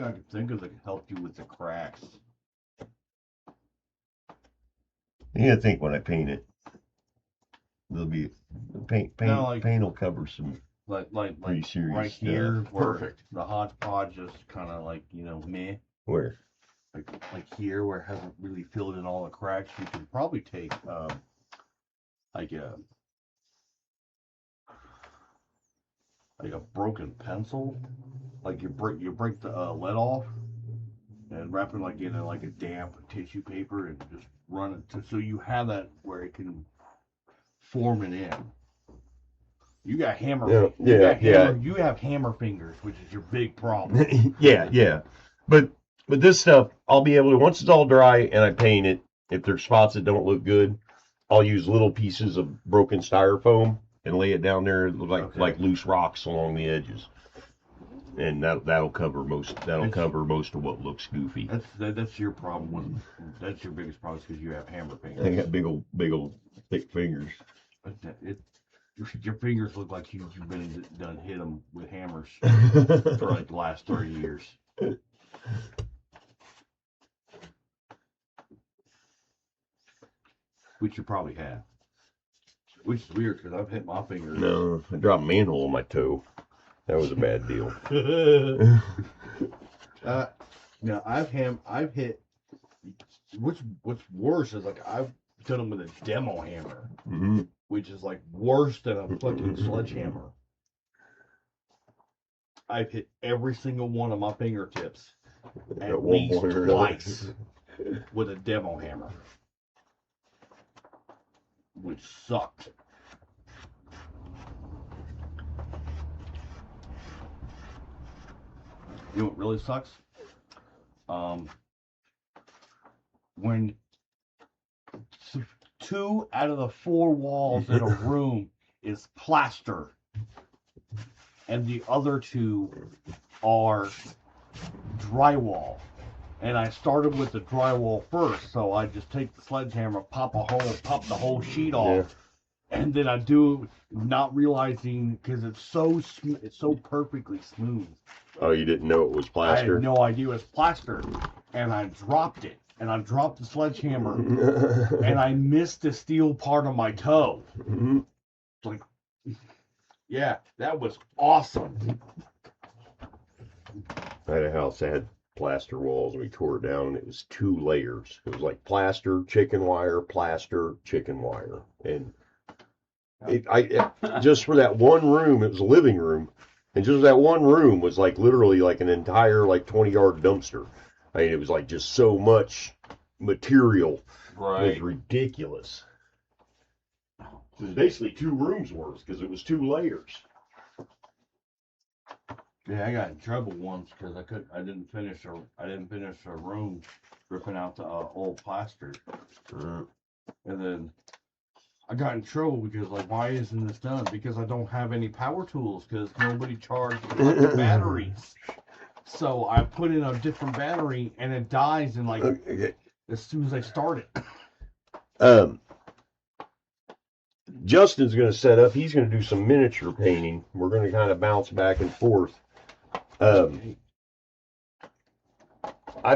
I could think of that could help you with the cracks. You gotta think when I paint it, there'll be paint will cover some like pretty serious right stuff. here where Perfect. the hodgepodge just kind of like, you know, meh. Where? Like here where it hasn't really filled in all the cracks. You could probably take like a broken pencil, like you break the lead off and wrap it like in a damp tissue paper and just run it so you have that where it can form it in. You got hammer. You have hammer fingers, which is your big problem. yeah. But this stuff, I'll be able to, once it's all dry and I paint it, if there's spots that don't look good, I'll use little pieces of broken styrofoam and lay it down there like loose rocks along the edges, and that'll cover most of what looks goofy. That's your problem. That's your biggest problem because you have hammer fingers. I got big old thick fingers. Your fingers look like you've been done hit them with hammers for like the last 30 years. Which you probably have. Which is weird because I've hit my fingers. No, I dropped a manhole on my toe. That was a bad deal. Now I've hit. What's worse is like I've done them with a demo hammer, which is like worse than a fucking sledgehammer. I've hit every single one of my fingertips at least twice with a demo hammer, which sucked. You know what really sucks? When 2 out of the 4 walls in a room is plaster and the other 2 are drywall. And I started with the drywall first, so I just take the sledgehammer, pop the whole sheet off, and then I do, not realizing because it's so perfectly smooth. Oh, you didn't know it was plaster? I had no idea it was plaster, and I dropped it, and I dropped the sledgehammer, and I missed the steel part of my toe. Like, yeah, that was awesome. I had a house that had plaster walls, and we tore it down, and it was 2 layers. It was like plaster, chicken wire, and just for that one room, it was a living room, and just that one room was like literally like an entire 20-yard dumpster. I mean, it was like just so much material. Right. It was ridiculous. It was basically 2 rooms worth because it was 2 layers. Yeah, I got in trouble once because I didn't finish a room ripping out the old plaster. And then I got in trouble because, like, why isn't this done? Because I don't have any power tools because nobody charged the batteries. So I put in a different battery and it dies in as soon as I start it. Justin's going to set up. He's going to do some miniature painting. We're going to kind of bounce back and forth. I've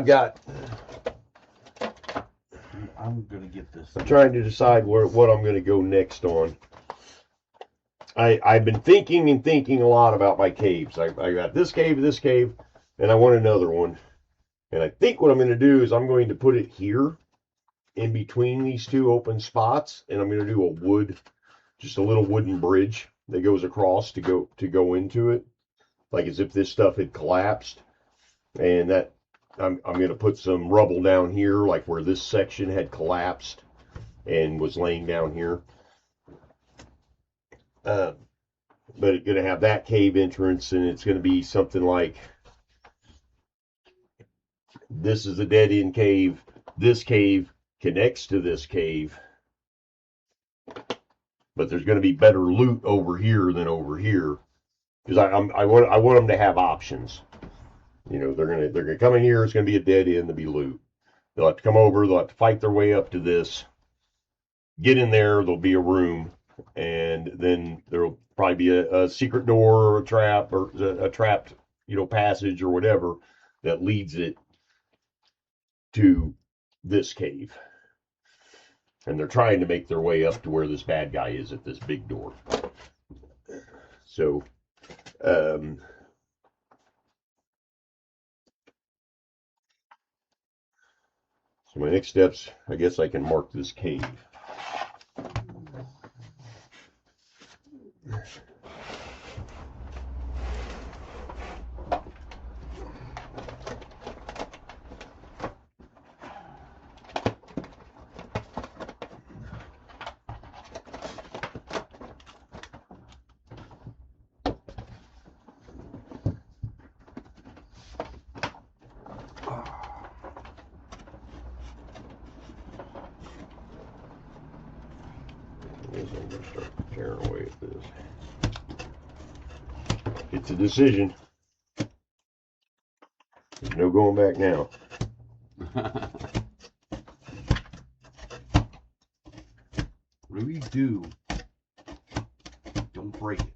got. I'm gonna get this. I'm trying to decide what I'm going to go next on. I've been thinking a lot about my caves. I got this cave, and I want another one. And I think what I'm going to do is I'm going to put it here in between these 2 open spots, and I'm going to do just a little wooden bridge that goes across to go into it, like as if this stuff had collapsed. And that I'm going to put some rubble down here, like where this section had collapsed and was laying down here. But it's going to have that cave entrance, and it's going to be something like, this is a dead-end cave. This cave connects to this cave. But there's going to be better loot over here than over here. Because I want them to have options. You know, they're gonna come in here. It's gonna be a dead end to be loot. They'll have to come over. They'll have to fight their way up to this. Get in there. There'll be a room, and then there'll probably be a secret door or a trap or a trapped passage or whatever. that leads it to this cave. And they're trying to make their way up to where this bad guy is at this big door. So, so my next steps, I guess I can mark this cave. I'm going to start tearing away at this. It's a decision. There's no going back now. Whatever you do, don't break it.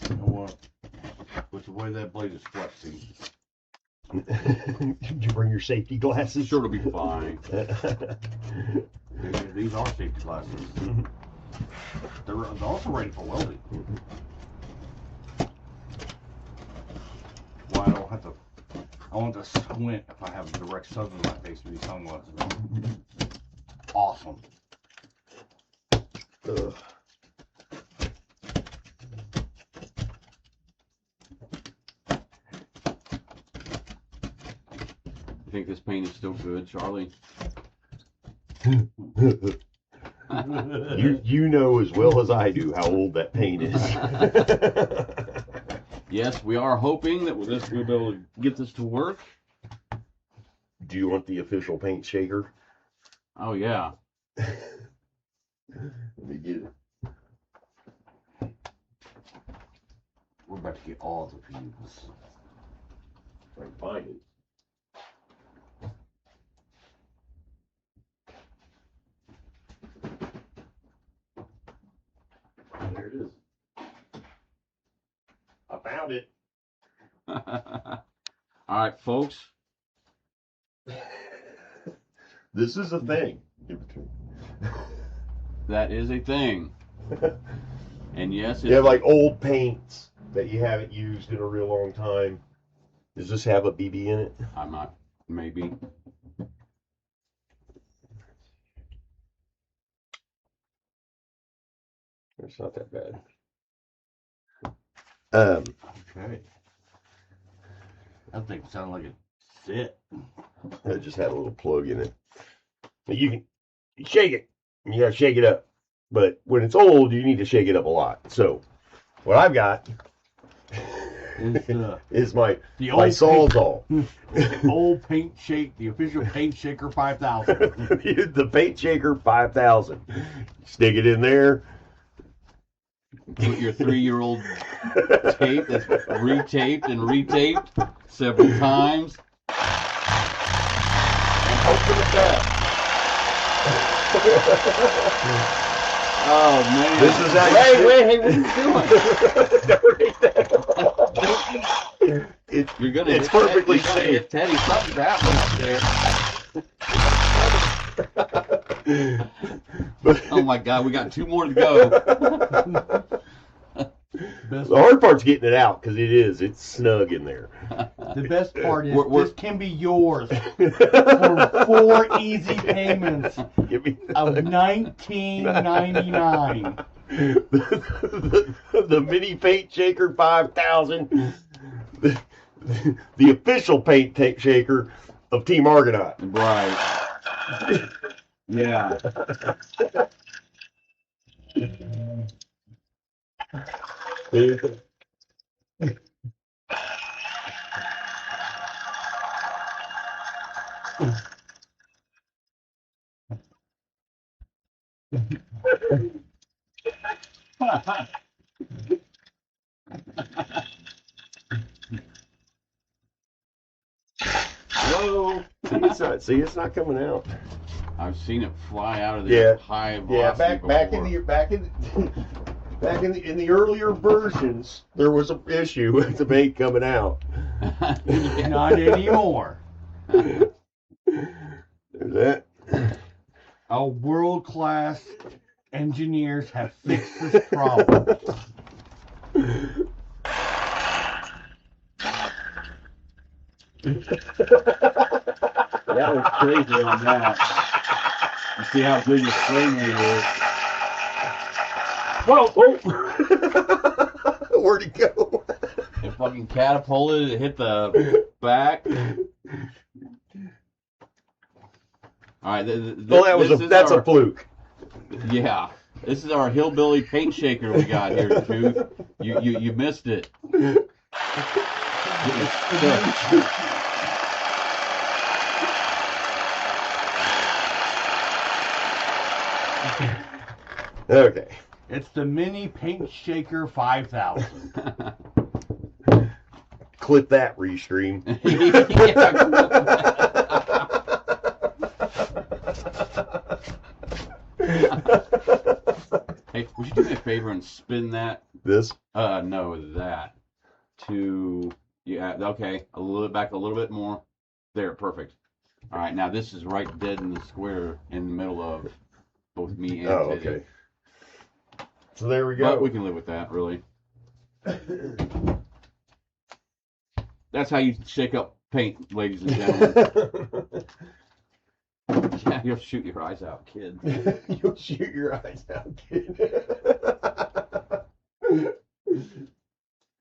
You know what? With the way that blade is flexing. Did you bring your safety glasses? Sure, it'll be fine. These are safety glasses. They're also ready for welding. Why I don't have to. I want to squint if I have direct sun in my face with these sunglasses on. Awesome. Ugh. You think this paint is still good, Charlie? You know as well as I do how old that paint is. Yes, we are hoping that we'll be able to get this to work. Do you want the official paint shaker? Oh, yeah. Let me get it. We're about to get all the views. If I can find it. There it is. I found it. All right, folks. This is a thing. That is a thing. And yes, You have like old paints that you haven't used in a real long time. Does this have a BB in it? I'm not, maybe. It's not that bad. Okay. That thing sounded like a sit. It just had a little plug in it. But you shake it. You gotta shake it up. But when it's old, you need to shake it up a lot. So what I've got is my Sawzall. Old paint shake, the official paint shaker 5000. The paint shaker 5000. Stick it in there. Put your 3-year-old tape that's retaped and retaped several times. And hope for the best. Oh man! This is how hey, what are you doing? You're gonna. It's perfectly Teddy, safe. Teddy, something's happening up there. Oh my God, we got 2 more to go. The hard part's getting it out because it's snug in there. The best part is this can be yours for 4 easy payments of $19.99. The mini paint shaker 5000, the official paint shaker of Team Argonaut. Right. Yeah. Whoa! It's not coming out. I've seen it fly out of there high velocity. Yeah, back in Back in the earlier versions, there was an issue with the paint coming out. Not anymore. There's that. Our world-class engineers have fixed this problem. That was crazy on that. You see how good your spring rate is. Whoa! Where'd it go? It fucking catapulted, it hit the back. Alright, Well, that's a fluke. Yeah. This is our hillbilly paint shaker we got here, Tooth. You missed it. Okay. It's the Mini Paint Shaker 5000. Clip that, Restream. Hey, would you do me a favor and spin that? This? No, that. Okay, a little bit back, a little bit more. There, perfect. All right, now this is right dead in the square in the middle of both me and Teddy. Okay. So there we go. But we can live with that, really. That's how you shake up paint, ladies and gentlemen. Yeah, you'll shoot your eyes out, kid. You'll shoot your eyes out, kid.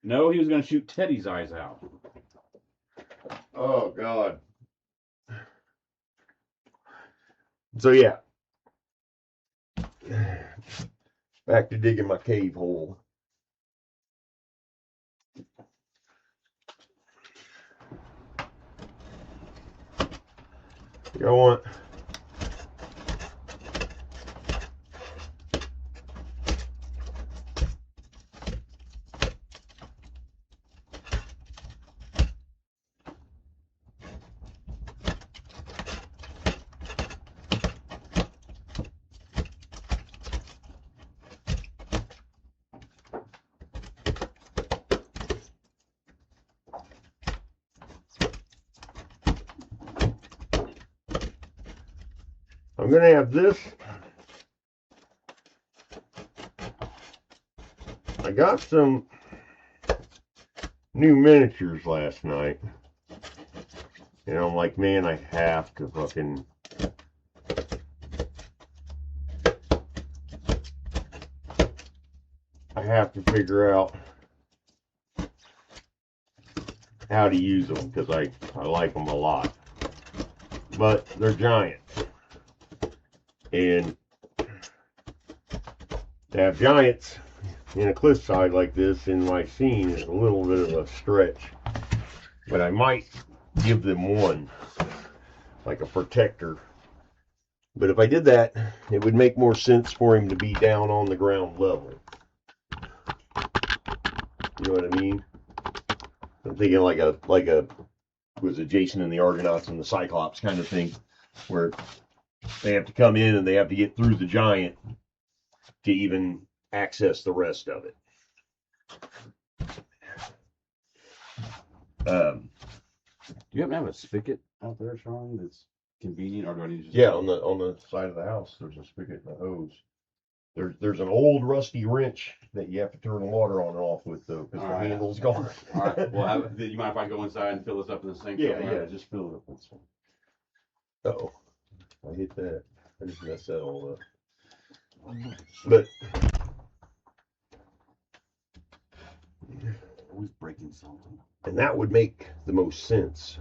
No, he was going to shoot Teddy's eyes out. Oh, God. So, yeah. Back to digging my cave hole. Go on. I'm going to have this. I got some new miniatures last night. And I'm like, man, I have to fucking... I have to figure out how to use them because I like them a lot. But they're giant. And to have giants in a cliffside like this in my scene is a little bit of a stretch. But I might give them one, like a protector. But if I did that, it would make more sense for him to be down on the ground level. You know what I mean? I'm thinking like a was it Jason and the Argonauts and the Cyclops kind of thing, where they have to come in and they have to get through the giant to even access the rest of it. Do you happen to have a spigot out there, Sean, that's convenient, or do I need to just... Yeah, on the side of the house, there's a spigot and a hose. There's an old rusty wrench that you have to turn the water on and off with, though, because the handle's gone. All right. Well, you mind if I go inside and fill this up in the sink? Yeah, just fill it up with some. Uh-oh. I hit that. I just messed that all up. But always breaking something. And that would make the most sense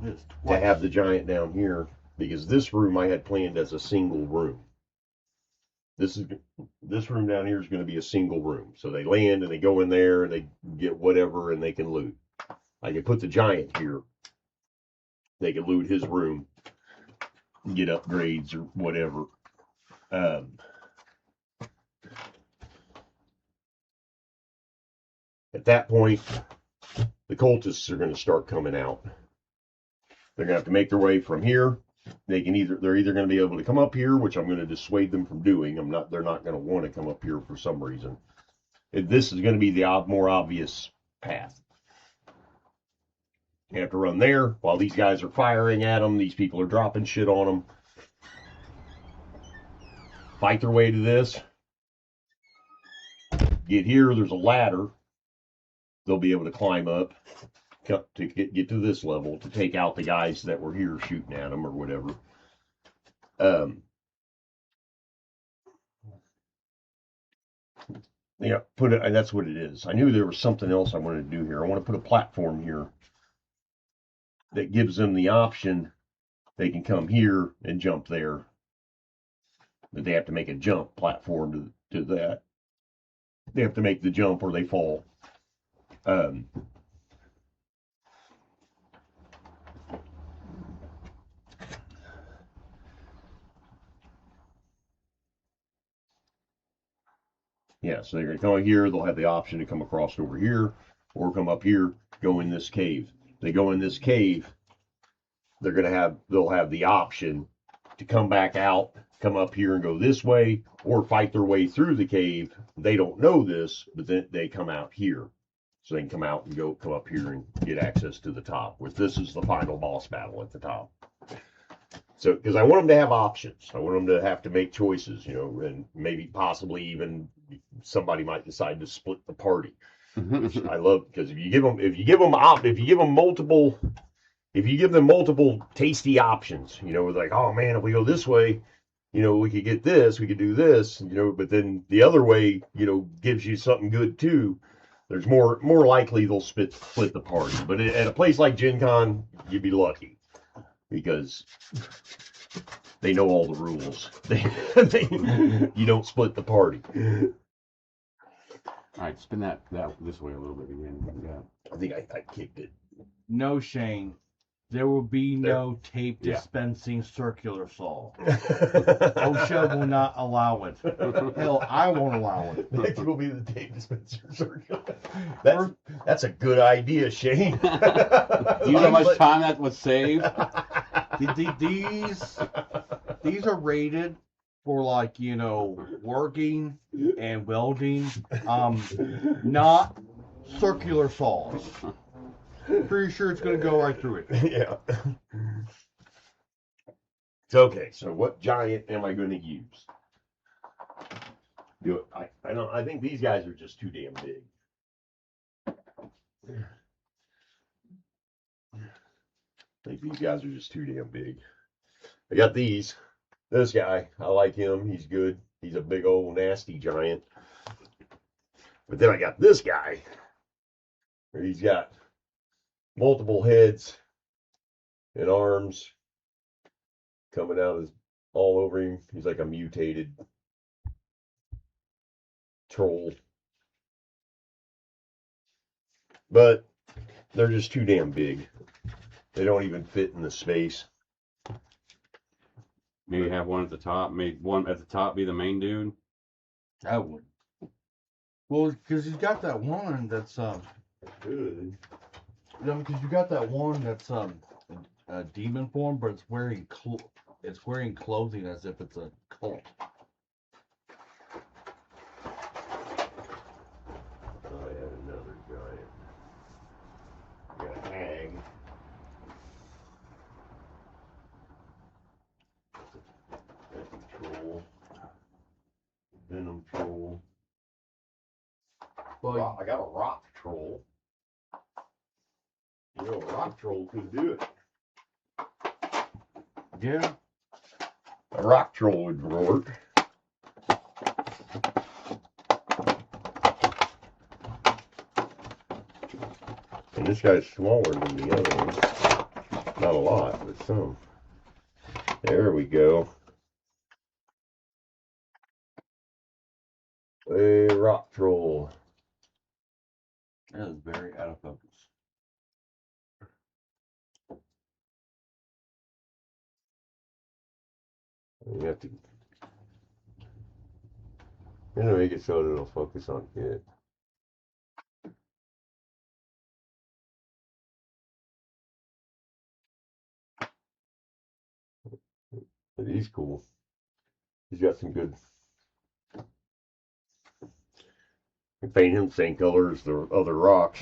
to have the giant down here, because this room I had planned as a single room. This room down here is going to be a single room. So they land and they go in there and they get whatever and they can loot. I could put the giant here. They can loot his room, get upgrades or whatever. At that point, the cultists are going to start coming out. They're going to have to make their way from here they're either going to be able to come up here, which I'm going to dissuade them from doing. They're not going to want to come up here for some reason. This is going to be the more obvious path. You have to run there while these guys are firing at them. These people are dropping shit on them. Fight their way to this. Get here. There's a ladder. They'll be able to climb up to get to this level to take out the guys that were here shooting at them or whatever. Yeah, and that's what it is. I knew there was something else I wanted to do here. I want to put a platform here that gives them the option. They can come here and jump there, but they have to make a jump platform to that. They have to make the jump or they fall. Yeah, so they're going to come here. They'll have the option to come across over here or come up here, go in this cave. They go in this cave, they'll have the option to come back out, come up here and go this way, or fight their way through the cave. They don't know this, but then they come out here. So they can come out and come up here and get access to the top. This is the final boss battle at the top. So, because I want them to have options. I want them to have to make choices, and maybe possibly even somebody might decide to split the party. Which I love, because if you give them multiple tasty options, with like, oh man, if we go this way, we could get this, we could do this, but then the other way, gives you something good too. There's more likely they'll split the party. But at a place like Gen Con, you'd be lucky because they know all the rules. You don't split the party. All right, spin that this way a little bit again. Yeah. I think I kicked it. No, Shane. There will be no tape dispensing circular saw. OSHA will not allow it. Hell, I won't allow it. Next will be the tape dispenser circular. That's a good idea, Shane. Do you know how much time that would save? These are rated for working and welding, not circular saws. Pretty sure it's going to go right through it. Yeah. Okay, so what giant am I going to use? I think these guys are just too damn big. I think these guys are just too damn big. I got this guy. I like him. He's good. He's a big old nasty giant. But then I got this guy where he's got multiple heads and arms coming out all over him. He's like a mutated troll. But they're just too damn big. They don't even fit in the space. Maybe have one at the top. Maybe one at the top be the main dude. I would. Well, because he's got that one that's Good. because you got that one that's a demon form, but it's wearing clothing as if it's a cult. Oh, I had another giant. Got a hag. Troll. Venom troll. Well, I got a rock troll. A rock troll could do it. yeah. A rock troll would work. And this guy's smaller than the other one. Not a lot, but some. There we go. A rock troll. That is very out of focus. You have to make it so that it'll focus on it. But he's cool. He's got some good. I paint him the same color as the other rocks.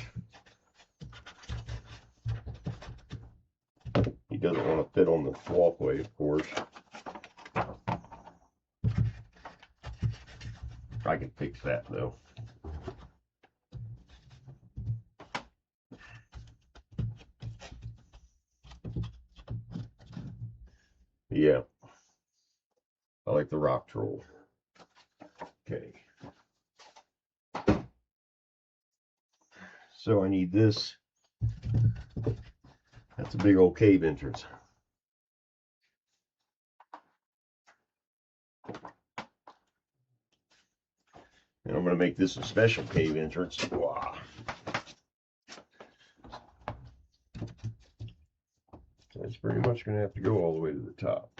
He doesn't want to fit on the walkway, of course. I can fix that though. Yeah. I like the rock troll. Okay. So I need this. That's a big old cave entrance. And I'm going to make this a special cave entrance. Wow. So it's pretty much going to have to go all the way to the top.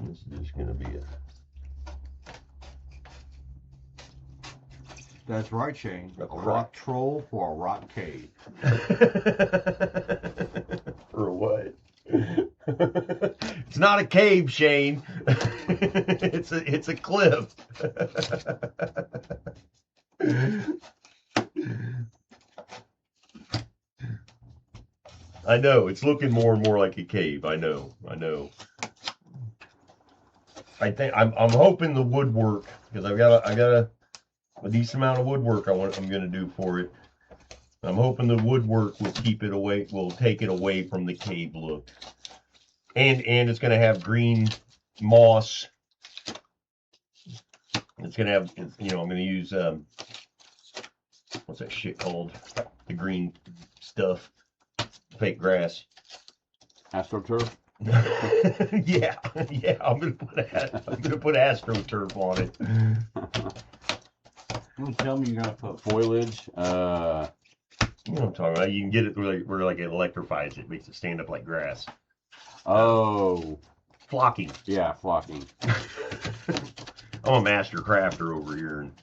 This is just going to be a... That's right, Shane. A rock troll for a rock cave. For what? It's not a cave, Shane. It's a cliff. I know, it's looking more and more like a cave. I know. I think I'm hoping the woodwork, because I've got a decent amount of woodwork I'm going to do for it. I'm hoping the woodwork will keep it away, will take it away from the cave look. And it's going to have green moss. It's going to have, you know, I'm going to use, what's that shit called? The green stuff. Fake grass. AstroTurf? yeah, I'm gonna put AstroTurf on it. Don't tell me you're gonna put Foliage. You know what I'm talking about. You can get it where like it electrifies it, makes it stand up like grass. Oh. Flocking. Yeah, flocking. I'm a master crafter over here. And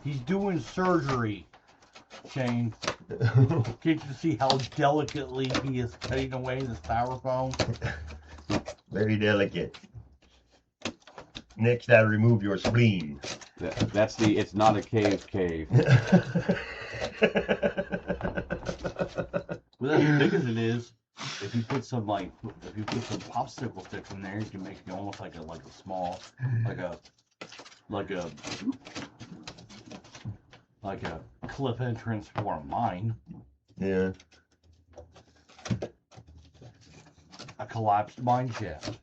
he's doing surgery, Shane. Can't you see how delicately he is cutting away this styrofoam? Very delicate. Next, I remove your spleen. That's the. It's not a cave. Well, as big as it is, if you put some popsicle sticks in there, you can make it almost like a small, like a cliff entrance for a mine. Yeah. A collapsed mine shaft.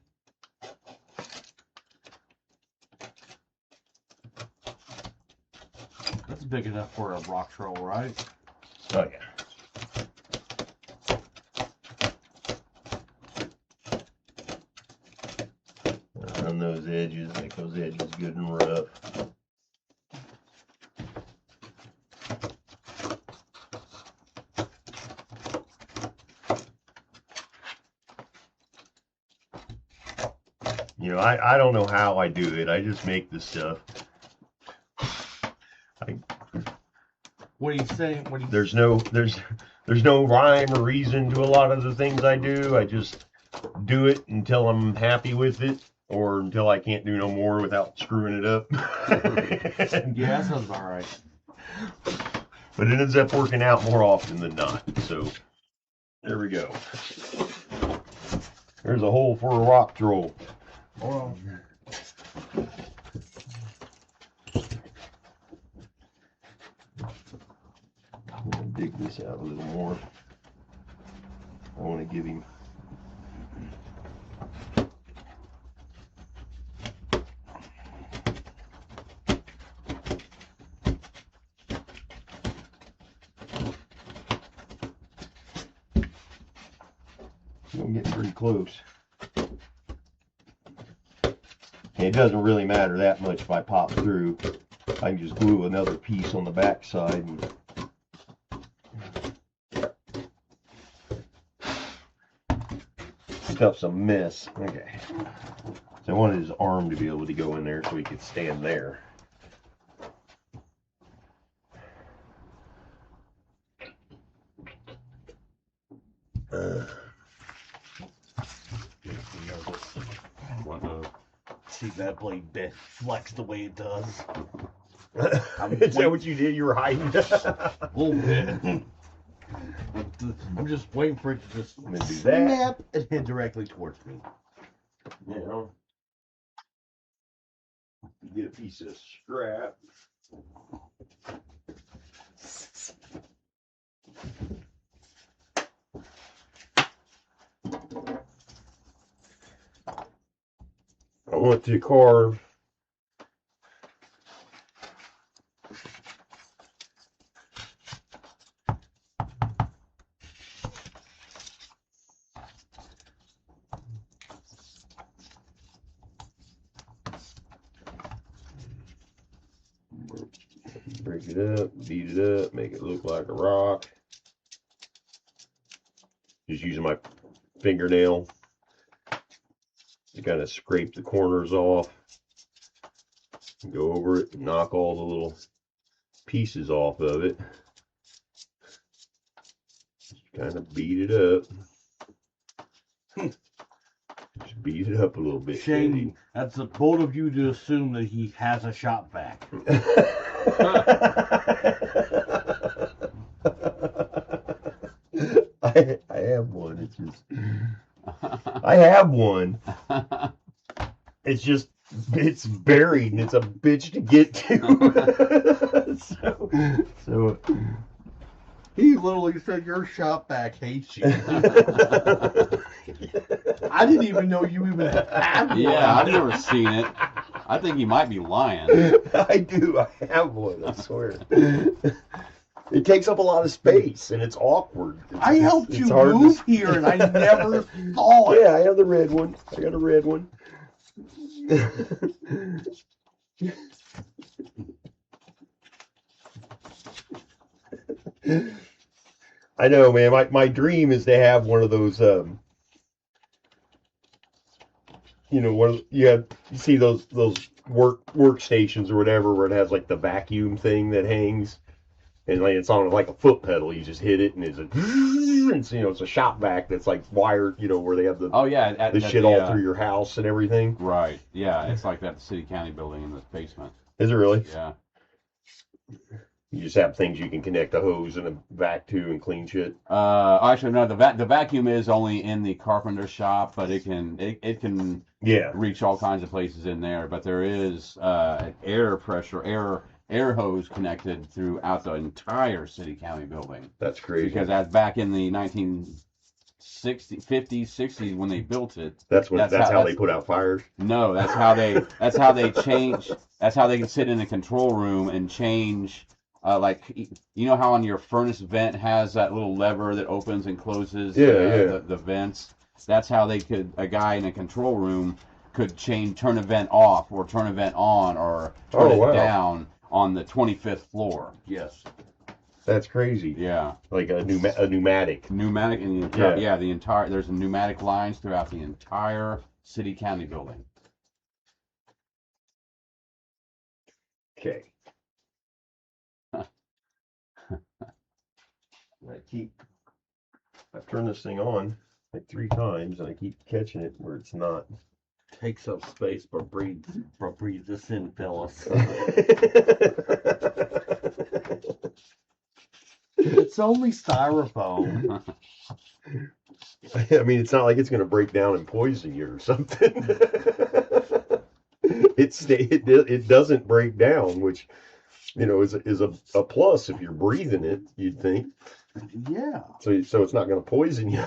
That's big enough for a rock troll, right? Oh yeah. On those edges, make those edges good and rough. You know, I don't know how I do it. I just make this stuff. What are you saying? There's no rhyme or reason to a lot of the things I do. I just do it until I'm happy with it, or until I can't do no more without screwing it up. Yeah, that sounds about right. But it ends up working out more often than not. So there we go. There's a hole for a rock troll. Hold on. I'm gonna dig this out a little more. I want to give him. I'm getting pretty close. And it doesn't really matter that much if I pop through. I can just glue another piece on the back side and stuff's a mess. Okay. So I wanted his arm to be able to go in there so he could stand there. see that blade flex the way it does. Is that what you did? You were hiding? A little bit. I'm just waiting for it to just I'm gonna do that. snap and head directly towards me. You know, get a piece of scrap. I want to carve break it up, beat it up, make it look like a rock. Just using my fingernail to kind of scrape the corners off. Go over it and knock all the little pieces off of it. Just kind of beat it up. Just beat it up a little bit. Shane, that's a bold of you to assume that he has a shop vac. I have one. It's just I have one. It's buried and it's a bitch to get to. so He literally said your shop vac hates you. I didn't even know you even had one. Yeah, I've never seen it. I think he might be lying. I do. I have one. I swear. It takes up a lot of space and it's awkward. I helped you hard move here and I never saw it. Yeah, I have the red one. I got a red one. I know, man. My dream is to have one of those. You see those workstations or whatever where it has like the vacuum thing that hangs, and like it's on like a foot pedal. You just hit it and it's it's a shop vac that's like wired. Where they have the the shit all through your house and everything. Right. Yeah, it's like that city county building in the basement. Is it really? Yeah. You just have things you can connect a hose and a vac to and clean shit. Actually, no. The vacuum is only in the carpenter shop, but it can reach all kinds of places in there. But there is an air hose connected throughout the entire city county building. That's crazy. Because that's back in the 50s, 60s when they built it. That's how they put out fires. No, that's how they change. That's how they can sit in a control room and change. Like, you know how on your furnace vent has that little lever that opens and closes the vents? That's how a guy in a control room could turn a vent off or turn a vent on or turn it down on the 25th floor. Yes. That's crazy. Yeah. Like a pneumatic. Pneumatic in the entire, the entire, there's pneumatic lines throughout the entire city county building. Okay. I've turned this thing on like 3 times and I keep catching it where it's not. Takes up space, but breathe this in, fellas. It's only styrofoam. I mean, it's not like it's going to break down and poison you or something. It doesn't break down, which is a plus if you're breathing it. You'd think. Yeah. So it's not going to poison you.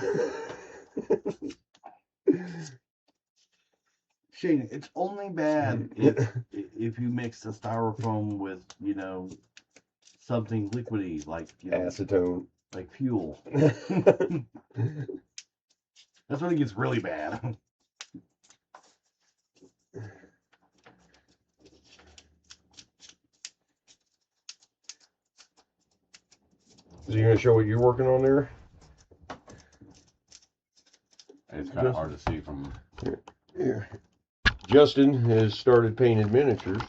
Shane, it's only bad if you mix the styrofoam with something liquidy like acetone, like fuel. That's when it gets really bad. So you're gonna show what you're working on there? It's kind of hard to see from here. Justin has started painting miniatures.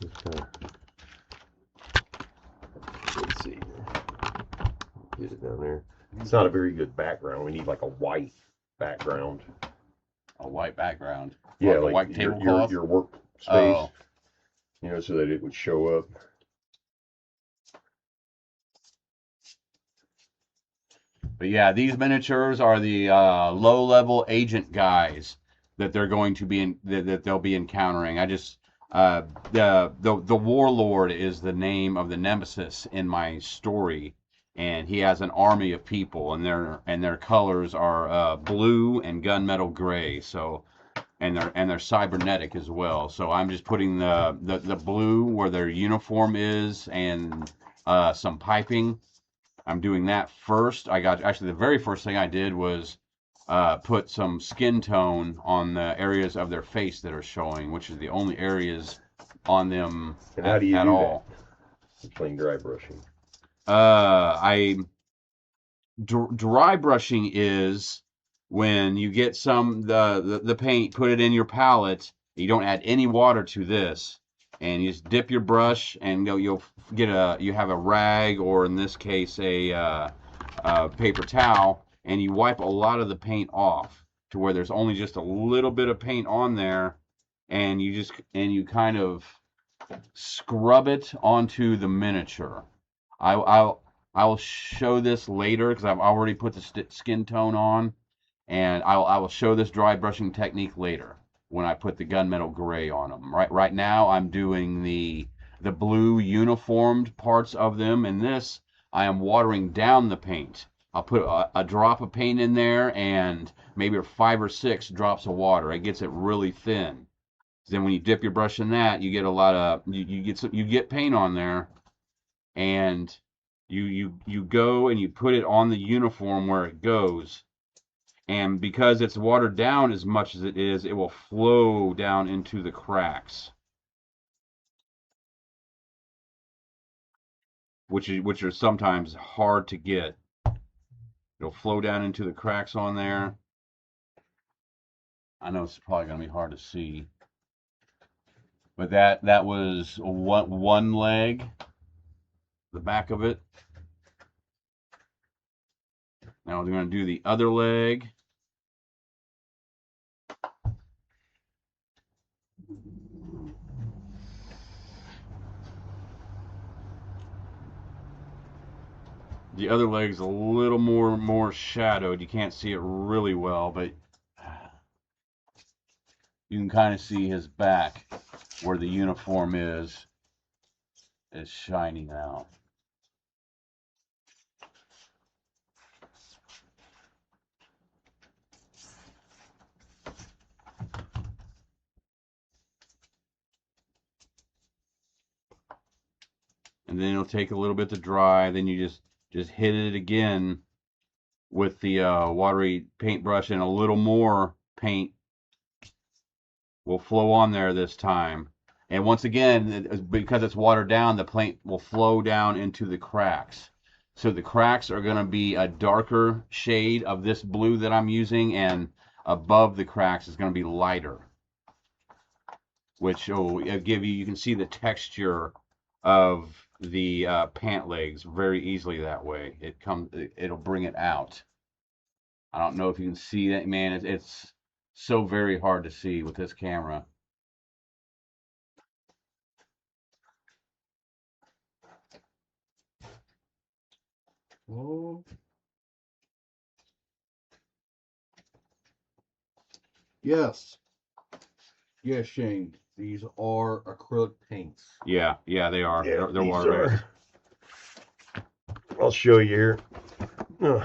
Let's see. Get it down there. It's not a very good background. We need like a white background. A white background. Yeah, a like white tablecloth. your work space. Oh. You know, so that it would show up. But yeah, these miniatures are the low-level agent guys that they're going to be that they'll be encountering. I just the warlord is the name of the nemesis in my story, and he has an army of people, and their colors are blue and gunmetal gray. So, and they're cybernetic as well. So I'm just putting the blue where their uniform is and some piping. I'm doing that first. Actually, the very first thing I did was put some skin tone on the areas of their face that are showing, which is the only areas on them and how do you at do all. That? Explain dry brushing. Dry brushing is when you get the paint, put it in your palette. You don't add any water to this, and you just dip your brush, and you have a rag, or in this case a paper towel, and you wipe a lot of the paint off to where there's only just a little bit of paint on there, and you kind of scrub it onto the miniature. I'll show this later because I've already put the skin tone on, and I will show this dry brushing technique later when I put the gunmetal gray on them. Right now I'm doing the blue uniformed parts of them, and this I am watering down the paint. I'll put a drop of paint in there and maybe 5 or 6 drops of water. It gets it really thin. Then when you dip your brush in that, you get a lot of you get paint on there, and you go and you put it on the uniform where it goes, and because it's watered down as much as it is, it will flow down into the cracks, which are sometimes hard to get. It'll flow down into the cracks on there. I know it's probably gonna be hard to see, but that was one leg, the back of it. Now we're going to do the other leg. The other leg's a little more shadowed. You can't see it really well, but you can kind of see his back where the uniform is shining out. And then it'll take a little bit to dry. Then you just hit it again with the watery paintbrush, and a little more paint will flow on there this time. And once again, because it's watered down, the paint will flow down into the cracks. So the cracks are going to be a darker shade of this blue that I'm using, and above the cracks is going to be lighter, which will give you can see the texture of the pant legs very easily that way. It'll bring it out. I don't know if you can see that, man. It's so very hard to see with this camera. Oh. Yes. Yes, Shane. These are acrylic paints. Yeah, they are. Yeah, they're water-based. I'll show you here. You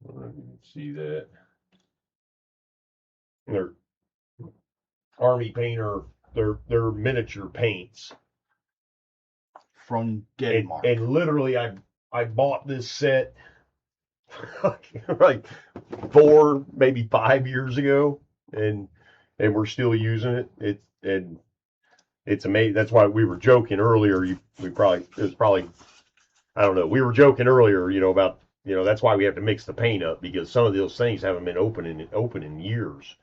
can see that. They're army painter. They're miniature paints From Denmark. And literally, I bought this set like 4, maybe 5 years ago, and we're still using it. It's amazing. That's why we were joking earlier. It was probably I don't know. We were joking earlier, about that's why we have to mix the paint up, because some of those things haven't been open in years,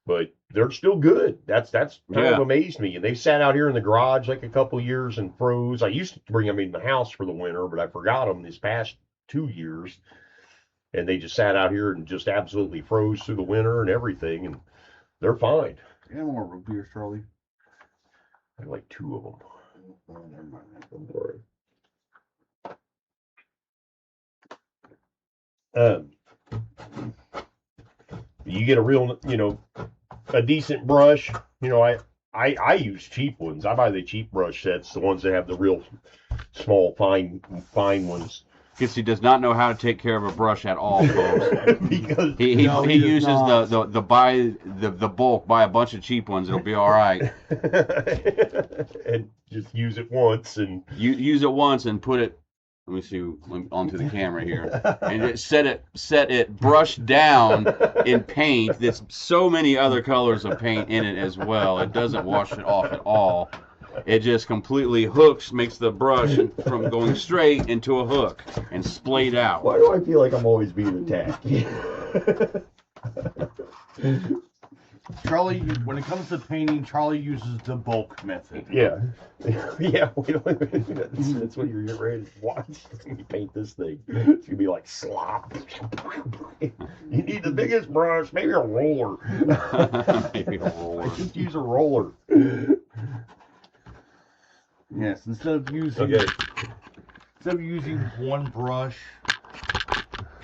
but they're still good. That's kind of amazed me. And they sat out here in the garage like a couple years and froze. I used to bring them in the house for the winter, but I forgot them this past 2 years. and they just sat out here and just absolutely froze through the winter and everything, and they're fine. You have more root beers, Charlie? I like 2 of them. Oh, never mind. You get a real, a decent brush. I use cheap ones. I buy the cheap brush sets, the ones that have the real small, fine ones. Because he does not know how to take care of a brush at all, folks. Because he uses the bulk, buy a bunch of cheap ones, it'll be all right. And just use it once and use it once and put it. Let me see onto the camera here, and set it brushed down in paint. There's so many other colors of paint in it as well. It doesn't wash it off at all. It just completely makes the brush from going straight into a hook and splayed out. Why do I feel like I'm always being attacked? Charlie, when it comes to painting, Charlie uses the bulk method. Yeah. Yeah, that's what you're getting ready to watch. You paint this thing. It's gonna be like slop. You need the biggest brush, maybe a roller. Maybe a roller. Just use a roller. Yes, instead of using one brush,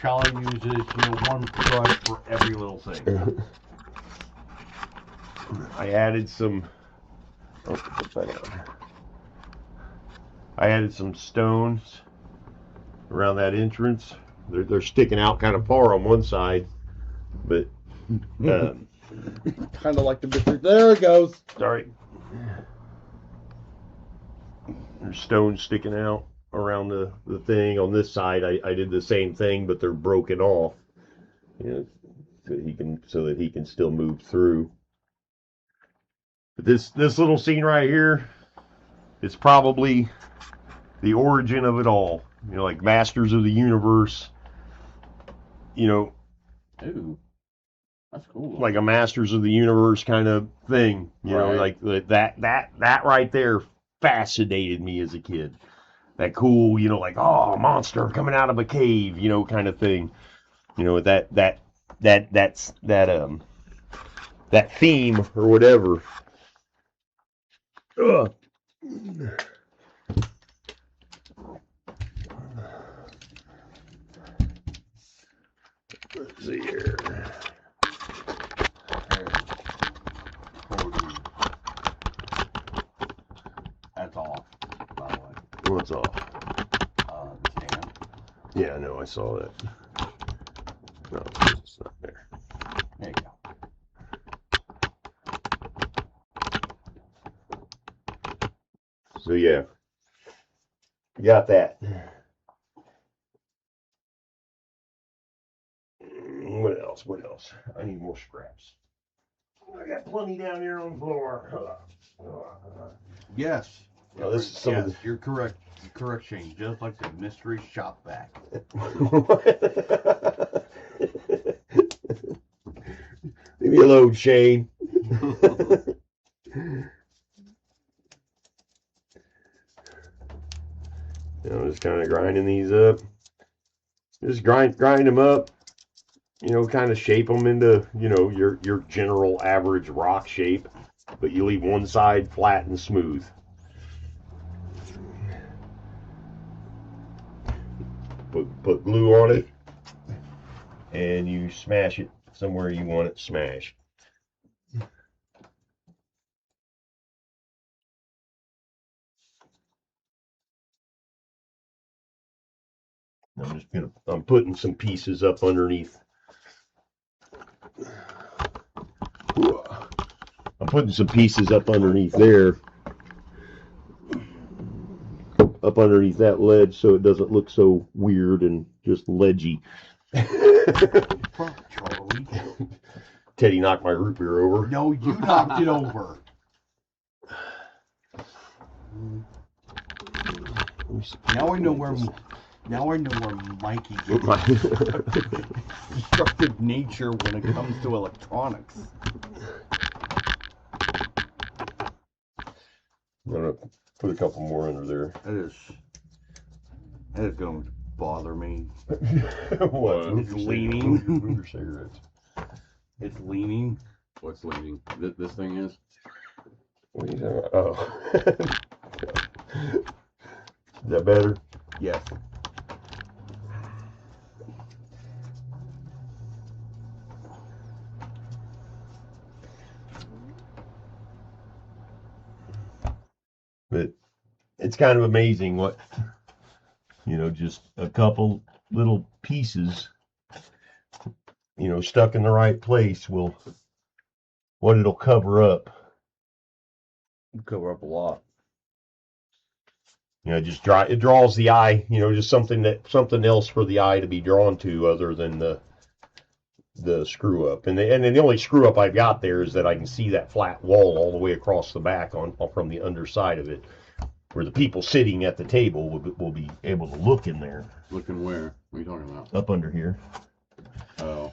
Charlie uses one brush for every little thing. I added some. I added some stones around that entrance. They're sticking out kind of far on one side, but kind of like the bit. There it goes. Sorry. There's stones sticking out around the thing. On this side, I did the same thing, but they're broken off. So that he can still move through. But this little scene right here is probably the origin of it all. Like Masters of the Universe. Ooh, that's cool. Like a Masters of the Universe kind of thing. Right. Like that right there fascinated me as a kid. That cool, like, oh, a monster coming out of a cave, kind of thing. That theme or whatever. Ugh. Let's see here. That's off, by the way. What's off? The stand. Yeah, I know, I saw that. No, it's not there. There you go. So yeah, got that. What else? I need more scraps. I got plenty down here on the floor. Yes. Now this is some of the... You're correct. You're correct, Shane. Just like the mystery shop vac. Leave me alone, Shane. I'm just kind of grinding these up. Just grind them up. Kind of shape them into, your general average rock shape, but you leave one side flat and smooth. Put glue on it, and you smash it somewhere you want it smashed. I'm putting some pieces up underneath. I'm putting some pieces up underneath there. Up underneath that ledge so it doesn't look so weird and just ledgy. Charlie. Teddy knocked my root beer over. No, you knocked it over. Now I know where Mikey gets destructive nature when it comes to electronics. I'm gonna put a couple more under there. That is going bother me. What? It's leaning. Move your cigarettes. It's leaning. What's leaning? This thing is? What are you talking about? Oh. Is that better? Yes. But it's kind of amazing what, just a couple little pieces, stuck in the right place what it'll cover up. Cover up a lot. Just it draws the eye, just something else for the eye to be drawn to other than the screw up. And the only screw up I've got there is that I can see that flat wall all the way across the back from the underside of it, where the people sitting at the table will be able to look in there. Looking where? What are you talking about? Up under here. Oh.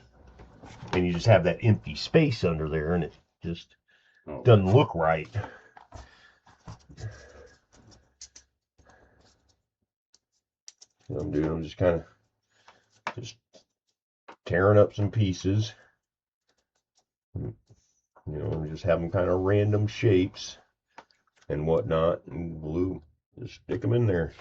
And you just have that empty space under there, and it just doesn't look right. What I'm doing, I'm just kind of tearing up some pieces. Just have them kind of random shapes and whatnot, and glue, just stick them in there.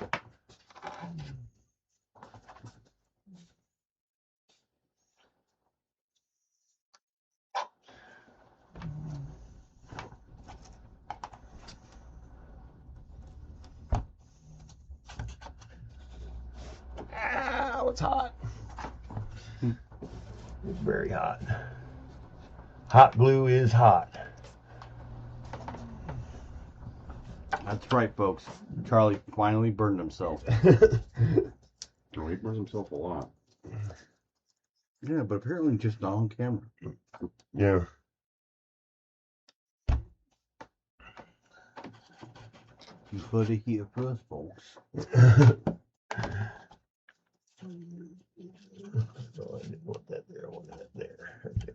Ow, it's hot. It's very hot. Hot glue is hot. That's right, folks. Charlie finally burned himself. Oh, he burns himself a lot. Yeah, but apparently just not on camera. Yeah. You put it here first, folks. No, I didn't want that there. I wanted that there. Right there.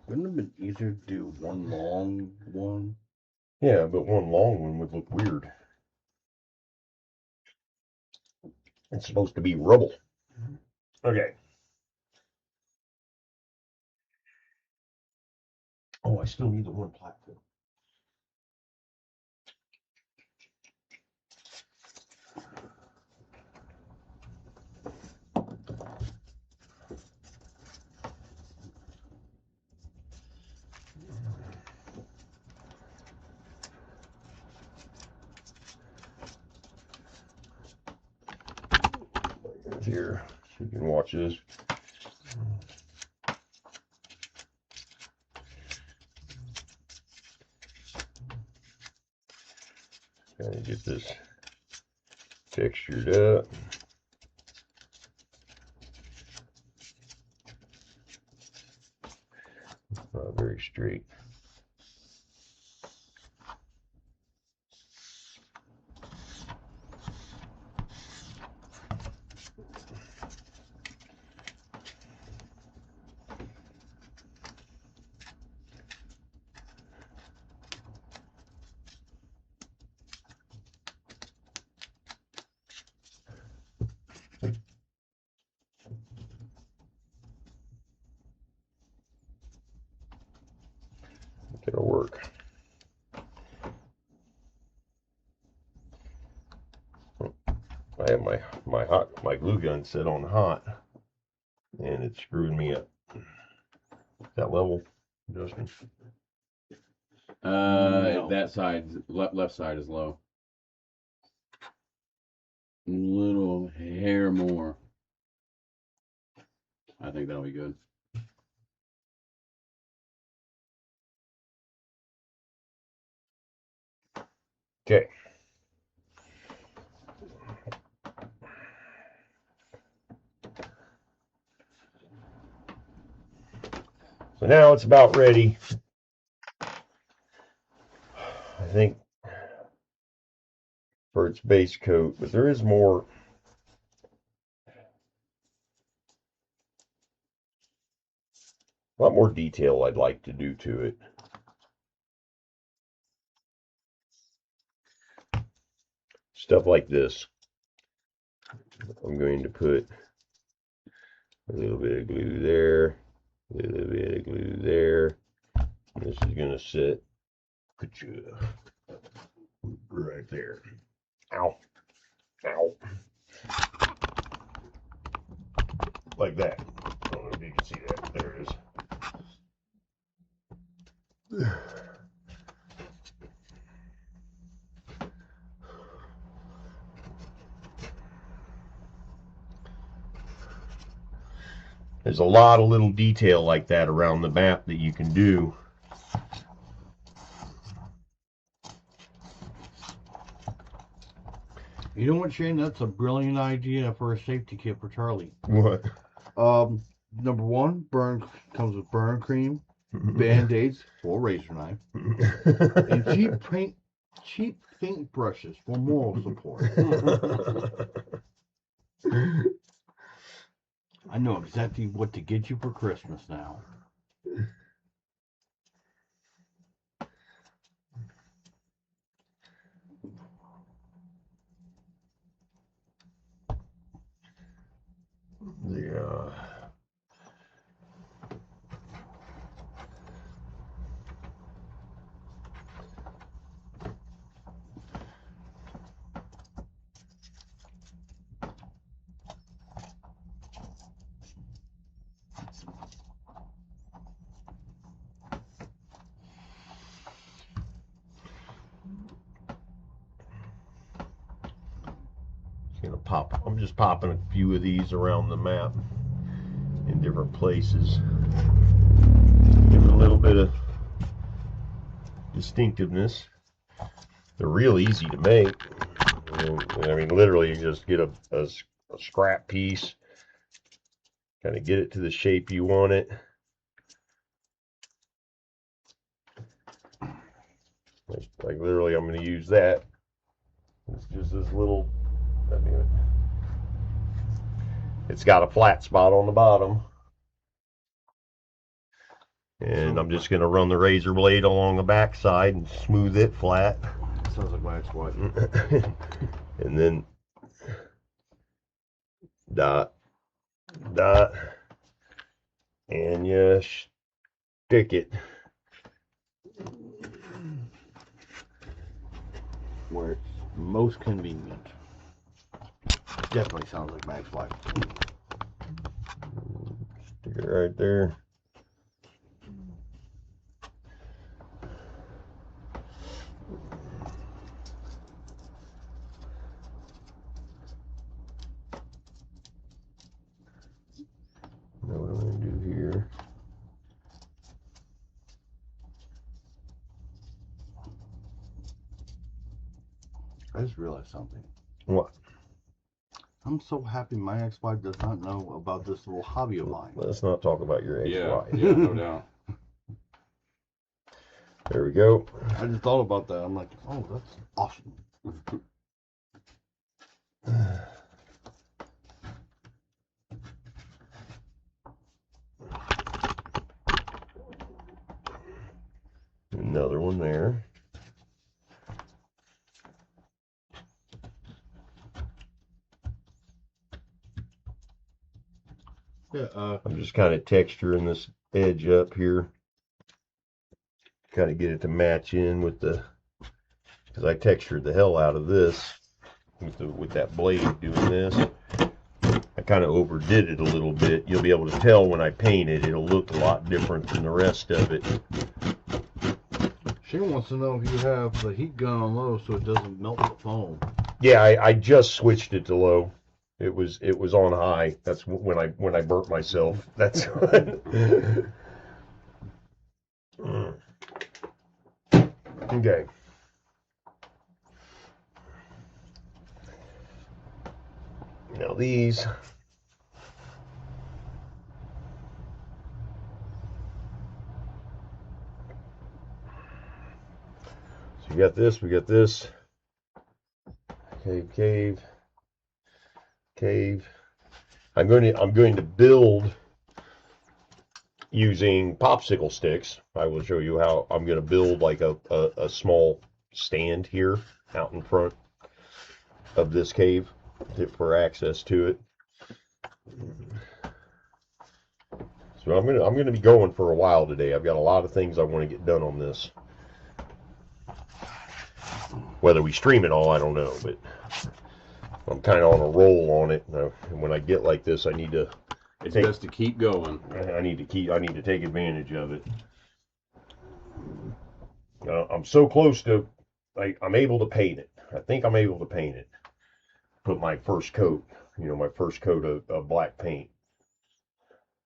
Wouldn't it have been easier to do one long one? Yeah, but one long one would look weird. It's supposed to be rubble. Okay. Oh, I still need the one platform. Here, so you can watch this. Kind of get this textured up. Not very straight. It'll work. I have my glue gun set on hot, and it's screwing me up. That level, Justin? No. That side, left side is low. Little hair more. I think that'll be good. Okay. So now it's about ready, I think, for its base coat, but there is more. A lot more detail I'd like to do to it. stuff like this. I'm going to put a little bit of glue there, a little bit of glue there. This is going to sit right there. Ow. Ow. Like that. I don't know if you can see that. There it is. There's a lot of little detail like that around the map that you can do. You know what, Shane? That's a brilliant idea for a safety kit for Charlie. What? Number one, comes with burn cream, band-aids for a razor knife, and cheap paint brushes for moral support. I know exactly what to get you for Christmas now. Yeah. I'm just popping a few of these around the map in different places. Give it a little bit of distinctiveness. They're real easy to make. I mean, literally, you just get a scrap piece, kind of get it to the shape you want it. Like literally, I'm going to use that. It's just this little. It's got a flat spot on the bottom. And I'm just going to run the razor blade along the back side and smooth it flat. Sounds like my ex-wife. And then dot, dot, and you stick it. Where it's most convenient. Definitely sounds like my ex-wife. Stick it right there. Now what I'm going to do here. I just realized something. What? I'm so happy my ex-wife does not know about this little hobby of mine. Let's not talk about your ex-wife. Yeah, no doubt. There we go. I just thought about that. I'm like, oh, that's awesome. Another one there. Yeah, I'm just kind of texturing this edge up here. Kind of get it to match in with the, because I textured the hell out of this with that blade doing this. I kind of overdid it a little bit. You'll be able to tell when I paint it. It'll look a lot different than the rest of it. she wants to know if you have the heat gun on low so it doesn't melt the foam. Yeah, I just switched it to low. It was on high. That's when I burnt myself. That's okay. Now these. So you got this, we got this. Cave. I'm going to build using popsicle sticks. I will show you how I'm going to build like a small stand here out in front. of this cave for access to it. So I'm gonna be going for a while today. I've got a lot of things I want to get done on this. Whether we stream it all, I don't know, but I'm kind of on a roll on it. And when I get like this, I need to. It's best to keep going. I need to take advantage of it. I'm so close to. I'm able to paint it. I think I'm able to paint it. Put my first coat. My first coat of black paint.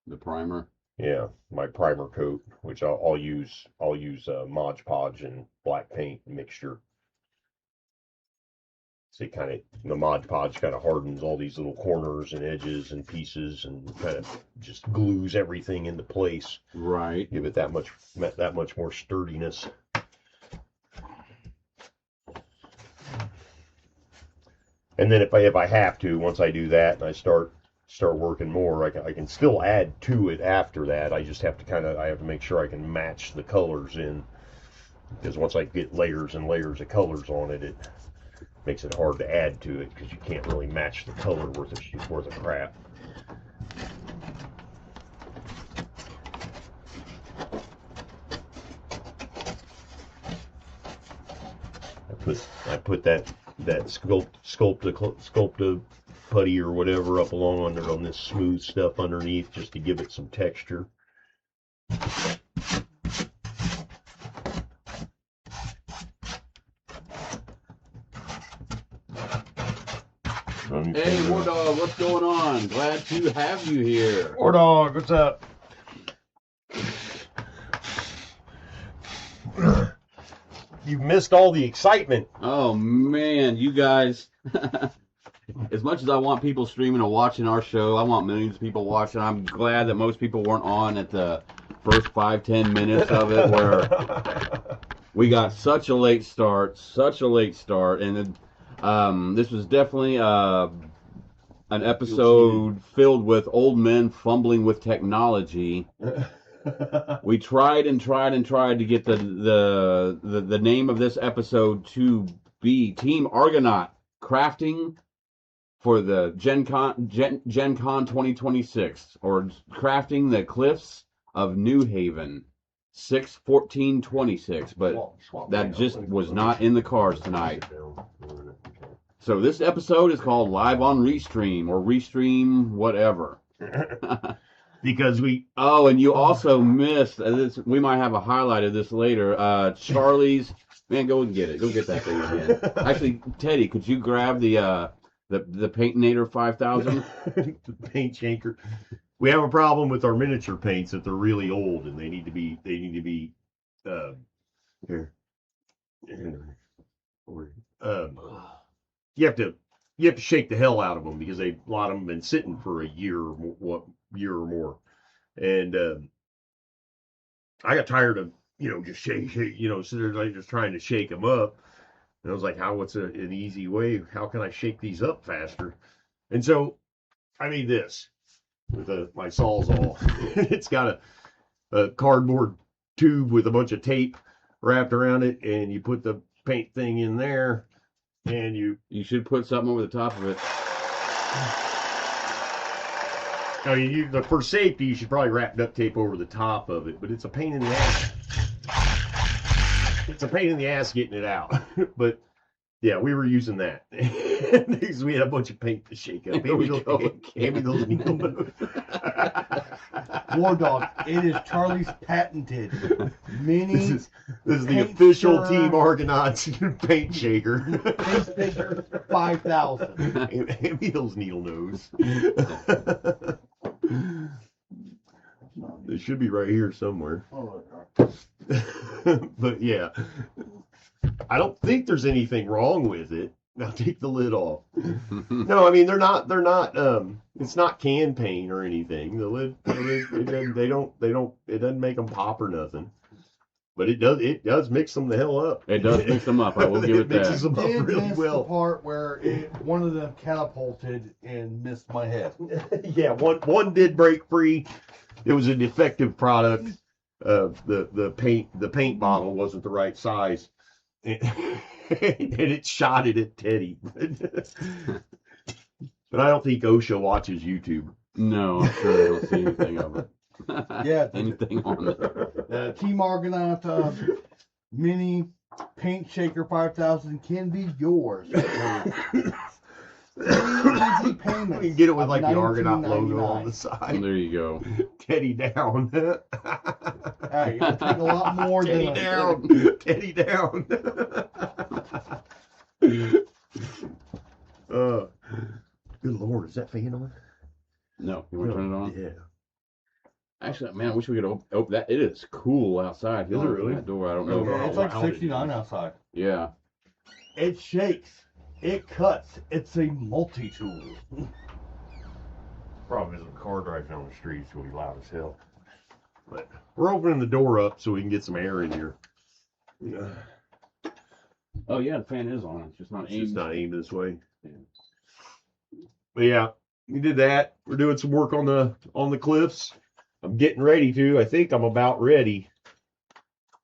The primer. Yeah, my primer coat, which I'll use Mod Podge and black paint mixture. See, the Mod Podge kind of hardens all these little corners and edges and pieces, and kind of just glues everything into place. Right. Give it that much more sturdiness. And then if I have to, once I do that and I start working more, I can still add to it after that. I just have to I have to make sure I can match the colors in, because once I get layers and layers of colors on it, it makes it hard to add to it because you can't really match the color worth of crap. I put that sculpta putty or whatever up along on this smooth stuff underneath just to give it some texture. Hey, War Dog, what's going on? Glad to have you here. War Dog, what's up? You've missed all the excitement. Oh man, you guys. As much as I want people streaming and watching our show, I want millions of people watching. I'm glad that most people weren't on at the first 5-10 minutes of it, where we got such a late start, and this was definitely an episode filled with old men fumbling with technology. We tried to get the name of this episode to be Team Argonaut, crafting for the Gen Con 2026, or crafting the cliffs of New Haven, 6/14/26, but that just was not in the cards tonight. So this episode is called Live on Restream, or Restream whatever. Because and you also missed this. We might have a highlight of this later. Charlie's, man, go and get it. Go get that thing again. Actually, Teddy, could you grab the Paintinator 5000? The paint shanker. We have a problem with our miniature paints that they're really old and they need to be here. You have to shake the hell out of them because a lot of them have been sitting for a year or more. And I got tired of just shake, so they're like just trying to shake them up. And I was like, what's an easy way? How can I shake these up faster? And so I made this with my Sawzall. It's got a cardboard tube with a bunch of tape wrapped around it, and you put the paint thing in there, and you should put something over the top of it. Now, for safety, you should probably wrap duct tape over the top of it, but it's a pain in the ass. It's a pain in the ass getting it out. But yeah, we were using that because we had a bunch of paint to shake up. Hand me those needles. War Dog, it is Charlie's patented mini. This is the official Team Argonauts paint shaker. Paint shaker 5000. Hand me those needle nose. It should be right here somewhere. But yeah, I don't think there's anything wrong with it. Now take the lid off. No, I mean they're not. It's not can paint or anything. The lid it doesn't make them pop or nothing. But it does mix them the hell up. It does mix them up. I will give it that. Mixes them up really well. The part where one of them catapulted and missed my head. Yeah, one did break free. It was a defective product. The paint bottle wasn't the right size, and it shot it at Teddy. But I don't think OSHA watches YouTube. No, I'm sure they don't see anything of it. Yeah, Anything on it. Team Argonaut mini paint shaker 5000 can be yours. Easy payment. You can get it with like the Argonaut logo on the side. There you go. Teddy down. Hey, it'll take a lot more Teddy than down. Teddy down. Good Lord, is that fan on? No, you want to turn it on? Yeah. Actually, man, I wish we could open that. It is cool outside. Is it really? That door, I don't know. Yeah, it's like 69 outside. Yeah. It shakes. It cuts. It's a multi-tool. Problem is, the car drives down the street, it's going to be loud as hell. But we're opening the door up so we can get some air in here. Yeah. Oh yeah, the fan is on. It's just not aimed. It's not aimed this way. But yeah, we did that. We're doing some work on the cliffs. I'm getting ready to. I think I'm about ready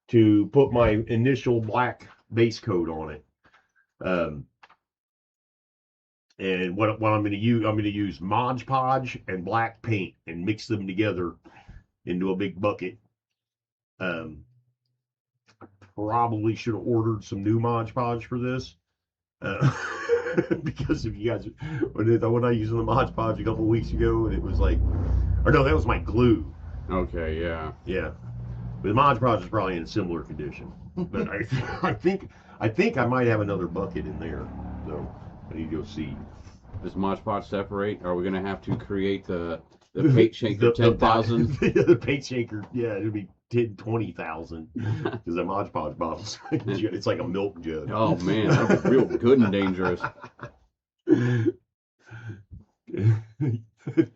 to put my initial black base coat on it. And what I'm going to use Mod Podge and black paint and mix them together into a big bucket. I probably should have ordered some new Mod Podge for this. Because if you guys, when I used the Mod Podge a couple weeks ago, and it was like, or no, that was my glue. Okay, yeah. Yeah. But the Mod Podge is probably in a similar condition. But I think I might have another bucket in there. So I need to go see. Does Mod Podge separate? Are we going to have to create the paint shaker 10,000? The paint shaker, yeah, it'll be 20,000 because the Mod Podge bottles, it's like a milk jug. Oh man, that'd be real good and dangerous.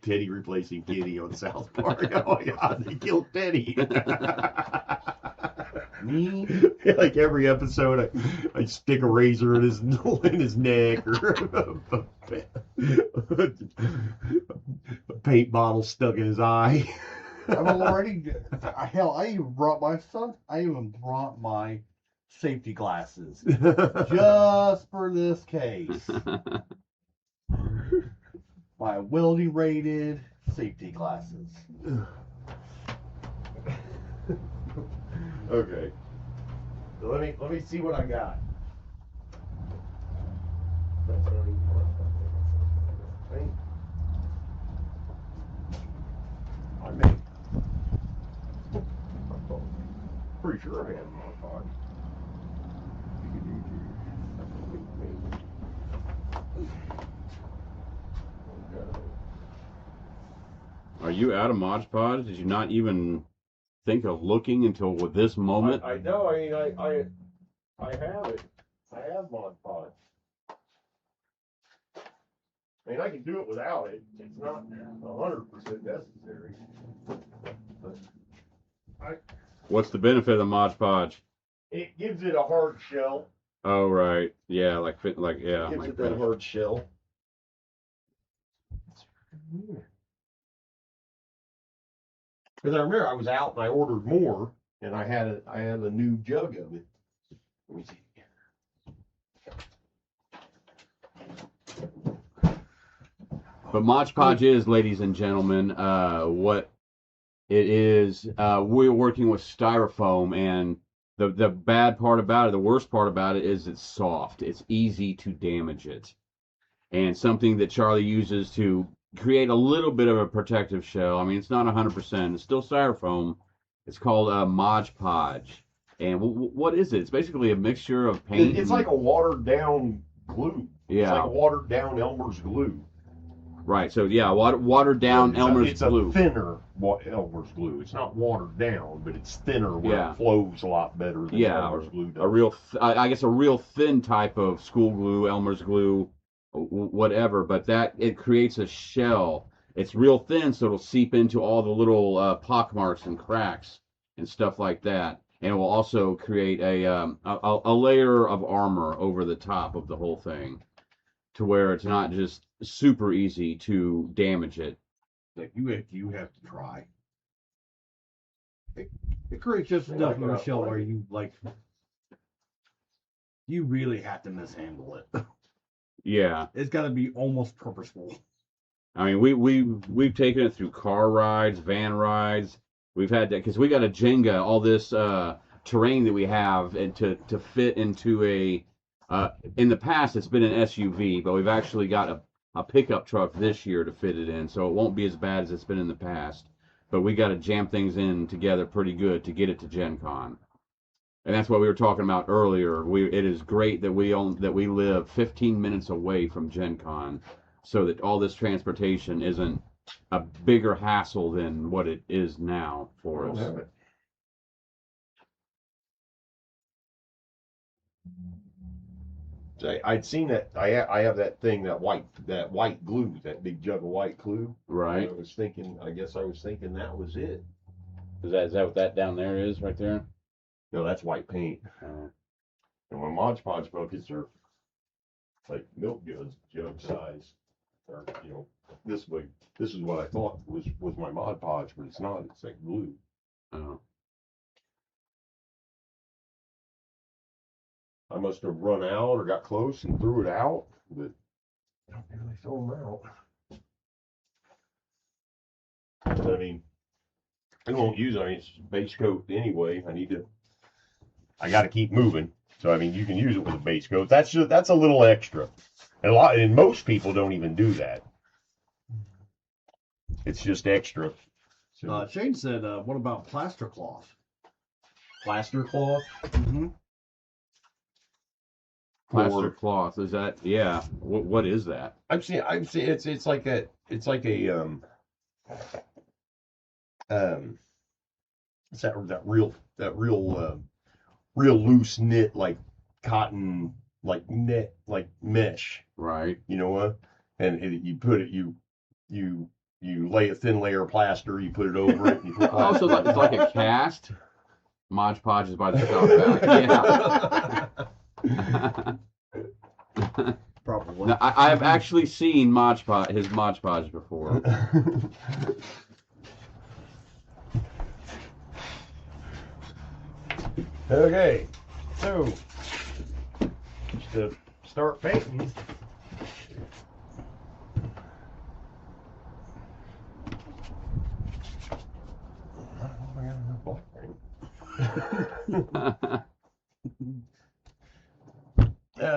Teddy replacing Kitty on South Park. Oh my God, they killed Teddy. Me? Like every episode, I stick a razor in his neck, or a paint bottle stuck in his eye. I'm already. Hell, I even brought my safety glasses just for this case. My welding rated safety glasses. Okay. So let me see what I got. I may. Pretty sure I have Mod Podge. Are you out of Mod Podge? Did you not even think of looking until this moment? I know. I mean, I have it. I have Mod Podge. I mean, I can do it without it. It's not 100% necessary. But What's the benefit of the Mod Podge? it gives it a hard shell. Oh right, yeah, yeah. It gives it that hard shell. Because I remember I was out and I ordered more, and I had a new jug of it. Let me see. But Mod Podge is, ladies and gentlemen, what it is. We're working with styrofoam, and the bad part about it, the worst part about it, is it's soft. It's easy to damage it, and something that Charlie uses to create a little bit of a protective shell. I mean, it's not 100%. It's still styrofoam. It's called Mod Podge. And what is it? It's basically a mixture of paint. It's like a watered down glue. Yeah. It's like a watered down Elmer's glue. Right. So yeah, watered down Elmer's glue. It's a thinner Elmer's glue. It's not watered down, but it's thinner where it flows a lot better than Elmer's glue does. A real, I guess, a real thin type of school glue, Elmer's glue, whatever. But it creates a shell. It's real thin, so it'll seep into all the little pock marks and cracks and stuff like that. And it will also create a layer of armor over the top of the whole thing, to where it's not just super easy to damage it. Like you have to try. It creates just enough of a shell where you like you really have to mishandle it. Yeah. It's got to be almost purposeful. I mean, we've taken it through car rides, van rides. We've had that because we got a Jenga, all this terrain that we have, and to fit into a. In the past, it's been an SUV, but we've actually got a pickup truck this year to fit it in, so it won't be as bad as it's been in the past. But we got to jam things in together pretty good to get it to Gen Con. And that's what we were talking about earlier. It is great that we live 15 minutes away from Gen Con, so that all this transportation isn't a bigger hassle than what it is now for us. I'd seen that. I have that thing, that white glue, that big jug of white glue. Right. I guess I was thinking that was it. Is that what that down there is right there? No, that's white paint. And my Mod Podge buckets are like milk jug size. Or, this way. This is what I thought was my Mod Podge, but it's not. It's like glue. Oh. I must have run out or got close and threw it out, but I don't really throw them out. But, I mean, I won't use it. I mean, it's base coat anyway. I got to keep moving. So, I mean, you can use it with a base coat. That's a little extra. And most people don't even do that. It's just extra. So, Shane said, what about plaster cloth? plaster cloth. Mm-hmm. Plaster cloth, is that? Yeah. What is that? I've seen it's like a it's that real loose knit, like cotton, like net, like mesh. Right. You know what? And you lay a thin layer of plaster, you put it over it. And you put Oh, so it's like a cast. Mod Podge is by the shop back. Yeah. Probably. No, I have actually seen his Mod Podge before. Okay, so just to start painting.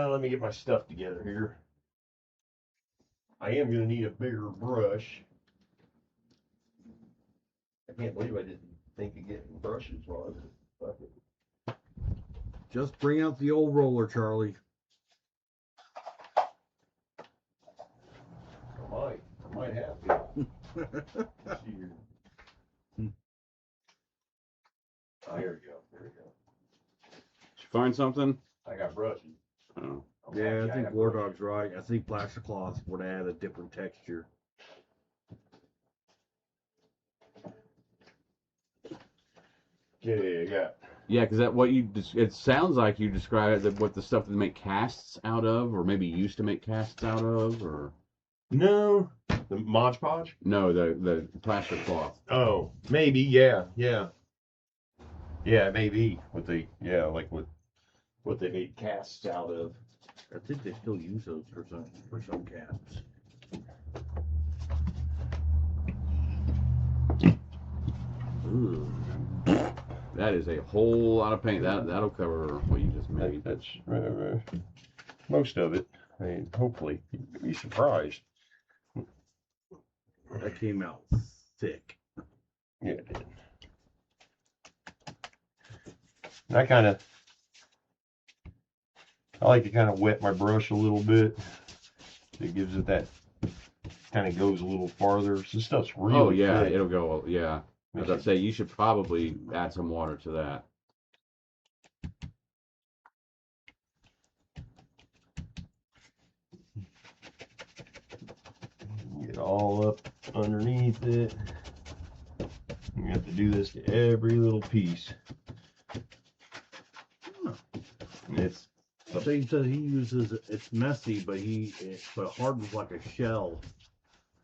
Let me get my stuff together here. I am going to need a bigger brush. I can't believe I didn't think of getting brushes while I was bucket. Just bring out the old roller, Charlie. I might have to. Let's see here. Oh, here we go. There we go. Did you find something? I got brushes. Oh. Yeah, I think War Dog's right. I think plaster cloth would add a different texture. Okay, I got. Yeah, because it sounds like you describe it what the stuff that they make casts out of, or maybe used to make casts out of, or No, the Mod Podge. no, the plaster cloth. Oh, maybe, yeah, maybe with like what they made casts out of. I think they still use those for some casts. Ooh. That is a whole lot of paint. That'll cover what you just made. That's most of it. I mean, hopefully, you'd be surprised. That came out thick. Yeah, it did. And I like to kind of wet my brush a little bit. It gives it that, kind of goes a little farther. So this stuff's really Oh yeah, thick. it'll go. Yeah, as I say, you should probably add some water to that. Get all up underneath it. You have to do this to every little piece. And it's Shane said he uses it's messy, but hardens like a shell.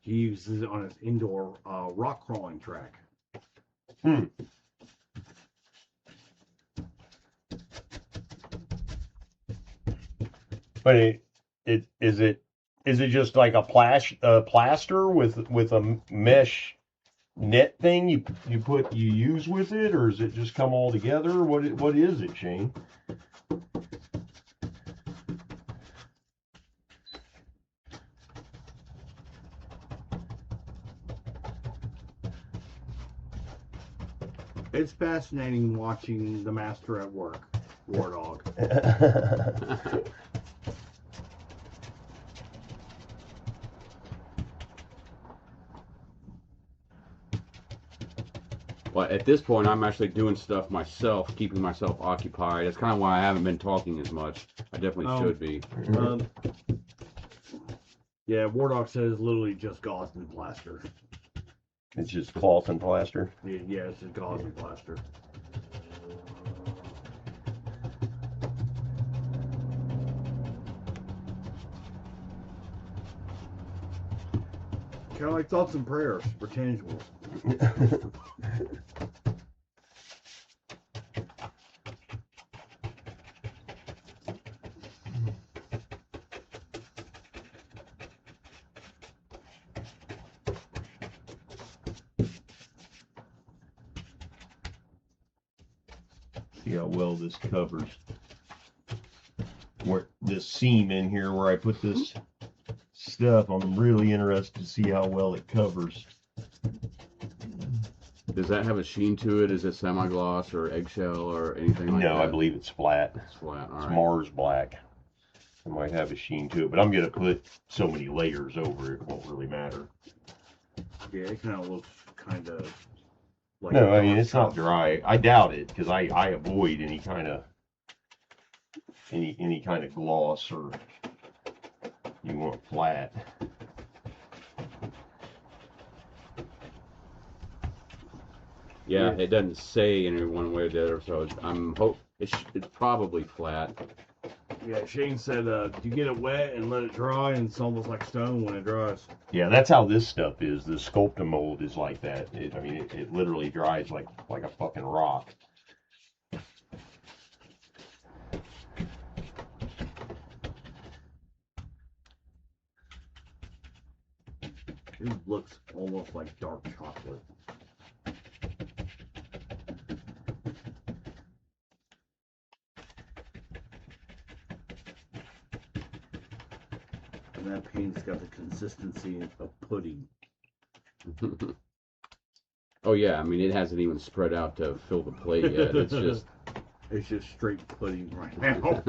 He uses it on his indoor rock crawling track. But it is just like a plaster with a mesh net thing you use with it, or does it just come all together? What is it, Shane? It's fascinating watching the master at work, War Dog. Well, at this point, I'm actually doing stuff myself, keeping myself occupied. That's kind of why I haven't been talking as much. I definitely should be. Yeah, War Dog says literally just gauze and plaster. It's just cloth and plaster? Yeah, it's just gauze and plaster. Kind of like thoughts and prayers, for tangible. See how well this covers. Where this seam in here where I put this stuff, I'm really interested to see how well it covers. Does that have a sheen to it? Is it semi-gloss or eggshell or anything like that? No, I believe it's flat. It's flat, all It's right. Mars black. It might have a sheen to it, but I'm going to put so many layers over it, it won't really matter. Yeah, it kind of looks kind of like... No, I mean, it's not dry. I doubt it, because I avoid any kind of gloss, or you want flat. Yeah, it doesn't say in one way or the other, so it's probably flat. Yeah, Shane said, you get it wet and let it dry, and it's almost like stone when it dries. Yeah, that's how this stuff is. The Sculptamold is like that. It literally dries like a fucking rock. It looks almost like dark chocolate. And that paint's got the consistency of pudding. Oh yeah, I mean it hasn't even spread out to fill the plate yet. It's just straight pudding right now.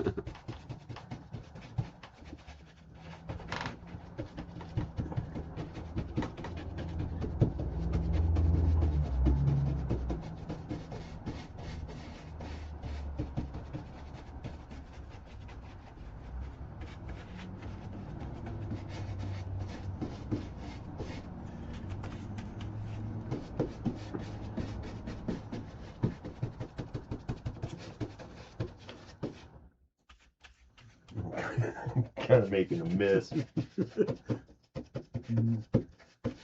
Kind of making a mess.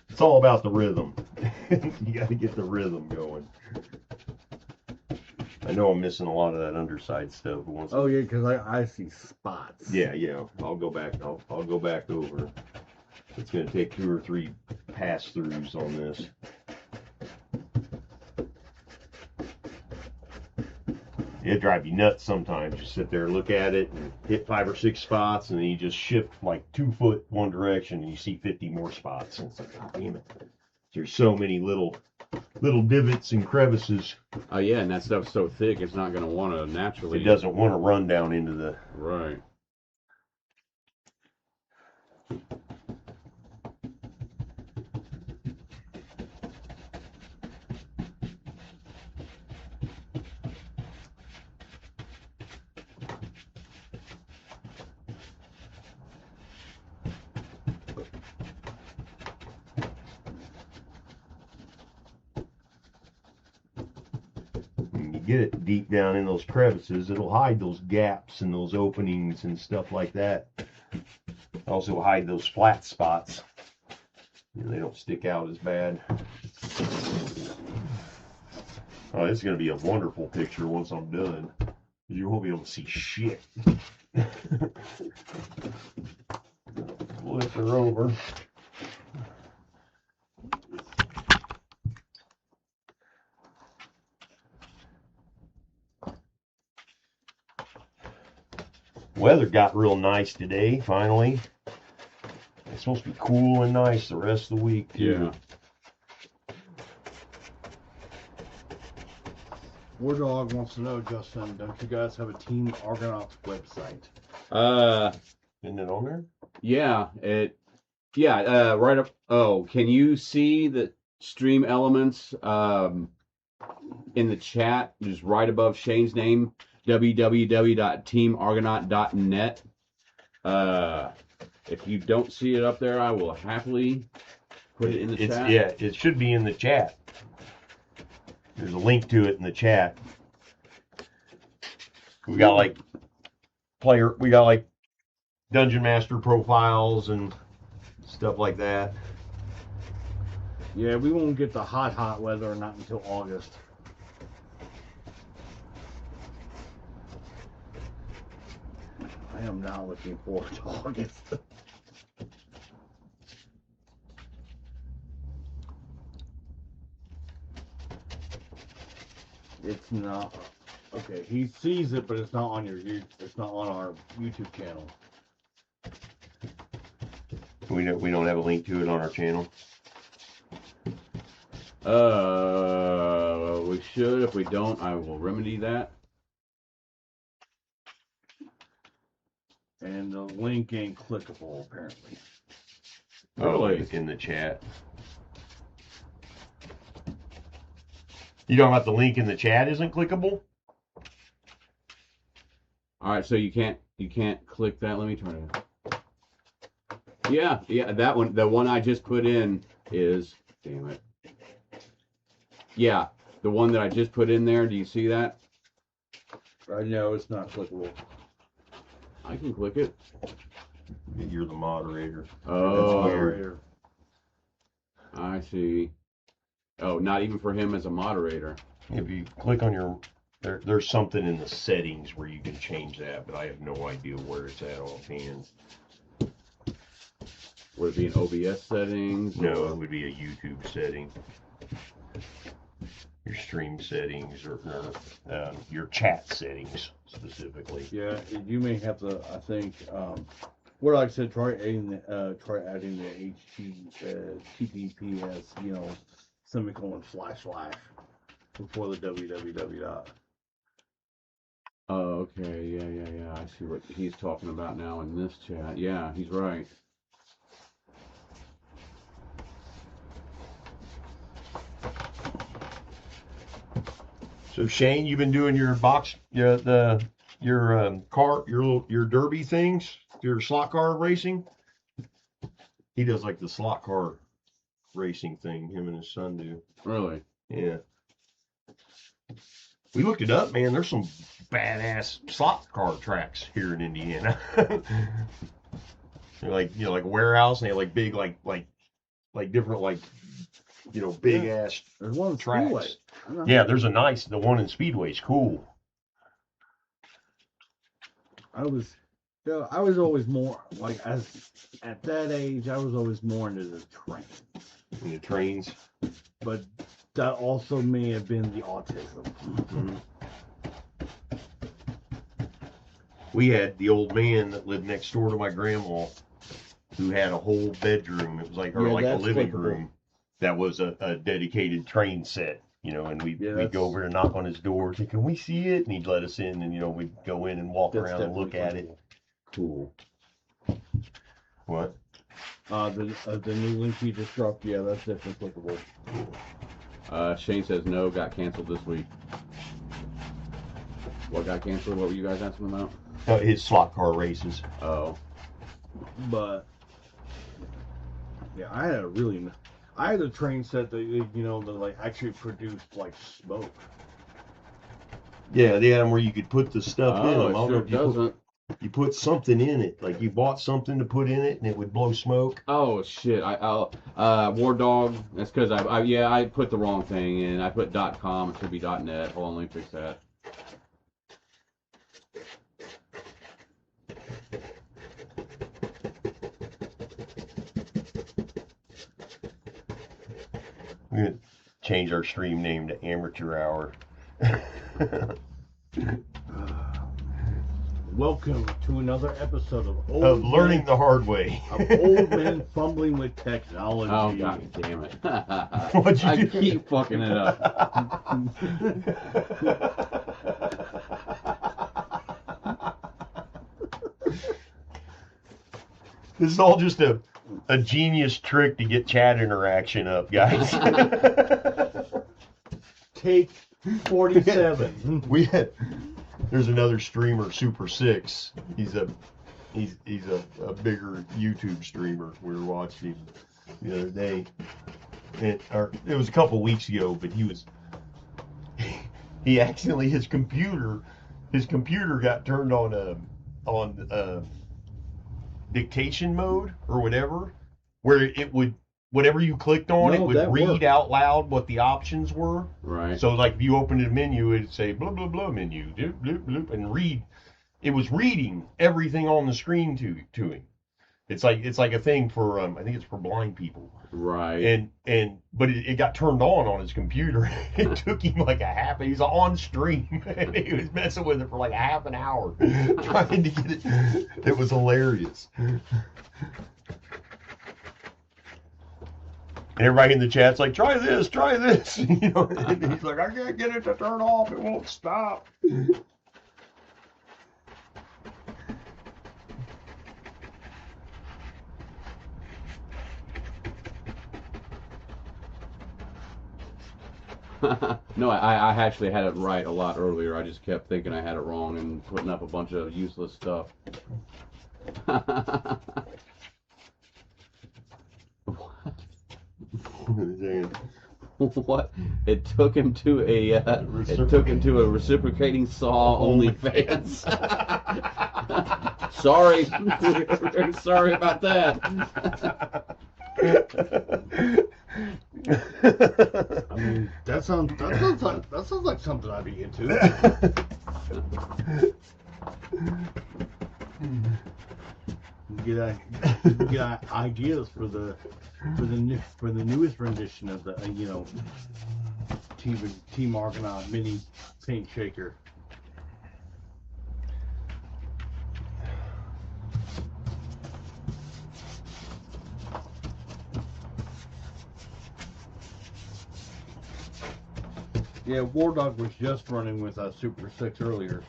It's all about the rhythm. You got to get the rhythm going. I know I'm missing a lot of that underside stuff. Oh yeah, because I see spots. Yeah. I'll go back. I'll go back over. It's going to take 2 or 3 pass-throughs on this. It'd drive you nuts sometimes. You sit there and look at it and hit 5 or 6 spots, and then you just shift like 2 foot one direction and you see 50 more spots. And it's like, God damn it. There's so many little divots and crevices. Oh yeah, and that stuff's so thick it's not going to want to naturally... It doesn't want to run down into the... Right. Get it deep down in those crevices, it'll hide those gaps and those openings and stuff like that. Also hide those flat spots. They don't stick out as bad. Oh, this is going to be a wonderful picture once I'm done. You won't be able to see shit. Flip her over. Weather got real nice today, finally. It's supposed to be cool and nice the rest of the week, too. Yeah. War Dog wants to know, Justin, don't you guys have a Team Argonaut website? Isn't it on there? Yeah, right up. Oh, can you see the stream elements in the chat, just right above Shane's name, www.teamargonaut.net. If you don't see it up there, I will happily put it in the chat. Yeah, it should be in the chat. There's a link to it in the chat. We got like Dungeon Master profiles and stuff like that. Yeah, we won't get the hot weather not until August. I am not looking forward to August. It's not okay. He sees it, but it's not on it's not on our YouTube channel. We don't have a link to it on our channel. We should. If we don't, I will remedy that. And the link ain't clickable, apparently. Really? In the chat. You talking about the link in the chat isn't clickable? All right, so you can't click that. Let me try to. Yeah, that one. The one I just put in is. Damn it. Yeah, the one that I just put in there. Do you see that? I know it's not clickable. I can click it. You're the moderator. Oh, That's weird. I see. Oh, not even for him as a moderator. If you click on there's something in the settings where you can change that, but I have no idea where it's at offhand. Would it be in OBS settings? No, it would be a YouTube setting. Your stream settings or your chat settings specifically. Yeah, you may have to. I think. What I said, try adding the HTTPS, semicolon / before the www dot. Oh, okay. Yeah. I see what he's talking about now in this chat. Yeah, he's right. So Shane, you've been doing your box, your derby things, your slot car racing. He does like the slot car racing thing. Him and his son do. Really? Yeah. We looked it up, man. There's some badass slot car tracks here in Indiana. They're like like a warehouse, and they have like big like different big ass There's one tracks. Yeah, there's the one in Speedway's cool. I was always more at that age. I was always more into the train. In the trains. But that also may have been the autism. Mm-hmm. We had the old man that lived next door to my grandma, who had a whole bedroom. It was like a living room that was a dedicated train set. And we'd go over and knock on his door, say, "Can we see it?" And he'd let us in, and we'd go in and walk around and look at it. Cool. What? The new link you just dropped, yeah, that's definitely clickable. Shane says no, got canceled this week. What got canceled? What were you guys asking about? His slot car races. Oh. But yeah, I had a train set that actually produced smoke. Yeah, they had them where you could put the stuff in them. It sure doesn't. You put something in it, like you bought something to put in it, and it would blow smoke. Oh shit! War Dog. That's because I put the wrong thing in. I put .com. It should be .net. Hold on, let me fix that. gonna change our stream name to Amateur Hour. Welcome to another episode of Learning the Hard Way. Of old men fumbling with technology. Oh, god damn it. What'd you I do? keep fucking it up. This is all just a genius trick to get chat interaction up, guys. Take 47. There's another streamer, Super Six. He's a bigger YouTube streamer. We were watching him the other day. It was a couple weeks ago, but he accidentally his computer got turned on dictation mode or whatever, where it would, whatever you clicked on, it would read out loud what the options were. Right. So like if you opened a menu, it'd say blah blah blah menu, bloop bloop bloop, and read. It was reading everything on the screen to him. It's like a thing for I think it's for blind people. Right. But it got turned on his computer. It took him like he was on stream and he was messing with it for like a half an hour trying to get it. It was hilarious. And everybody in the chat's like, try this. You know, and he's like, I can't get it to turn off. It won't stop. No, I actually had it right a lot earlier. I just kept thinking I had it wrong and putting up a bunch of useless stuff. What? It took him to a reciprocating saw OnlyFans. Sorry, very sorry about that. I mean, that sounds like something I'd be into. Get ideas for the newest rendition of the Team Argonaut mini paint shaker. Yeah, War Dog was just running with Super 6 earlier.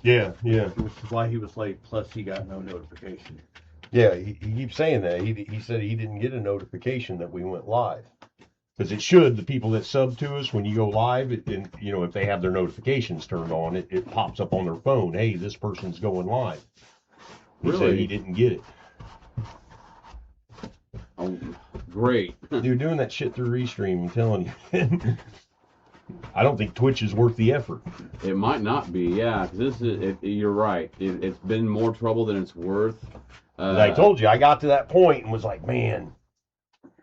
Yeah. Which is why he was late, plus he got no notification. Yeah, he keeps saying that. He said he didn't get a notification that we went live. Because it should, the people that sub to us, when you go live, if they have their notifications turned on, it pops up on their phone, hey, this person's going live. He said he didn't get it. Oh, great. You're doing that shit through Restream, I'm telling you. I don't think Twitch is worth the effort. It might not be, yeah. You're right. It's been more trouble than it's worth. I told you, I got to that point and was like, man,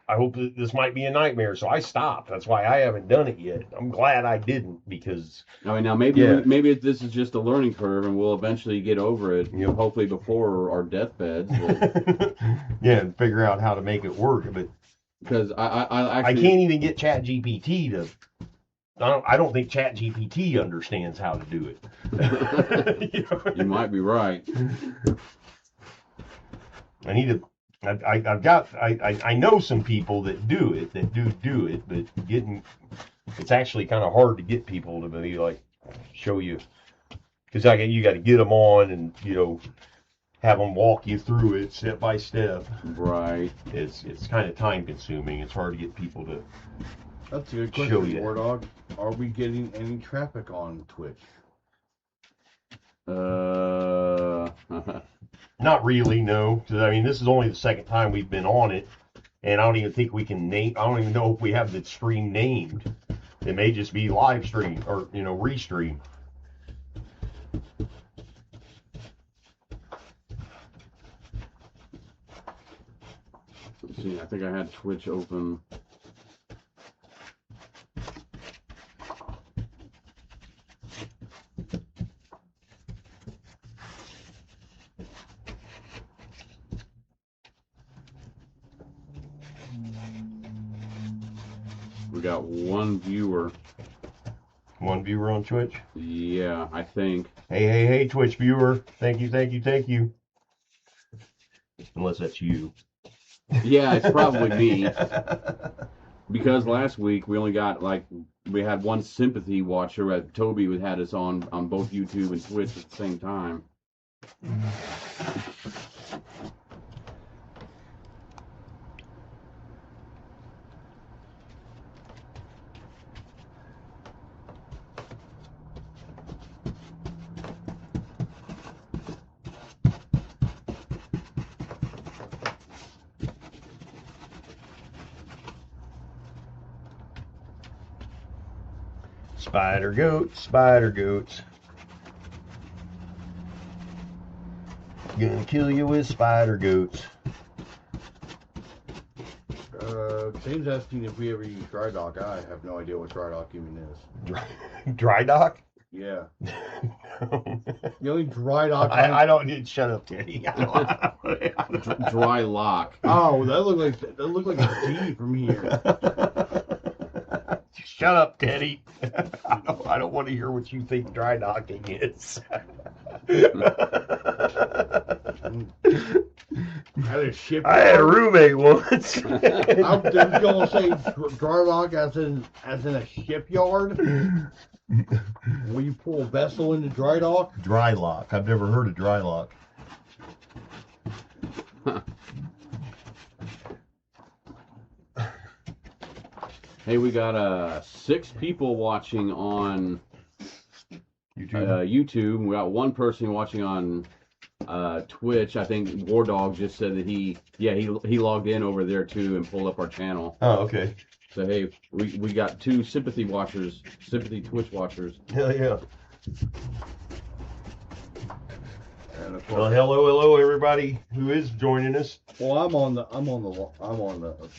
I hope this might be a nightmare. So I stopped. That's why I haven't done it yet. I'm glad I didn't because. I mean, now maybe this is just a learning curve, and we'll eventually get over it. Hopefully before our deathbeds. Yeah, and figure out how to make it work. But because I can't even get ChatGPT to. I don't think ChatGPT understands how to do it. You might be right. I need to. I know some people that do it, but it's actually kind of hard to get people to be like show you, because you got to get them on and have them walk you through it step by step. Right. It's kind of time consuming. It's hard to get people to. That's a good question, War Dog. Are we getting any traffic on Twitch? Not really, no. Because I mean, this is only the second time we've been on it, and I don't even think we can name. I don't even know if we have the stream named. It may just be live stream or restream. Let's see. I think I had Twitch open. got one viewer. One viewer on Twitch? Yeah, I think. Hey, Twitch viewer. Thank you. Unless that's you. Yeah, it's probably me. Because last week we only got we had one sympathy watcher. Toby had us on both YouTube and Twitch at the same time. Spider goats. Gonna kill you with spider goats. James asking if we ever use dry dock. I have no idea what dry dock even is. Dry dock? Yeah. No. The only dry dock I don't need. Shut up, Teddy. Dry lock. Oh, that looked like a D from here. Shut up, Teddy. I don't want to hear what you think dry docking is. I had a roommate once. I was gonna say dry dock as in a shipyard. When you pull a vessel into dry dock. Dry lock. I've never heard of dry lock. Hey, we got 6 people watching on YouTube. YouTube. We got one person watching on Twitch. I think War Dog just said that he logged in over there too and pulled up our channel. Oh, okay. So hey, we got 2 sympathy Twitch watchers. Hell yeah. And of Well, course, hello, everybody who is joining us. well, I'm on the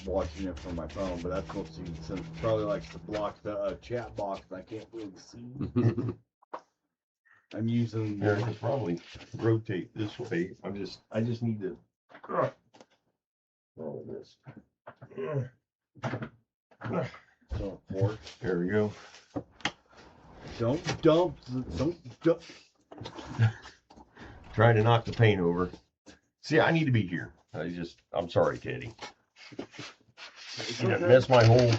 watching it from my phone, but that's what since Charlie likes to block the chat box, I can't really see. I'm using. Here, I could probably rotate this way. I just need to roll this. So, fork. There we go. Don't dump. Trying to knock the paint over. See, I need to be here. I'm sorry, Teddy. You know, mess my whole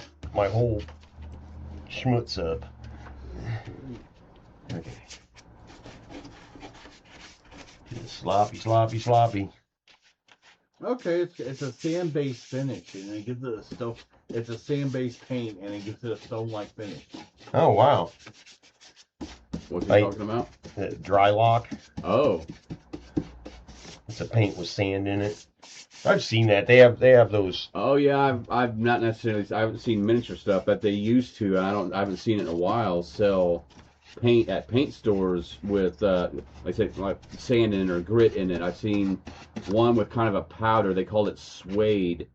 schmutz up. Okay. Sloppy. Okay, it's a sand-based finish, and it gives it a stone. It's a sand-based paint, and it gives it a stone-like finish. Oh wow. What's he talking about? Dry lock. Oh. It's a paint with sand in it. I've seen that. They have those. Oh yeah, I've not necessarily. I haven't seen miniature stuff, but they used to. I haven't seen it in a while. Sell paint at paint stores with like sand in it or grit in it. I've seen one with kind of a powder. They called it suede,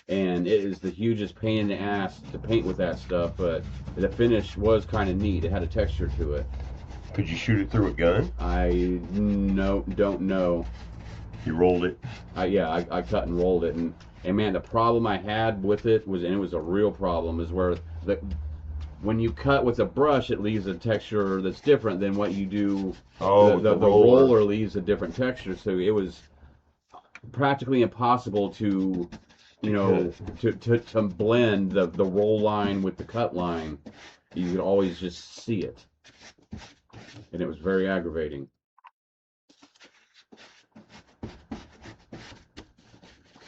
and it is the hugest pain in the ass to paint with that stuff. But the finish was kind of neat. It had a texture to it. Could you shoot it through a gun? I don't know. You rolled it. I cut and rolled it, and man, the problem I had with it was, and it was a real problem, is where when you cut with a brush, it leaves a texture that's different than what you do. Oh, the roller leaves a different texture, so it was practically impossible to, to blend the roll line with the cut line. You could always just see it, and it was very aggravating.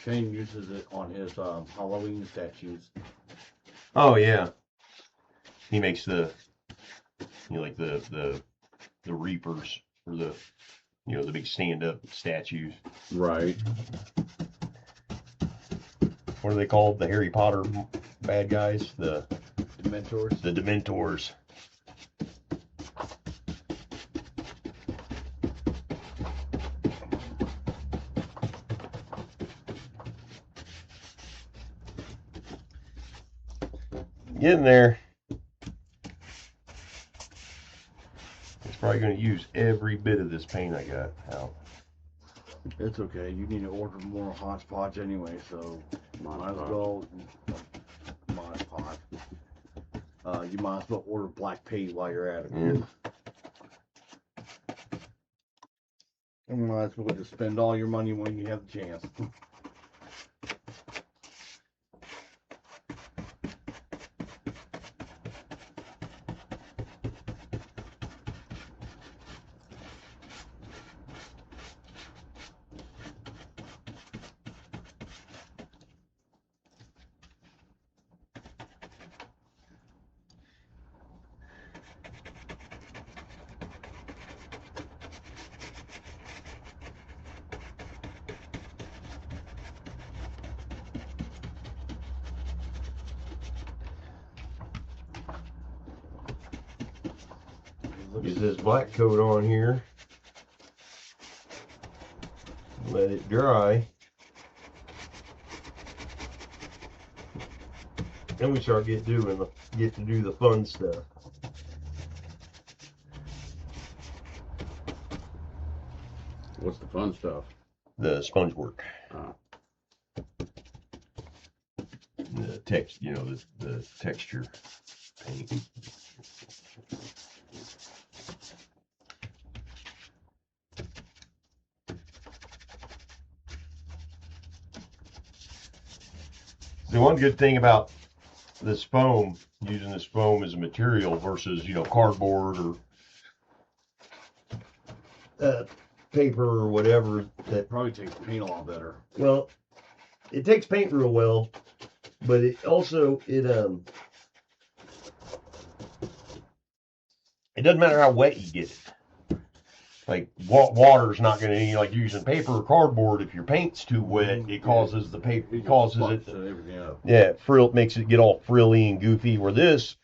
Shane uses it on his Halloween statues. Oh yeah. He makes the the reapers or the the big stand up statues. Right. What are they called? The Harry Potter bad guys? The Dementors. The Dementors. Getting there. It's probably going to use every bit of this paint I got out. It's okay. You need to order more hodgepodge anyway, so might as well Mod Podge. you might as well order black paint while you're at it. Yeah. You might as well just spend all your money when you have the chance. Get this black coat on here. Let it dry. Then we start get to do the fun stuff. What's the fun stuff? The sponge work. Oh. The text, the texture paint. The one good thing about this foam, using this foam as a material versus, cardboard or paper or whatever, that Probably takes paint a lot better. well, it takes paint real well, but it also it doesn't matter how wet you get it. Like water's not going to, like using paper or cardboard. If your paint's too wet, it causes the paper, it causes it. Everything up. Yeah, makes it get all frilly and goofy. Where this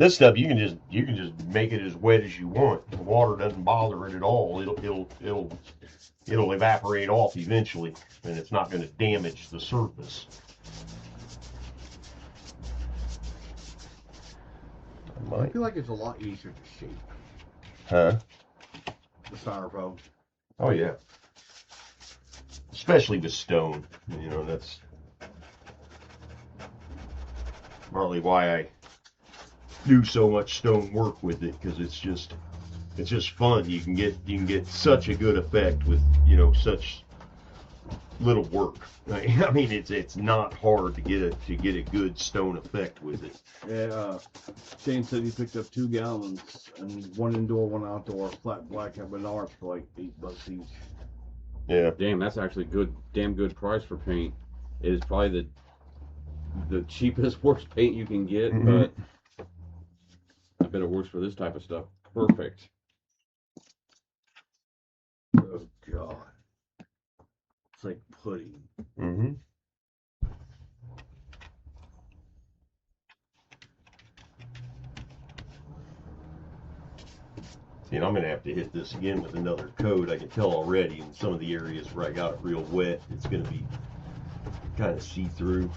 stuff, you can just make it as wet as you want. The water doesn't bother it at all. It'll evaporate off eventually, and it's not going to damage the surface. I feel like it's a lot easier to shape. Huh? The styrofoam. Oh yeah. Especially with stone, that's partly why I do so much stone work with it, because it's just fun. You can get such a good effect with such little work. I mean, it's not hard to get a good stone effect with it. Yeah, Shane said he picked up 2 gallons and one indoor, one outdoor, flat black at Menards for like $8 each. Yeah. Damn, that's actually damn good price for paint. It is probably the cheapest, worst paint you can get, but I bet it works for this type of stuff. Perfect. Oh God, it's like pudding. Mm-hmm. See, and I'm gonna have to hit this again with another coat. I can tell already in some of the areas where I got it real wet, it's gonna be kind of see-through.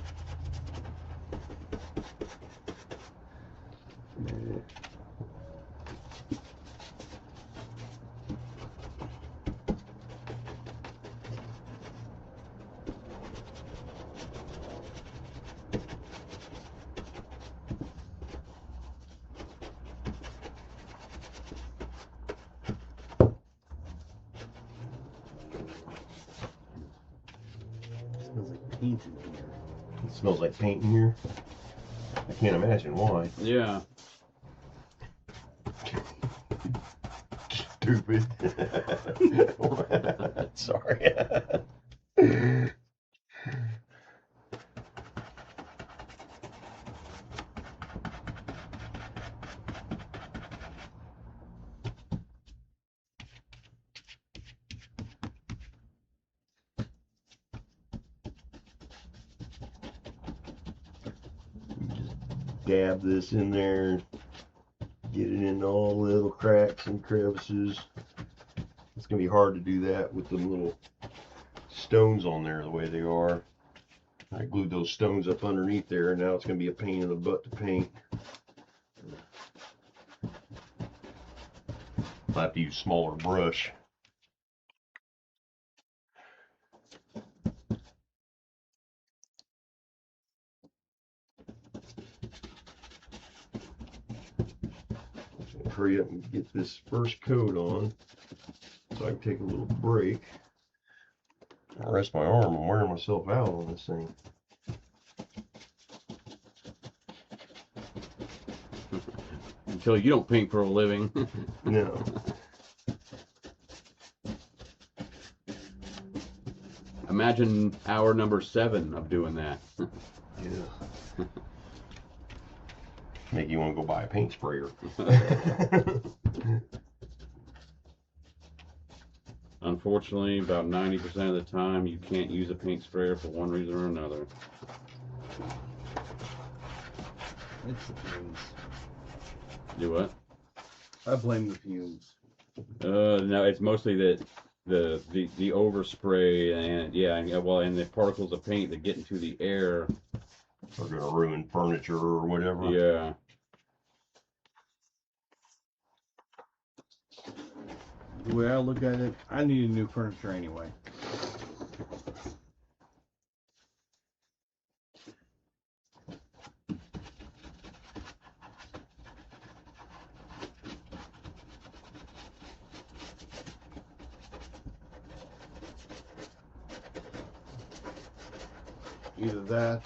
Smells like paint in here. It smells like paint in here. I can't imagine why. Yeah. Stupid. Sorry. Dab this in there, get it in all the little cracks and crevices. It's gonna be hard to do that with the little stones on there the way they are. I glued those stones up underneath there, and now it's gonna be a pain in the butt to paint. I'll have to use smaller brush. hurry up and get this first coat on so I can take a little break. I'll rest my arm. I'm wearing myself out on this thing. Until you don't paint for a living. No. Imagine hour number 7 of doing that. Yeah. Make you want to go buy a paint sprayer. Unfortunately, about 90% of the time, you can't use a paint sprayer for one reason or another. It's the fumes. Do what? I blame the fumes. No, it's mostly the overspray and and the particles of paint that get into the air. Are going to ruin furniture or whatever. Yeah. The way I look at it, I need a new furniture anyway. Either that,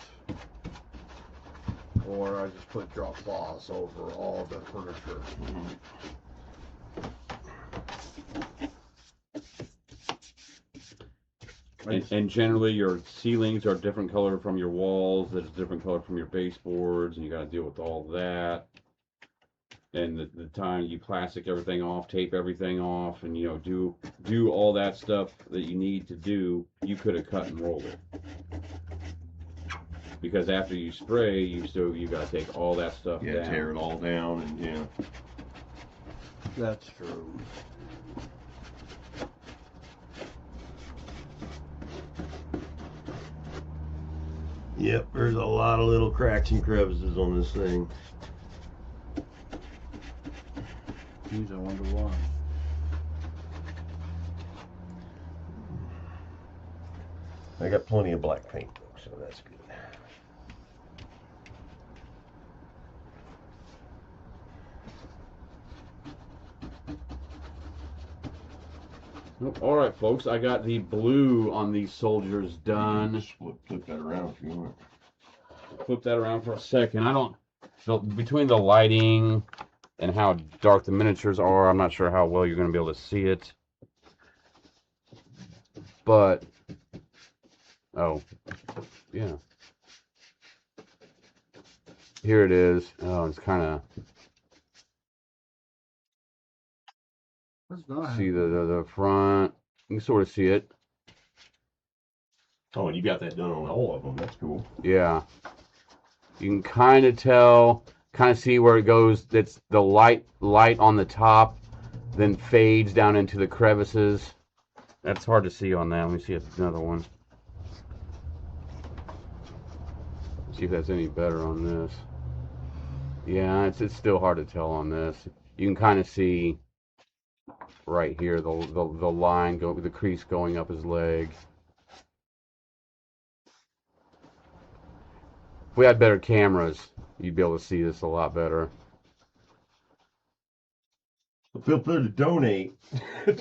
or I just put drop cloths over all the furniture. And generally, your ceilings are different color from your walls. There's different color from your baseboards, and you got to deal with all that. And the time you plastic everything off, tape everything off, and do all that stuff that you need to do, you could have cut and rolled it. Because after you spray, you got to take all that stuff down. Tear it all down, and yeah. That's true. Yep, there's a lot of little cracks and crevices on this thing. Geez, I wonder why. I got plenty of black paint though, so that's good. All right, folks, I got the blue on these soldiers done. Just flip that around if you want. Flip that around for a second. Between the lighting and how dark the miniatures are, I'm not sure how well you're going to be able to see it. But, oh, yeah. Here it is. Oh, it's kind of, see the front. You can sort of see it. Oh, and you got that done on all of them. That's cool. Yeah. You can kind of tell, kind of see where it goes. It's the light on the top, then fades down into the crevices. That's hard to see on that. Let me see if another one. See if that's any better on this. Yeah, it's still hard to tell on this. You can kind of see right here the line the crease going up his leg. If we had better cameras, you'd be able to see this a lot better. Feel free to donate. If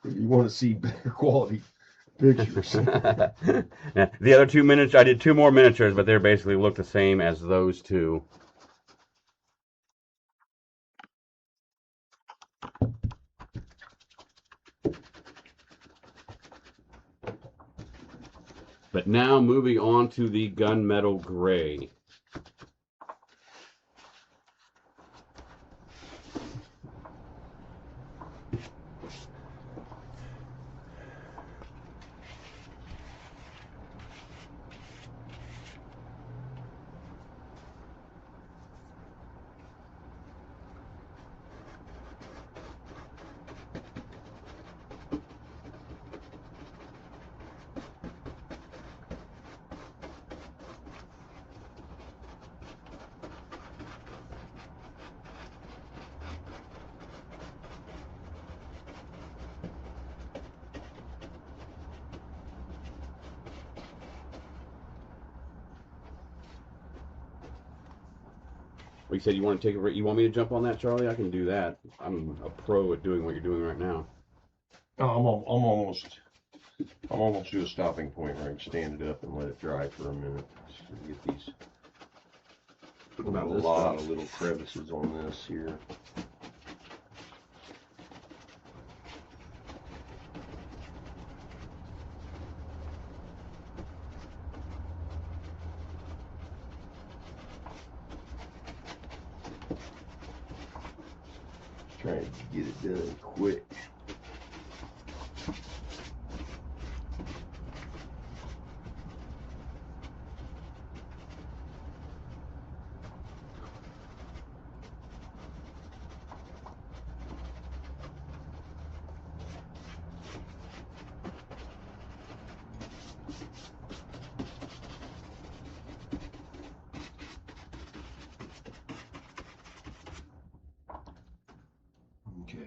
you want to see better quality pictures. Yeah, the other 2 miniatures, I did 2 more miniatures, but they basically look the same as those 2. But now moving on to the gunmetal gray. Well, you said you want to take a. You want me to jump on that, Charlie? I can do that. I'm a pro at doing what you're doing right now. No, I'm almost to a stopping point where I can stand it up and let it dry for a minute. Just to get these. About A this lot stuff. of little crevices on this here. Trying to get it done quick. Okay.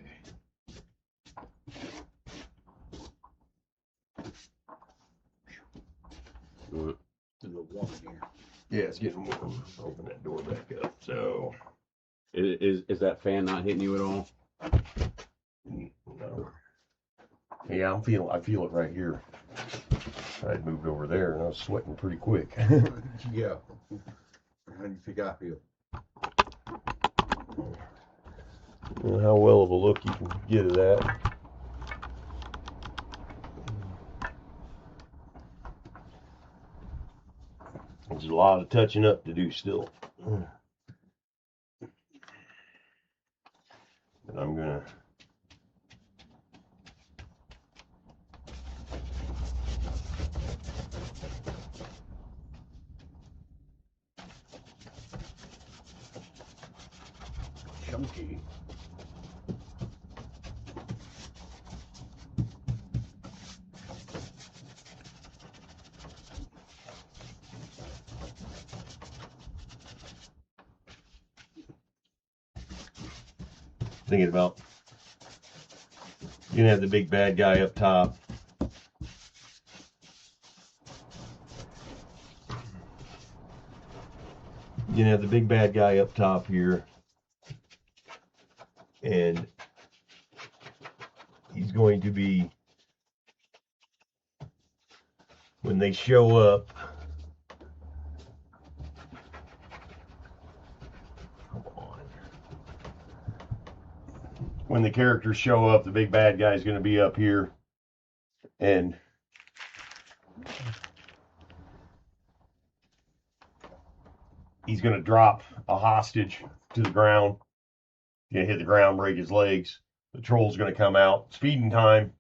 What? There's a warm here. Yeah, it's getting warm. Open that door back up. So, Is that fan not hitting you at all? no. Yeah, I feel it right here. I'd moved over there and I was sweating pretty quick. Yeah. How do you think I feel? And how well of a look you can get at that. There's a lot of touching up to do still. And I'm gonna Chunky. thinking about you're gonna have the big bad guy up top. You're gonna have the big bad guy up top here. And he's going to be, when they show up, come on. When the characters show up, the big bad guy is going to be up here, and he's going to drop a hostage to the ground. He's going to hit the ground, break his legs. The troll's going to come out, speeding time,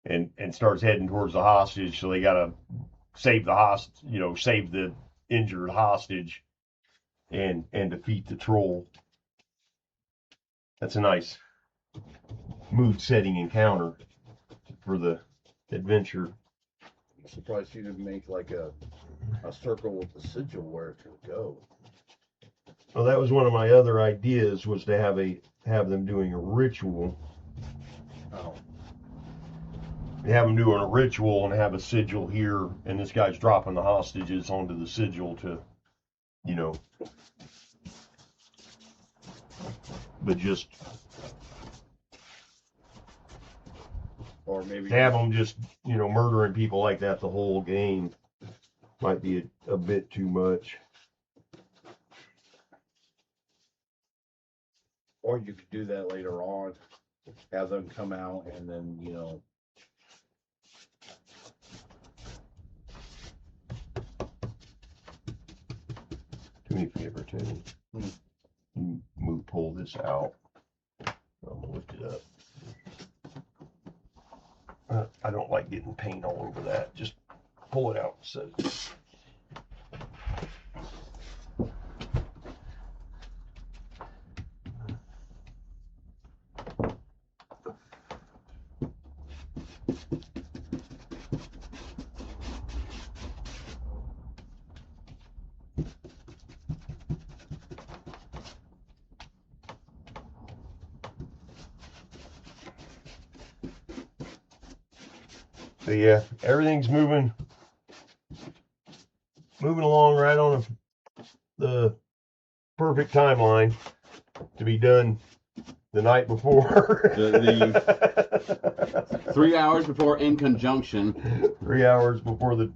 and starts heading towards the hostage. So they got to save the save the injured hostage, and defeat the troll. That's a nice mood-setting encounter for the adventure. I'm surprised you didn't make like a circle with the sigil where it could go. Well, that was one of my other ideas, was to have them doing a ritual. Oh. Have them doing a ritual and have a sigil here, and this guy's dropping the hostages onto the sigil to, but just Or maybe have them just, murdering people like that the whole game might be a bit too much. Or you could do that later on. Have them come out and then, Do me a favor, Teddy. You pull this out. I'm gonna lift it up. I don't like getting paint all over that. Just pull it out. So. So yeah, everything's moving along right on the perfect timeline to be done the night before. The 3 hours before Inconjunction. 3 hours before the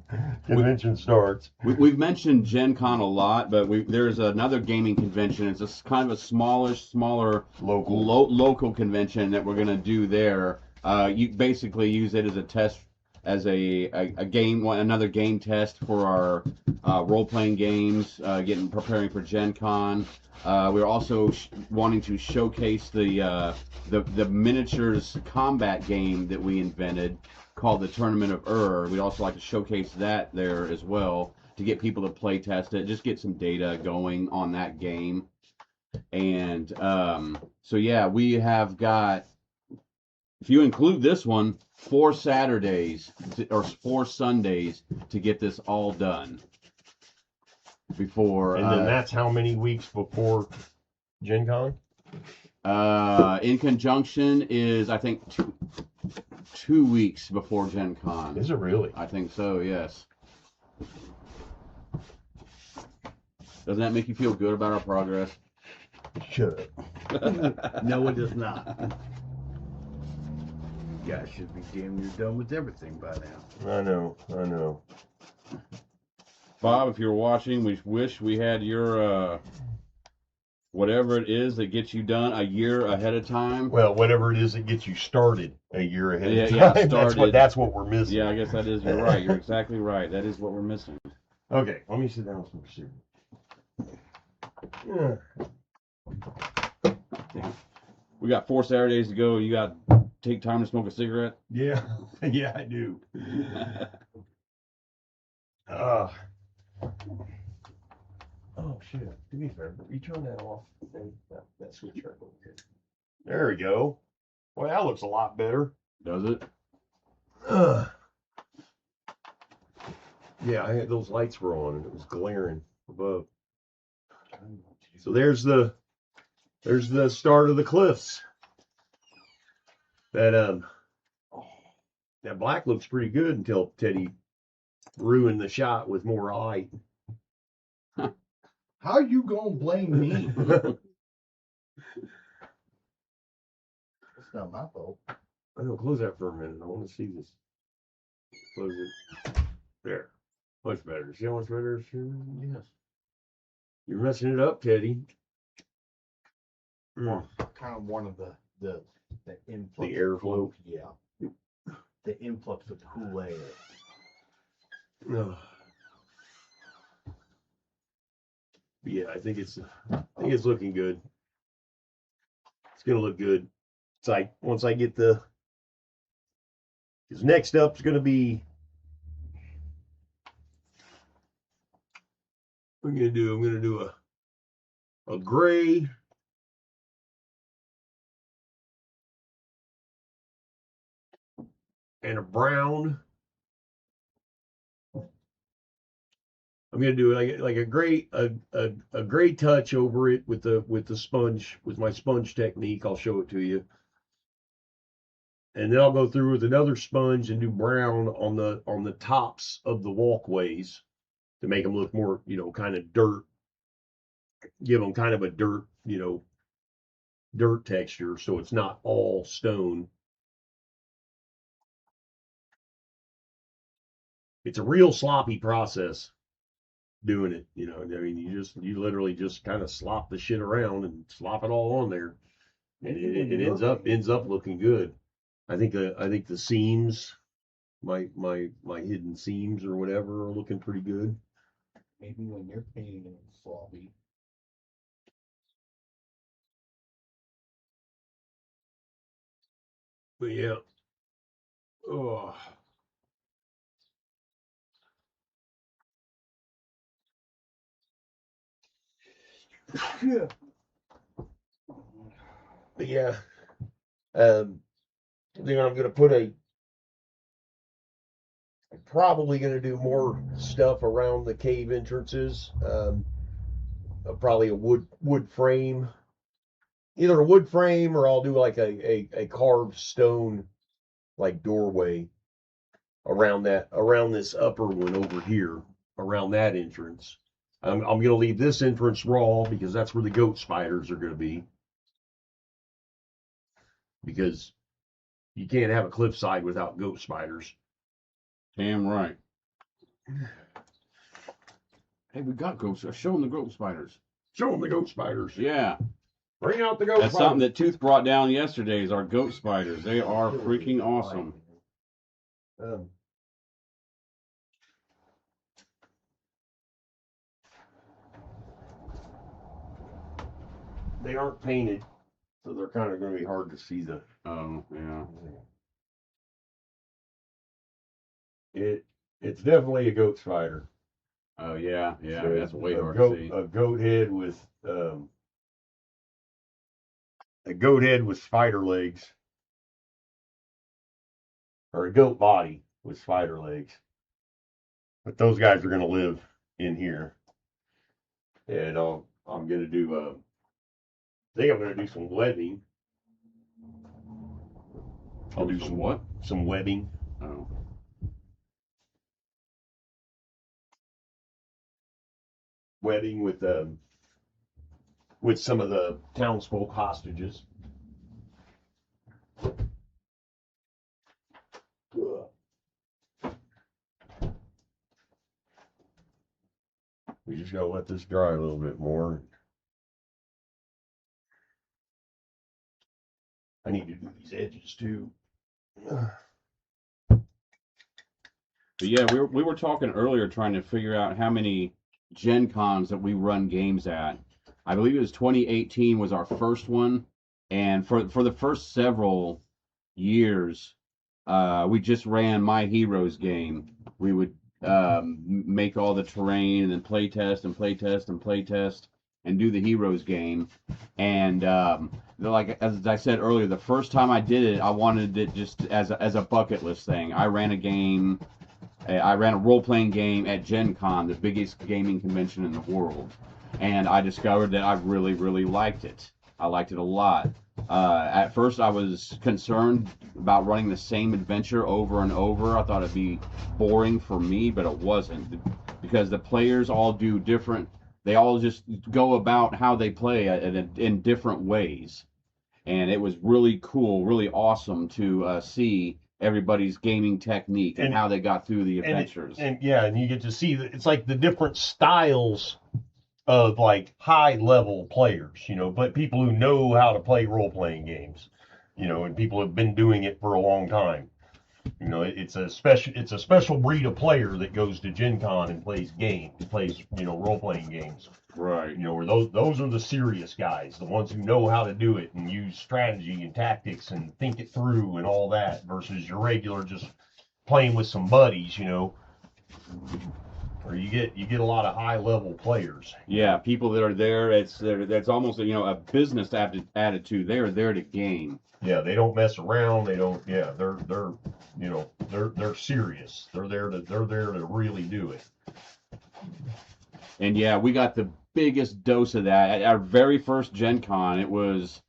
convention starts. We've mentioned Gen Con a lot, but there's another gaming convention. It's a kind of a smaller local convention that we're going to do there. You basically use it as a test, as a game, another game test for our role-playing games, preparing for Gen Con. We're also wanting to showcase the miniatures combat game that we invented called the Tournament of We'd also like to showcase that there as well to get people to play test it, just get some data going on that game. And so yeah, we have got, if you include this one, 4 Saturdays or 4 Sundays to get this all done before. And then that's how many weeks before Gen Con? Inconjunction is, I think, two weeks before Gen Con. Is it really? I think so, yes. Doesn't that make you feel good about our progress? Shut up. No, it does not. You guys should be damn near done with everything by now. I know. Bob, if you're watching, we wish we had your whatever it is that gets you done a year ahead of time. Well, whatever it is that gets you started a year ahead of time. Yeah, started. That's what we're missing. Yeah, I guess that is. You're right. You're exactly right. That is what we're missing. Okay, let me sit down with some cereal. Yeah. We got 4 Saturdays to go. You got to take time to smoke a cigarette? Yeah, yeah, I do. Oh shit! Do me a favor. You turn that off. That switch right over here. There we go. Well, that looks a lot better. Does it? Yeah, I had those lights were on and it was glaring above. So there's the start of the cliffs. That black looks pretty good until Teddy ruined the shot with more light. How you gonna blame me? It's not my fault. I know, close that for a minute. I want to see this. Close it. There. Much better. See how much better it is? Yes. You're messing it up, Teddy. Well, kind of one of the influx. The airflow. Yeah. The influx of cool air. No. Yeah, I think it's looking good. It's gonna look good. It's like once I get because next up is gonna be I'm gonna do a gray and a brown. I'm gonna do like a gray touch over it with the sponge, with my sponge technique. I'll show it to you, and then I'll go through with another sponge and do brown on the tops of the walkways to make them look more, kind of dirt. Give them kind of a dirt, dirt texture, so it's not all stone. It's a real sloppy process doing it, I mean, you literally just kind of slop the shit around and slop it all on there, and it ends up looking good. I think the seams, my hidden seams or whatever, are looking pretty good. Maybe when you're painting it sloppy. But yeah. Oh. Yeah. But yeah. Then I'm gonna put I'm probably gonna do more stuff around the cave entrances. Probably a wood frame. Either a wood frame or I'll do like a carved stone like doorway around this upper one over here, around that entrance. I'm going to leave this entrance raw because that's where the goat spiders are going to be. Because you can't have a cliffside without goat spiders. Damn right. Hey, we got goats. Show them the goat spiders. Show them the goat spiders. Yeah. Bring out the goat That's spiders. something that Tooth brought down yesterday is our goat spiders. They are freaking awesome. They aren't painted, so they're kind of going to be hard to see the. Oh, yeah. It's definitely a goat spider. Oh, yeah. Yeah, So that's way hard goat, to see. A goat head with spider legs, or a goat body with spider legs. But those guys are going to live in here, and I'm going to do. I think I'm going to do some webbing. I'll do some what? Some webbing. Oh. Webbing with some of the townsfolk hostages. We just gotta let this dry a little bit more. I need to do these edges too. But yeah, we were talking earlier trying to figure out how many Gen Cons that we run games at. I believe it was 2018 was our first one, and for the first several years, we just ran My Heroes game. We would make all the terrain and then play test and play test and play test and do the Heroes game. And like as I said earlier, the first time I did it, I wanted it just as a bucket list thing. I ran a role-playing game at Gen Con, the biggest gaming convention in the world, and I discovered that I really, really liked it. I liked it a lot. At first, I was concerned about running the same adventure over and over. I thought it'd be boring for me, but it wasn't, because the players all do different. They all just go about how they play in different ways, and it was really cool, really awesome to see everybody's gaming technique and how they got through the adventures. And you get to see that it's like the different styles of like high level players, but people who know how to play role playing games, and people have been doing it for a long time. It's a special breed of player that goes to Gen Con and plays role playing games. Right. Where those are the serious guys, the ones who know how to do it and use strategy and tactics and think it through and all that, versus your regular just playing with some buddies, or you get a lot of high level players. Yeah, people that are there, that's almost a business attitude. They are there to game. Yeah, they don't mess around. They don't. Yeah, they're serious. They're there to really do it. And yeah, we got the biggest dose of that at our very first Gen Con. It was,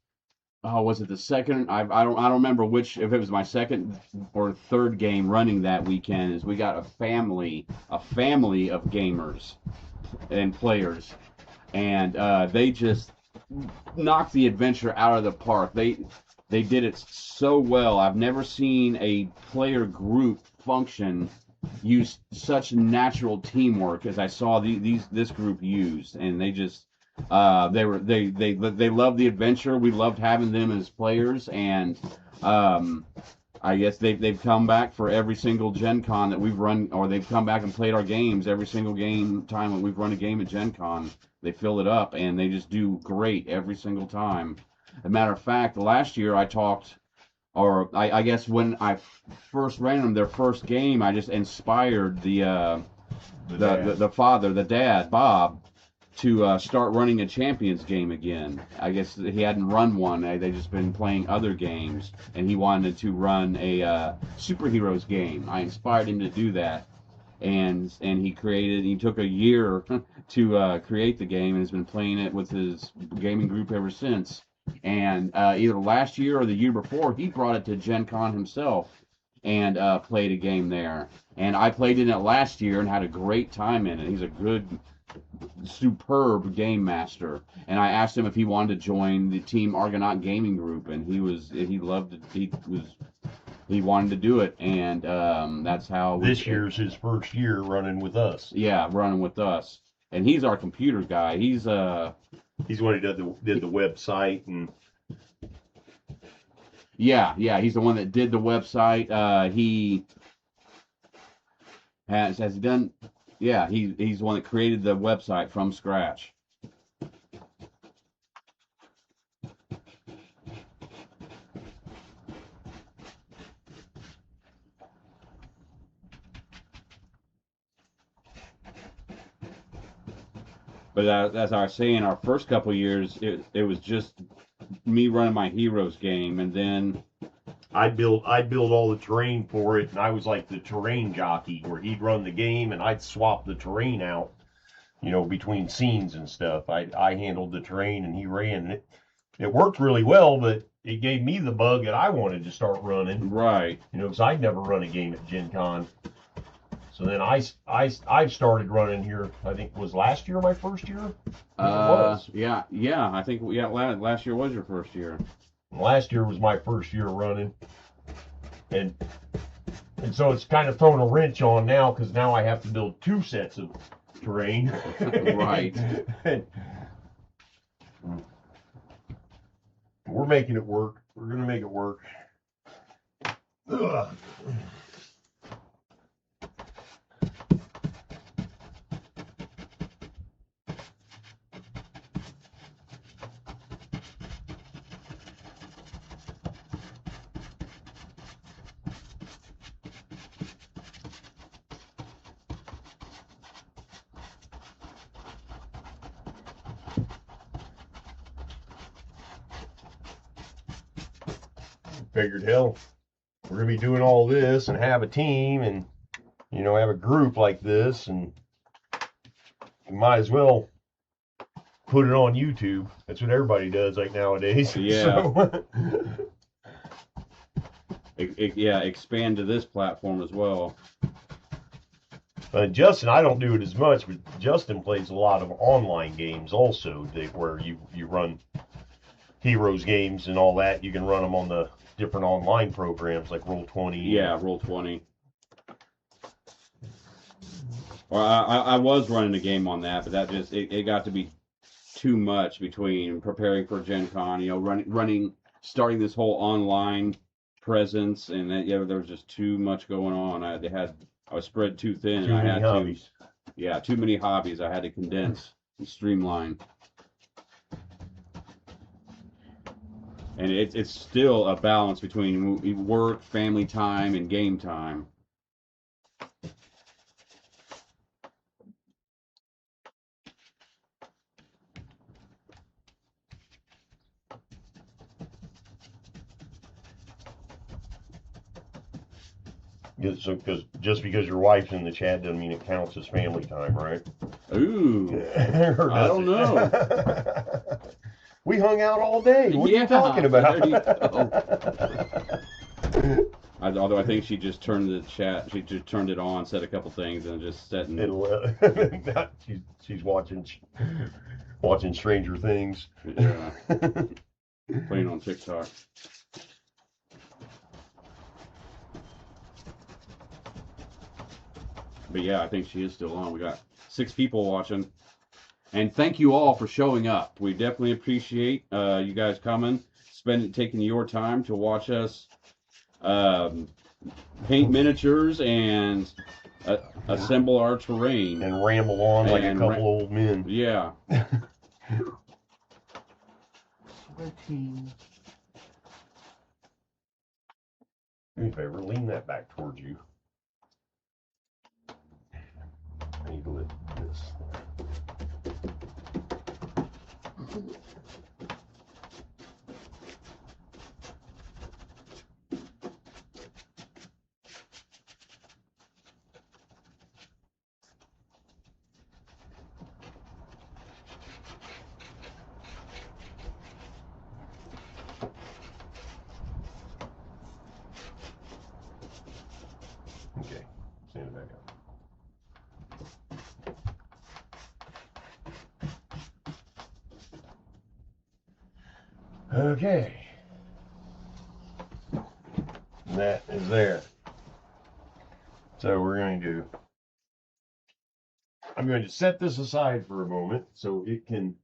was it the second? I don't remember if it was my second or third game running that weekend. Is we got a family of gamers and players, and they just knocked the adventure out of the park. They did it so well. I've never seen a player group function use such natural teamwork as I saw this group use, and they just they loved the adventure. We loved having them as players, and I guess they've come back for every single Gen Con that we've run, or they've come back and played our games every single time that we've run a game at Gen Con. They fill it up, and they just do great every single time. As a matter of fact, last year I guess when I first ran them their first game, I just inspired the father, the dad, Bob, to start running a Champions game again. I guess he hadn't run one. They'd just been playing other games, and he wanted to run a superheroes game. I inspired him to do that, and he took a year to create the game, and has been playing it with his gaming group ever since. And either last year or the year before, he brought it to Gen Con himself and played a game there. And I played in it last year and had a great time in it. He's a good, superb game master. And I asked him if he wanted to join the Team Argonaut gaming group, and he loved it. He wanted to do it, and that's how. This year's his first year running with us. Yeah, running with us, and he's our computer guy. He's one who did the website and. Yeah, he's the one that did the website. He has he done. Yeah, he's the one that created the website from scratch. But as I was saying, our first couple of years, it was just me running my Heroes game, and then I'd build all the terrain for it, and I was like the terrain jockey, where he'd run the game, and I'd swap the terrain out, between scenes and stuff. I handled the terrain, and he ran it. It worked really well, but it gave me the bug that I wanted to start running. Right. Because I'd never run a game at Gen Con. So then I started running here. I think was last year my first year. It was. Yeah. I think last year was your first year. Last year was my first year running, and so it's kind of thrown a wrench on now because now I have to build 2 sets of terrain. Right. We're making it work. We're gonna make it work. Ugh. Figured, hell, we're gonna be doing all this and have a team and have a group like this, and we might as well put it on YouTube. That's what everybody does like nowadays. Yeah. So, expand to this platform as well. Justin, I don't do it as much, but Justin plays a lot of online games also, where you run Heroes games and all that. You can run them on the different online programs like Roll20. Yeah, Roll20. Well, I was running a game on that, but that just it got to be too much between preparing for Gen Con, starting this whole online presence, and there was just too much going on. I was spread too thin. Too many hobbies. Too many hobbies. I had to condense and streamline. And it's still a balance between work, family time, and game time. So, just because your wife's in the chat doesn't mean it counts as family time, right? Ooh, I don't know. We hung out all day. What are you talking about? Although I think she just turned the chat, she just turned it on, said a couple things, and just set and she's watching Stranger Things. Yeah. Playing on TikTok. But yeah, I think she is still on. We got 6 people watching. And thank you all for showing up. We definitely appreciate you guys coming, taking your time to watch us paint miniatures and assemble our terrain. And ramble on like a couple old men. Yeah. Sweating. Do me a favor, lean that back towards you. I need to lift this. Okay. That is there. So I'm going to set this aside for a moment so it can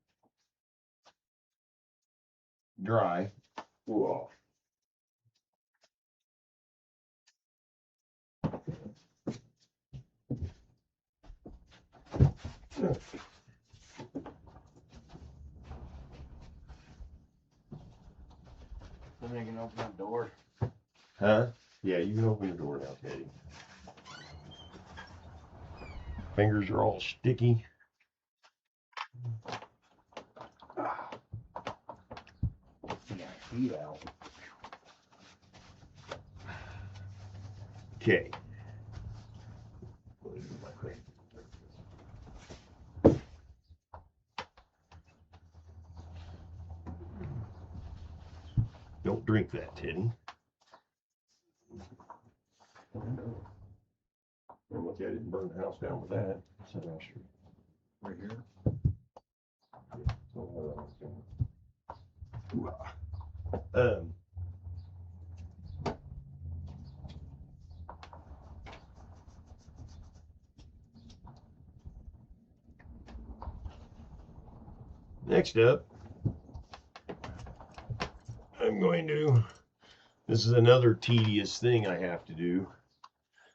dry. Whoa. Then I can open the door. Huh? Yeah, you can open the door now, Teddy. Fingers are all sticky. Yeah, feet out. Okay. Don't drink that, Teddy. I'm lucky I didn't burn the house down with that. Right here. Next up, this is another tedious thing I have to do.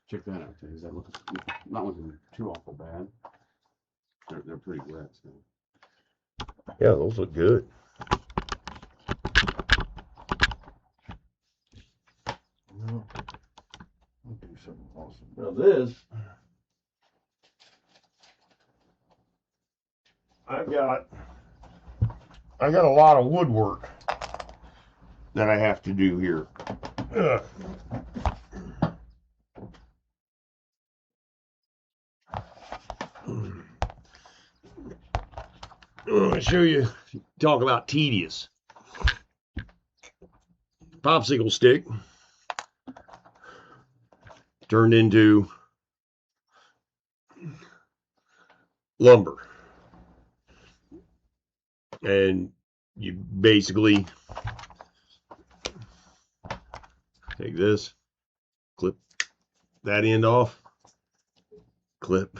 Check that out. Is that not looking too awful bad? They're pretty wet. So. Yeah, those look good. No. I'll do something awesome. Now this, I got a lot of woodwork that I have to do here. Ugh. I'm going to show you, talk about tedious. Popsicle stick turned into lumber. And you basically take this, clip that end off, clip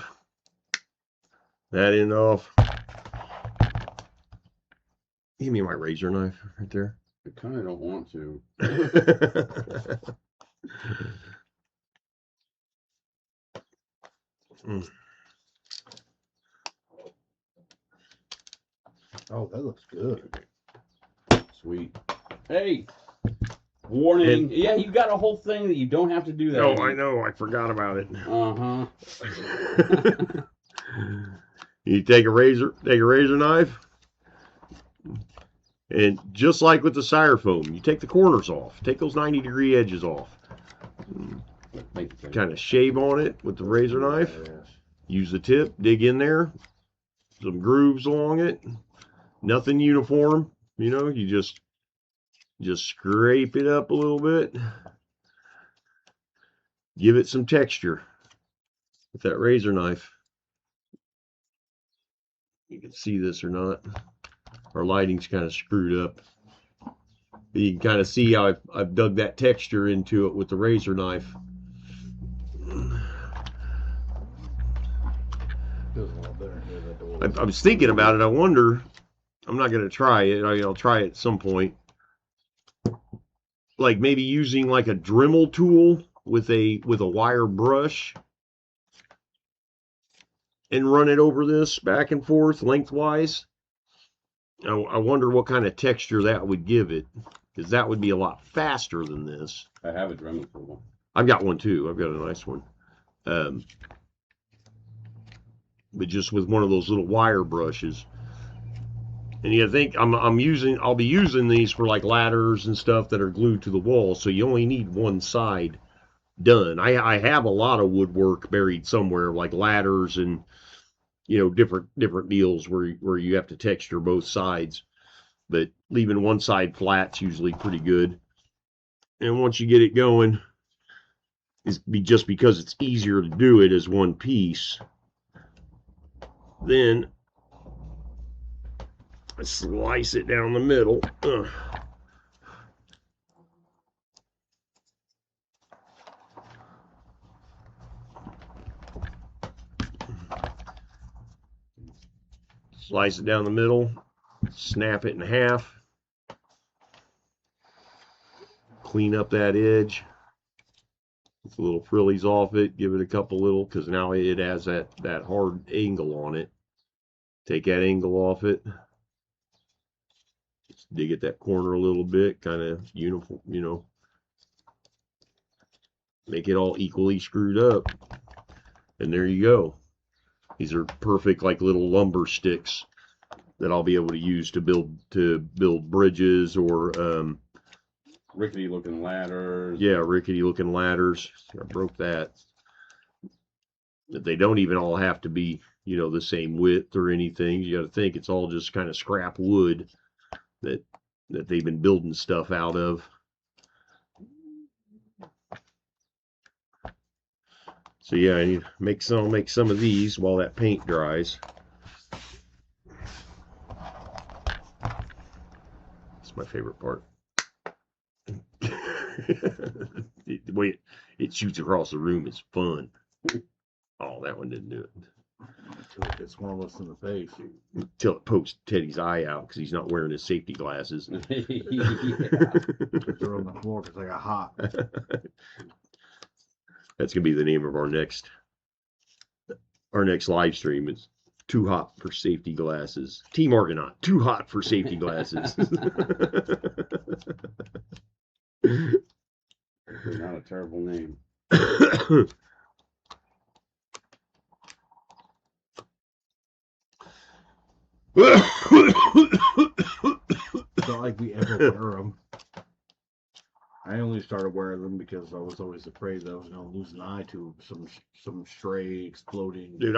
that end off. Give me my razor knife right there. I kind of don't want to. Oh, that looks good. Sweet. Hey, warning. Yeah, you got a whole thing that you don't have to do that. Oh, I know. I forgot about it. You take a razor knife, and just like with the styrofoam, you take the corners off. Take those 90-degree edges off. Kind of shave on it with the razor knife. Use the tip, dig in there, some grooves along it. Nothing uniform, you know. You just scrape it up a little bit. Give it some texture with that razor knife. You can see this or not. Our lighting's kind of screwed up. You can kind of see how I've dug that texture into it with the razor knife. Feels a lot better near that door. I was thinking about it. I wonder. I'm not going to try it. I'll try it at some point. Like maybe using like a Dremel tool with a wire brush and run it over this back and forth lengthwise. I wonder what kind of texture that would give it, because that would be a lot faster than this. I have a Dremel tool. I've got one too. I've got a nice one. But just with one of those little wire brushes. And you think I'll be using these for like ladders and stuff that are glued to the wall, so you only need one side done. I have a lot of woodwork buried somewhere, like ladders and different deals where you have to texture both sides, but leaving one side flat's usually pretty good. And once you get it going, just because it's easier to do it as one piece, then I slice it down the middle. Slice it down the middle, snap it in half, clean up that edge, get the little frillies off it, give it a couple little, because now it has that hard angle on it. Take that angle off it. Just dig at that corner a little bit, kind of uniform, you know. Make it all equally screwed up. And there you go. These are perfect, like little lumber sticks that I'll be able to use to build bridges or rickety looking ladders. Yeah, rickety looking ladders. I broke that. But they don't even all have to be, you know, the same width or anything. You got to think it's all just kind of scrap wood that they've been building stuff out of. So yeah, I need to make some of these while that paint dries. It's my favorite part. The way it shoots across the room is fun. Oh, that one didn't do it. Until it gets one of us in the face. Until it pokes Teddy's eye out because he's not wearing his safety glasses. Throw on the floor because I got hot. That's gonna be the name of our next live stream. It's too hot for safety glasses. Team Argonaut, too hot for safety glasses. Not a terrible name. It's not like we ever wear them. I only started wearing them because I was always afraid that I was going to lose an eye to some stray exploding. Dude,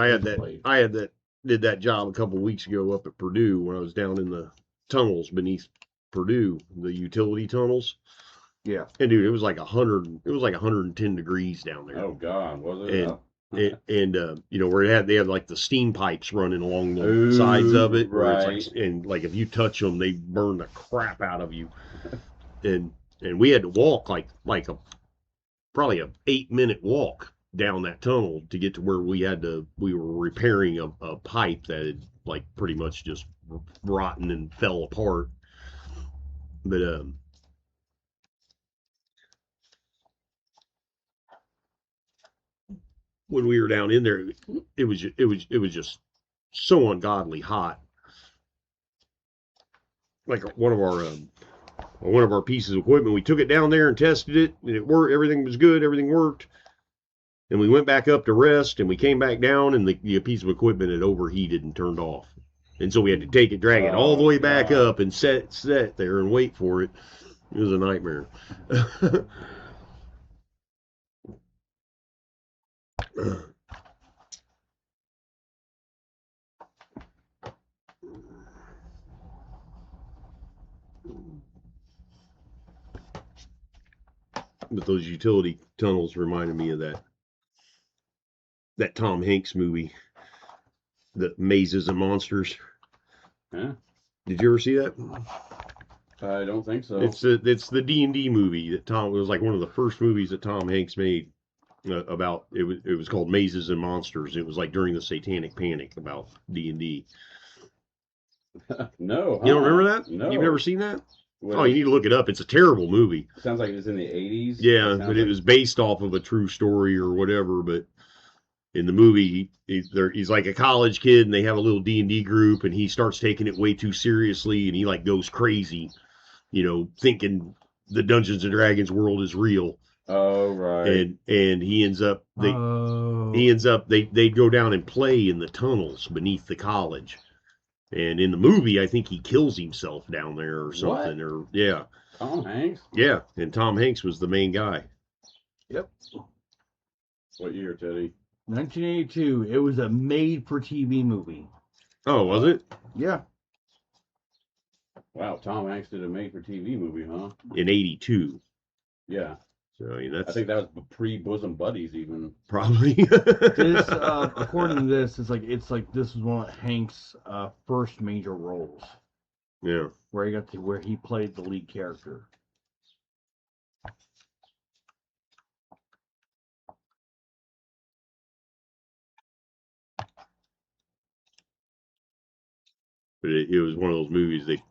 did that job a couple weeks ago up at Purdue when I was down in the tunnels beneath Purdue, the utility tunnels. Yeah. And dude, it was like 110 degrees down there. Oh God, was it? And you know, where they had like the steam pipes running along the sides of it, right? It's like, and like if you touch them, they burn the crap out of you. And we had to walk like probably a 8-minute walk down that tunnel to get to where we were repairing a pipe that had like pretty much just rotten and fell apart. But when we were down in there, it was just so ungodly hot. Like one of our pieces of equipment, we took it down there and tested it, and it worked. Everything was good. Everything worked. And we went back up to rest, and we came back down, and the piece of equipment had overheated and turned off. And so we had to take it, drag it all the way back up, and set there and wait for it. It was a nightmare. But those utility tunnels reminded me of that Tom Hanks movie, The Mazes and Monsters. Huh? Did you ever see that? I don't think so. It's the D&D movie that it was like one of the first movies that Tom Hanks made about it was called Mazes and Monsters. It was like during the Satanic Panic about D&D. No. You don't remember that? No. You've never seen that? Well, Oh, you need to look it up. It's a terrible movie. Sounds like it was in the 80s. Yeah, but it was based off of a true story or whatever. But in the movie, he's like a college kid, and they have a little D&D group, and he starts taking it way too seriously, and he like goes crazy, you know, thinking the Dungeons and Dragons world is real. Oh, right. And he ends up they'd go down and play in the tunnels beneath the college. And in the movie, I think he kills himself down there or something. What? Or yeah. Tom Hanks? Yeah, and Tom Hanks was the main guy. Yep. What year, Teddy? 1982. It was a made-for-TV movie. Oh, was it? Yeah. Wow, Tom Hanks did a made-for-TV movie, huh? In 82. Yeah. So I mean, I think that was pre-Bosom Buddies, even. probably. This, according to this, it's like this was one of Hank's first major roles. Yeah. Where he played the lead character. But it was one of those movies that,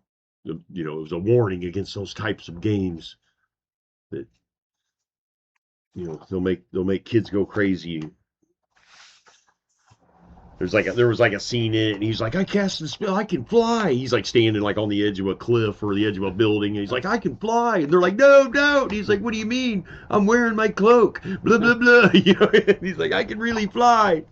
you know, it was a warning against those types of games that, you know, they'll make kids go crazy. There was like a scene in it, and he's like, I cast the spell, I can fly. He's like standing like on the edge of a cliff or the edge of a building, and he's like, I can fly. And they're like, no, don't. He's like, what do you mean? I'm wearing my cloak. Blah blah blah. You know, and he's like, I can really fly.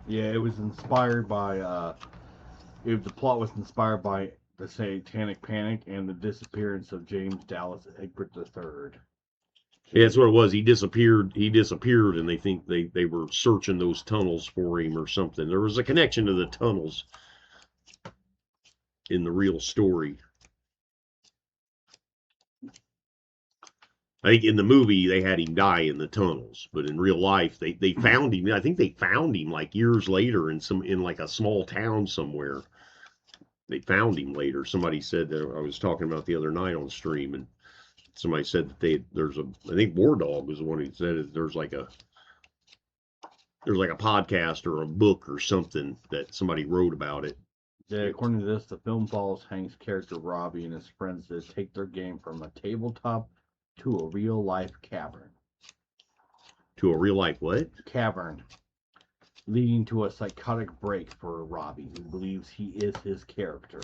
Yeah, it was inspired by the plot was inspired by the Satanic Panic and the disappearance of James Dallas Egbert III. Yeah, that's what it was. He disappeared, and they think they were searching those tunnels for him or something. There was a connection to the tunnels in the real story. I think in the movie they had him die in the tunnels, but in real life they found him. I think they found him like years later in like a small town somewhere. They found him later. Somebody said that I was talking about the other night on stream, and somebody said that I think War Dog was the one who said it, there's like a podcast or a book or something that somebody wrote about it. Yeah, according to this, the film follows Hank's character Robbie and his friends that take their game from a tabletop to a real-life cavern. To a real-life what? Cavern. Leading to a psychotic break for Robbie, who believes he is his character.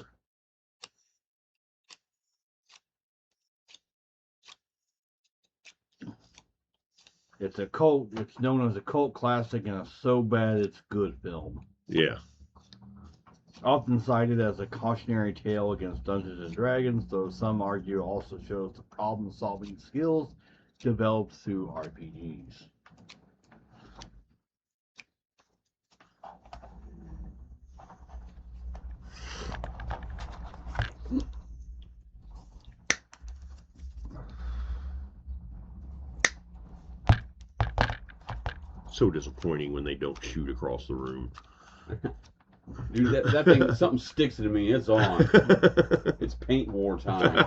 It's known as a cult classic and a so bad it's good film. Yeah. Often cited as a cautionary tale against Dungeons and Dragons, though some argue it also shows the problem-solving skills developed through RPGs. So disappointing when they don't shoot across the room. Dude, that thing, something sticks to me. It's on. It's paint war time.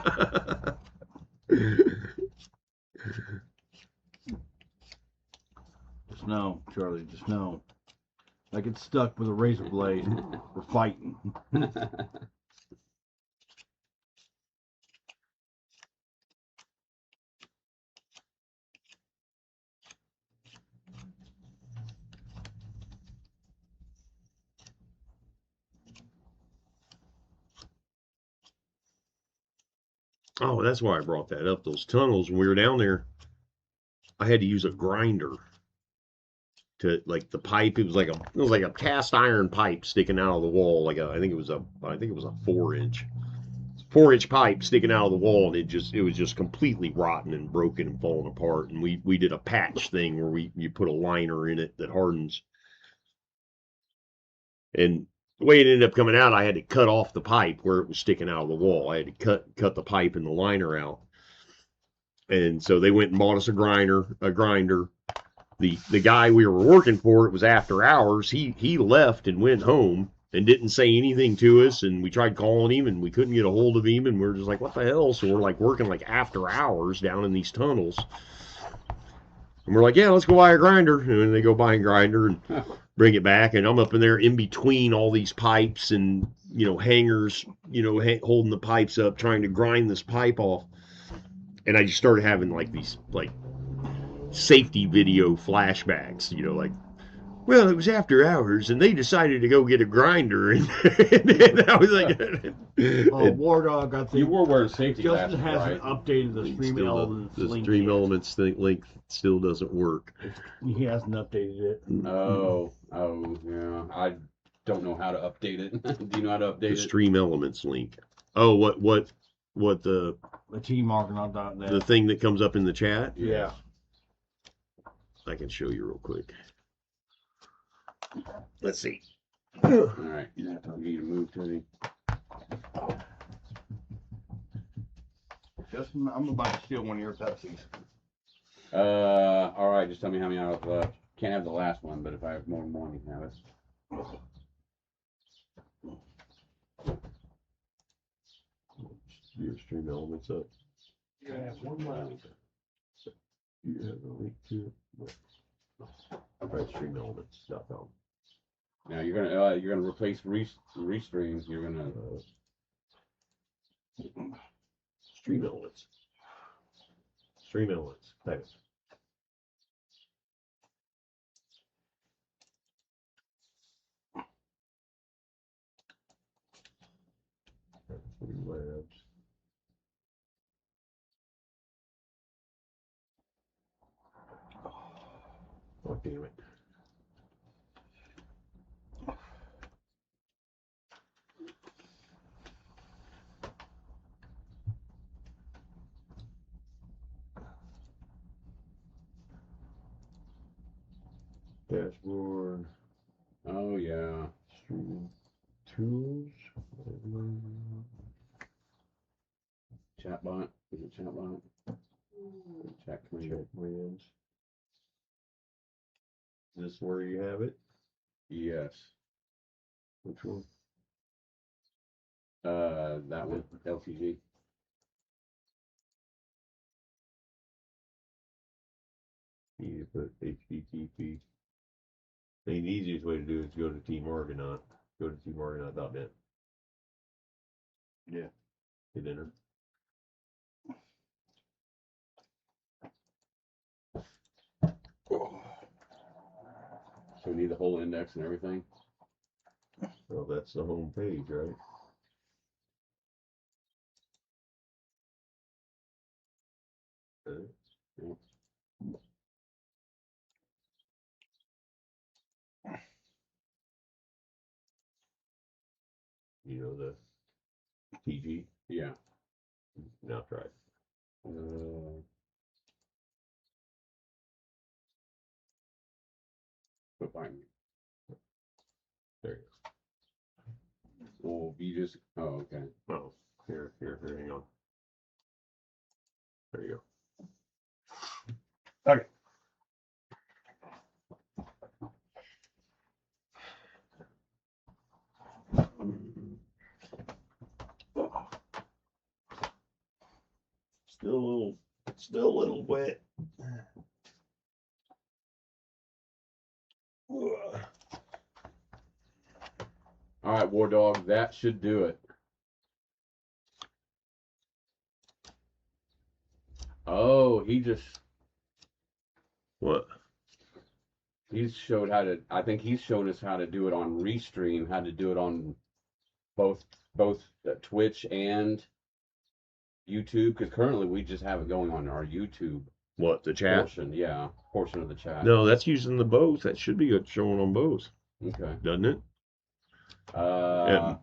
Just know, Charlie, just know. Like it's stuck with a razor blade. We're fighting. Oh, that's why I brought that up. Those tunnels, when we were down there, I had to use a grinder to, like, the pipe. It was like a cast iron pipe sticking out of the wall. I think it was a 4-inch pipe sticking out of the wall, and it was just completely rotten and broken and falling apart. And we did a patch thing where you put a liner in it that hardens. And the way it ended up coming out, I had to cut off the pipe where it was sticking out of the wall. I had to cut the pipe and the liner out. And so they went and bought us a grinder. The guy we were working for, it was after hours. He left and went home and didn't say anything to us. And we tried calling him and we couldn't get a hold of him. And we were just like, what the hell? So we're like working like after hours down in these tunnels. And we're like, yeah, let's go buy a grinder. And then they go buy a grinder and bring it back. And I'm up in there in between all these pipes and, you know, hangers, you know, holding the pipes up, trying to grind this pipe off. And I just started having like these like safety video flashbacks, you know, like, well, it was after hours and they decided to go get a grinder. And I was like, Oh, War Dog, I think. You were wearing safety Justin glasses, hasn't right? updated the Stream Elements the link. Stream yet. Elements link still doesn't work. He hasn't updated it. Oh, yeah. I don't know how to update it. Do you know how to update The it? Stream Elements link. Oh, what the Team Argonaut.net. the thing that comes up in the chat? Yeah. I can show you real quick. Let's see. All right, you have to need to move to the. Justin, I'm about to steal one of your Pepsis. All right, just tell me how many I have left. Can't have the last one, but if I have more than one, you can have it. Your Stream Elements up. Yeah, one left. You have a link to it. Right, streamelements.com. Now you're gonna replace Restream. You're gonna Stream Elements. Stream Elements. Type it. Labs. Oh, damn it. Dashboard. oh yeah. Streaming tools. Chatbot. Is it chatbot? Chat command. Check wins. Is this where you have it? Yes. Which one? That one. LTG. You put HTTP. The easiest way to do it is go to Team Argonaut. Go to teamargonaut.net. Yeah. Hit enter. So we need the whole index and everything. Well, that's the home page, right? Yep. You know the TG? Yeah. Now try it. Quit buying me. There you Well, you just. Oh, okay. go. Oh, here, hang on. There you go. Okay. Still a little wet. All right, War Dog. That should do it. Oh, he just. What? He's showed how to. I think he's showed us how to do it on Restream. How to do it on both Twitch and YouTube. Because currently we just have it going on our YouTube What, the chat? portion. Yeah, portion of the chat. No, that's using the both. That should be showing on both, Okay. doesn't it? Uh.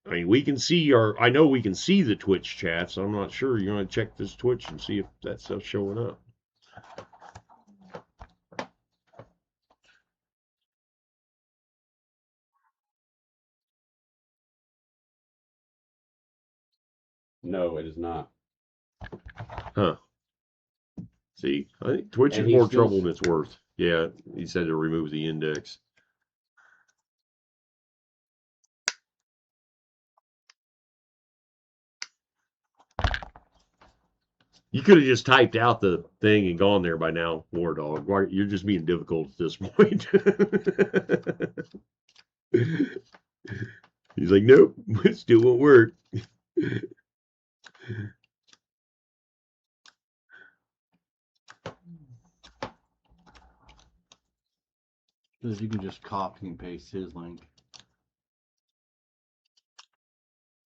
I mean, we can see I know we can see the Twitch chats. I'm not sure. You're going to check this Twitch and see if that stuff's showing up. No, it is not. Huh. See, I think Twitch And is he's more still- trouble than it's worth. Yeah, he said to remove the index. You could have just typed out the thing and gone there by now, War Dog. You're just being difficult at this point. He's like, nope, it still won't work. Because you can just copy and paste his link.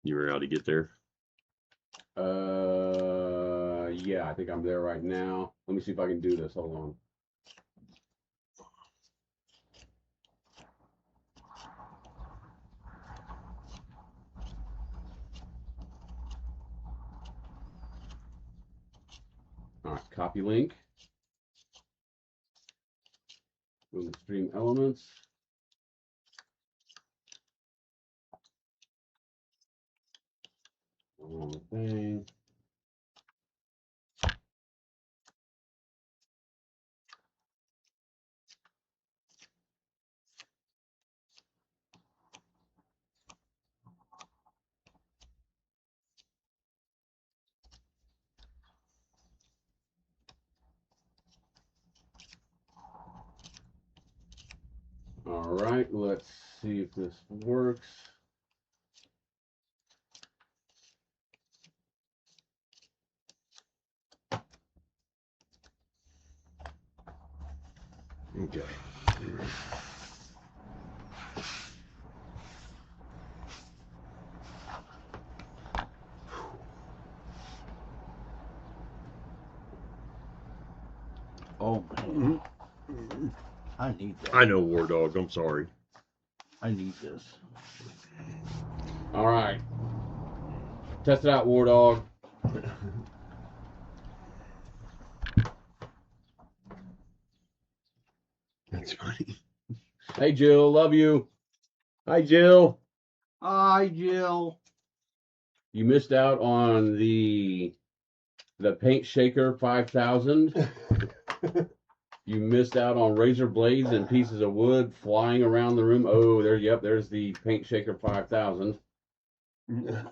You were able to get there? Yeah, I think I'm there right now. Let me see if I can do this. Hold on. All right, copy link. Go to stream elements. Wrong thing. right, let's see if this works. Okay. Oh man, I need that. I know, War Dog. I'm sorry. I need this. All right. Test it out, War Dog. That's funny. Hey, Jill, love you. Hi, Jill. Hi, Jill. You missed out on the Paint Shaker 5000. You missed out on razor blades and pieces of wood flying around the room. Oh, there's the Paint Shaker 5000.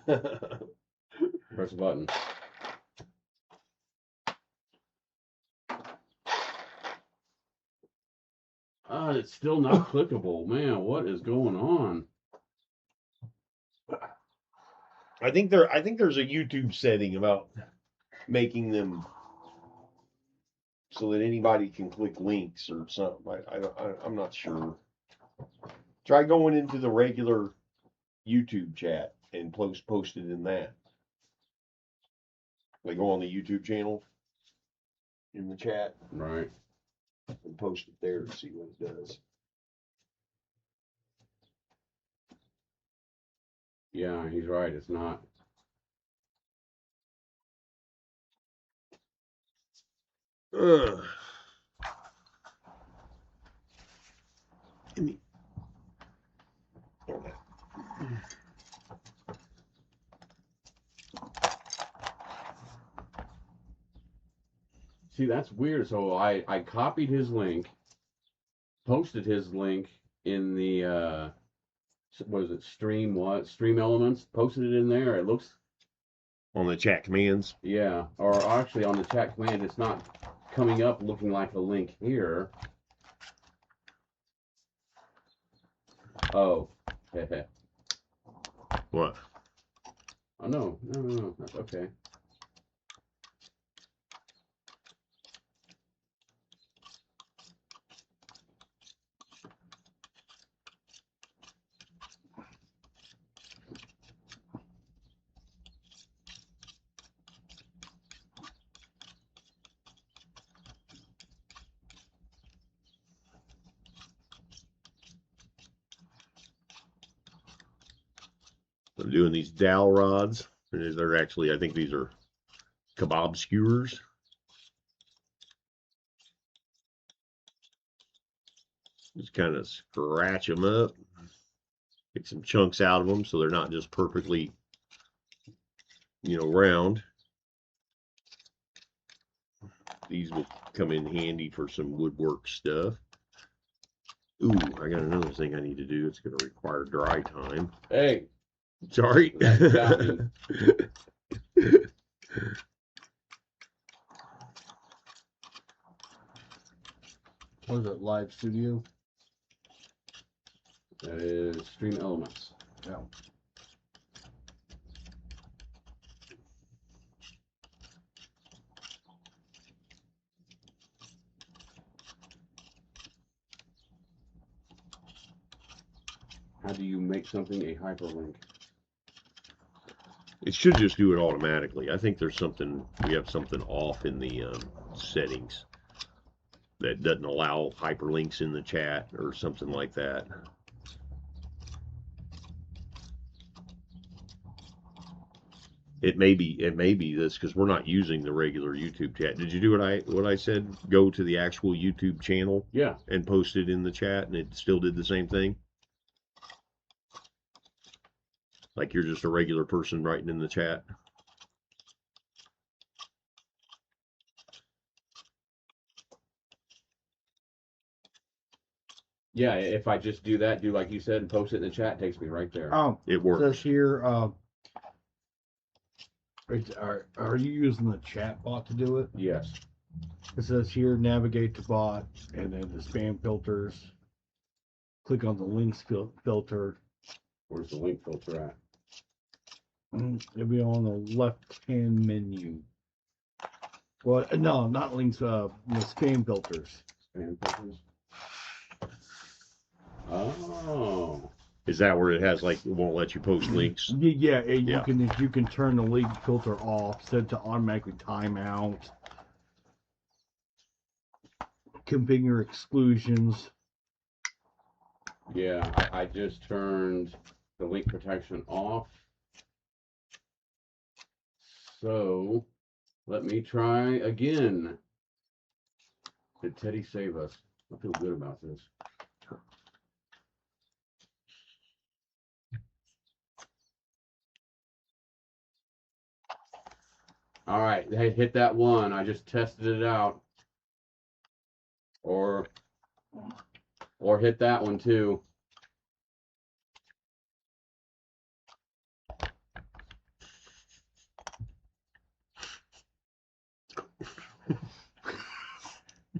Press the button. It's still not clickable. Man, what is going on? I think there's a YouTube setting about making them so that anybody can click links or something. I'm not sure. Try going into the regular YouTube chat and post it in that. Like go on the YouTube channel in the chat Right. and post it there to see what it does. Yeah, he's right. It's not. Ugh. Give me. See, that's weird. So I copied his link, posted his link in the what is it? Stream Elements. Posted it in there. It looks, On the chat commands. yeah. Or actually on the chat command, it's not coming up looking like a link here. Oh. What? Oh no. That's okay. I'm doing these dowel rods. They're actually, I think these are kebab skewers. Just kind of scratch them up, take some chunks out of them so they're not just perfectly, round. These will come in handy for some woodwork stuff. Ooh, I got another thing I need to do. It's going to require dry time. Hey. Sorry. What is it? Live Studio? That is Stream Elements. Yeah. How do you make something a hyperlink? It should just do it automatically. I think there's something, we have something off in the settings that doesn't allow hyperlinks in the chat or something like that. It may be this because we're not using the regular YouTube chat. Did you do what I said? Go to the actual YouTube channel, yeah, and post it in the chat, and it still did the same thing. Like you're just a regular person writing in the chat. Yeah, if I just do that, do like you said, and post it in the chat, it takes me right there. It It works. says here, are you using the chat bot to do it? Yes. It says here, navigate to bot, and then the spam filters. click on the links filter. Where's the link filter at? It'll be on the left-hand menu. Well, no, not links. The spam filters. Spam filters. Oh. Is that where it has like it won't let you post links? Yeah, Yeah. You can turn the link filter off, set it to automatically timeout, configure exclusions. Yeah, I just turned the link protection off. So let me try again. Did Teddy save us? I feel good about this. All right, hey, hit that one. I just tested it out. Or hit that one too.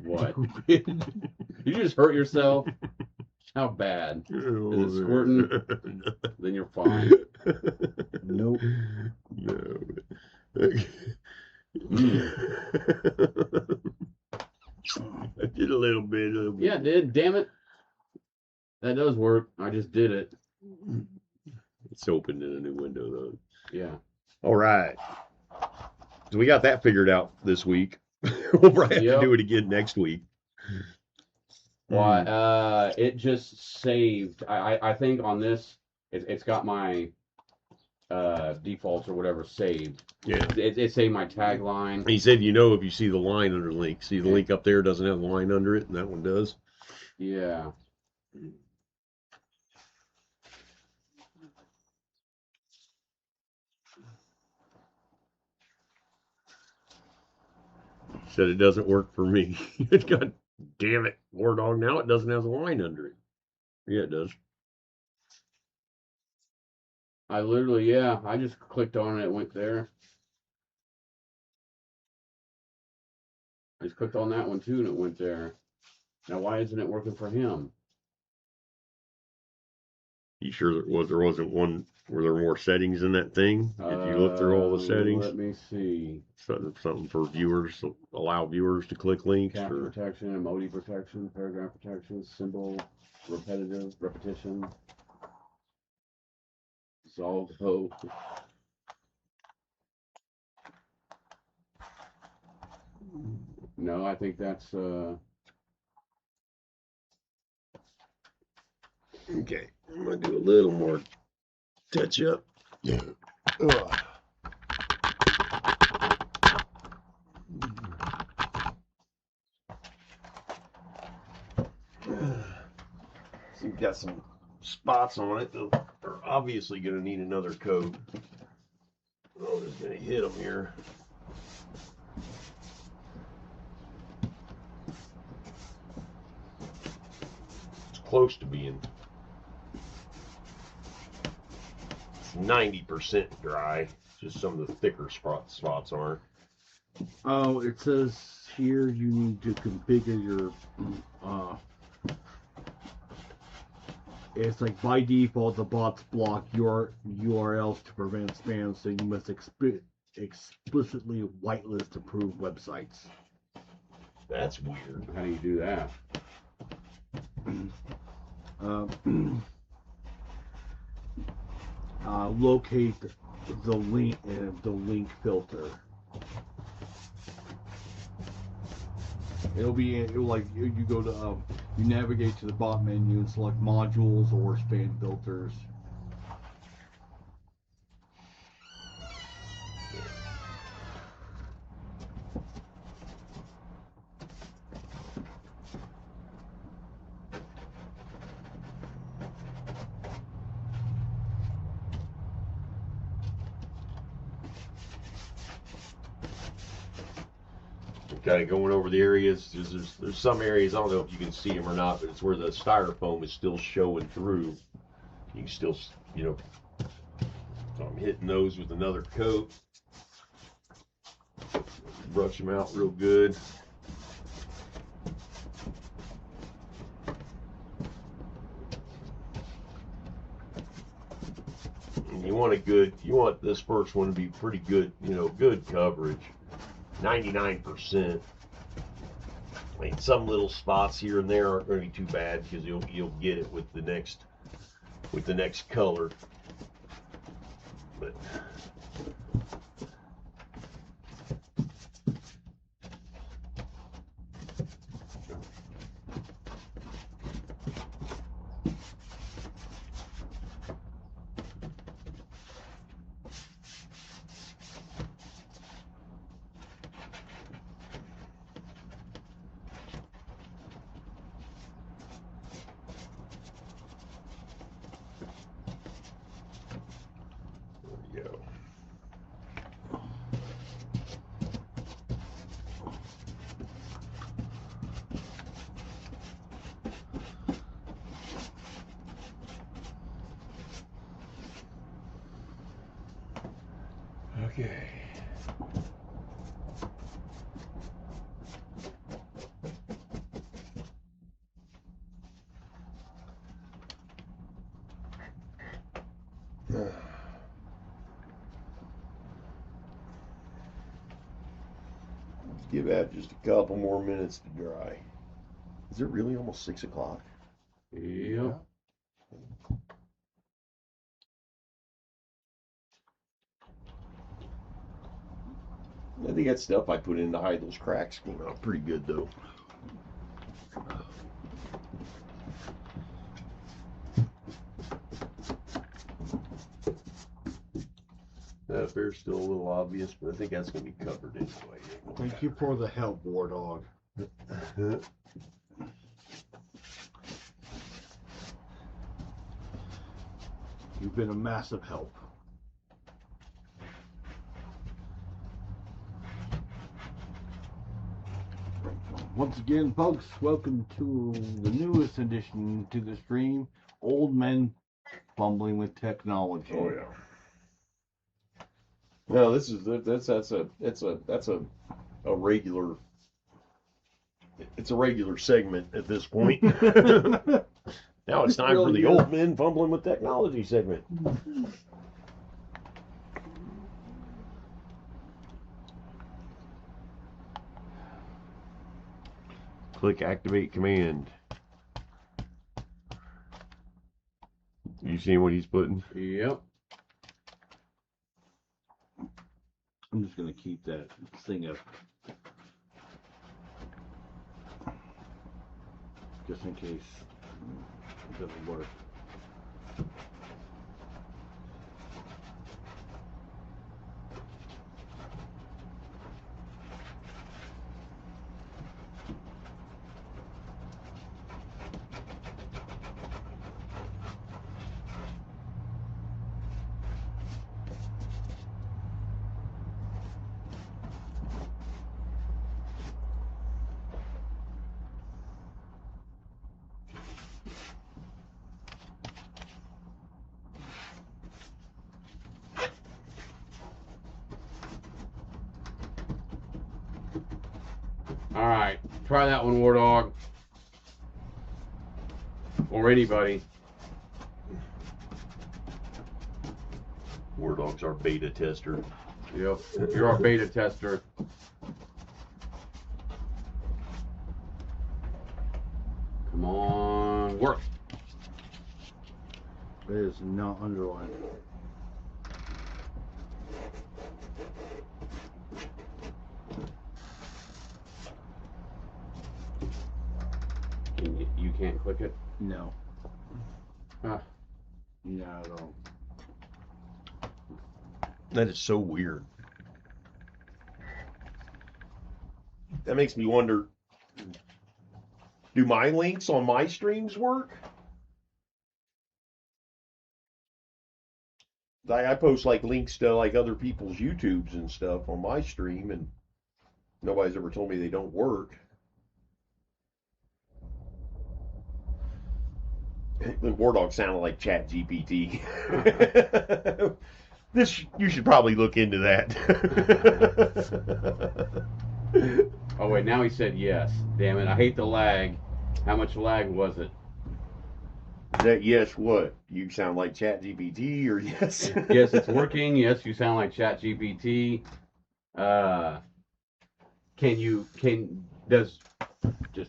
What? You just hurt yourself? How bad? Is it squirting? Then you're fine. Nope. No. I did a little bit. Yeah, it did. Damn it. That does work. I just did it. It's opened in a new window though. Yeah. All right. So we got that figured out this week. We'll probably have to do it again next week. Why? It just saved. I think on this, it's got my defaults or whatever saved. Yeah. It saved my tagline. He said, if you see the line under the link. See the link up there doesn't have the line under it, and that one does. Yeah. Said it doesn't work for me. God damn it. War Dog, now it doesn't have the line under it. Yeah, it does. I literally, I just clicked on it, it went there. I just clicked on that one too and it went there. Now why isn't it working for him? You sure there wasn't one, were there more settings in that thing? Did you look through all the settings? Let me see. Something for viewers, allow viewers to click links? Cap protection, emoji protection, paragraph protection, symbol, repetition. Solve hope. No, I think that's Okay, I'm gonna do a little more touch up. Yeah. So you've got some spots on it that are obviously going to need another coat. I'm just going to hit them here. It's close to being 90% dry. Just some of the thicker spots aren't. Oh, it says here you need to configure your it's like by default the bots block your URLs to prevent spam, so you must explicitly whitelist approved websites. That's weird. how do you do that? Locate the link filter. It'll like you go to you navigate to the bot menu and select modules or spam filters. Kind of going over the areas. There's some areas, I don't know if you can see them or not, but it's where the styrofoam is still showing through. You can still, so I'm hitting those with another coat. Brush them out real good. And you want this first one to be pretty good, good coverage. 99%. I mean, some little spots here and there aren't going to be too bad because you'll get it with the next color. But okay. Give that just a couple more minutes to dry. Is it really almost 6 o'clock? Yep. I think that stuff I put in to hide those cracks came out pretty good though. That fair's still a little obvious, but I think that's going to be covered anyway. Thank you for the help, War Dog. You've been a massive help. Once again, folks, welcome to the newest addition to the stream, Old Men Fumbling with Technology. Oh yeah. No, that's a regular. It's a regular segment at this point. Now it's time for the Old Men Fumbling with Technology segment. Click activate command. You seeing what he's putting? Yep. I'm just going to keep that thing up. Just in case it doesn't work. All right, try that one, War Dog. Or anybody. War Dog's our beta tester. Yep, you're our beta tester. Come on, work. It is not underlined. You can't click it? No. Huh. Not at all. That is so weird. That makes me wonder, do my links on my streams work? I post like links to like other people's YouTubes and stuff on my stream, and nobody's ever told me they don't work. The War Dog sounded like Chat GPT. You should probably look into that. Oh wait, now he said yes. Damn it, I hate the lag. How much lag was it? Is that yes? What? You sound like ChatGPT, or yes? Yes, it's working. Yes, you sound like ChatGPT. Does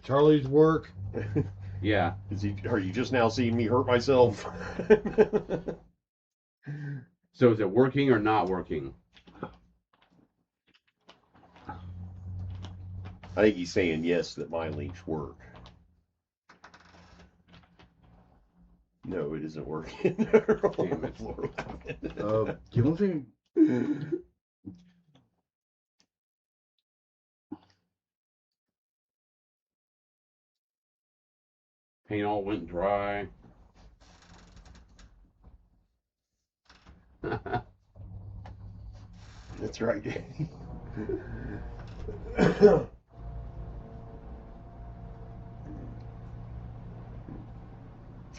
Charlie's work? yeah. Are you just now seeing me hurt myself? So is it working or not working? I think he's saying yes, that my links work. No, it isn't working. Damn it. The only thing. Paint all went dry. That's right, Danny.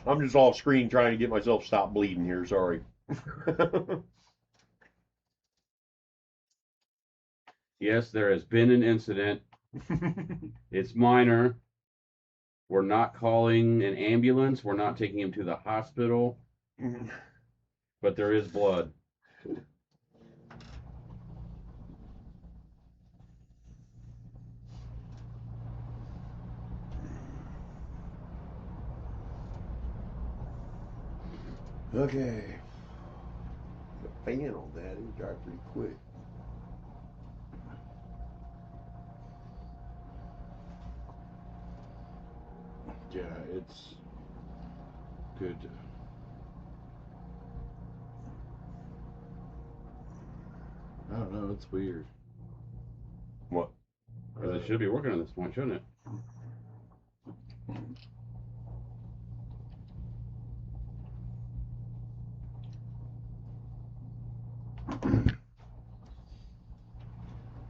I'm just off screen trying to get myself to stop bleeding here. Sorry. Yes, there has been an incident. It's minor. We're not calling an ambulance. We're not taking him to the hospital. But there is blood. Okay. The fan on that, it drive pretty quick. Yeah, it's good. I don't know. It's weird. What? Because it should be working at this point, shouldn't it?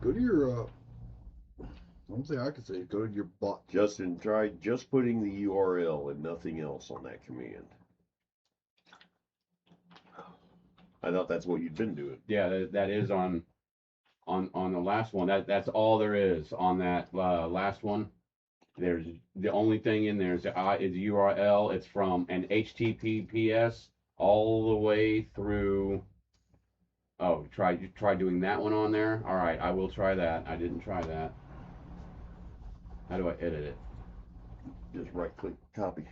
Go to your. One thing I could say is go to your bot. Justin, try just putting the URL and nothing else on that command. I thought that's what you'd been doing. Yeah, that is on the last one. That's all there is on that last one. There's the only thing in there is URL. It's from an HTTPS all the way through. Oh, try doing that one on there. All right, I will try that. I didn't try that. How do I edit it? Just right click, copy.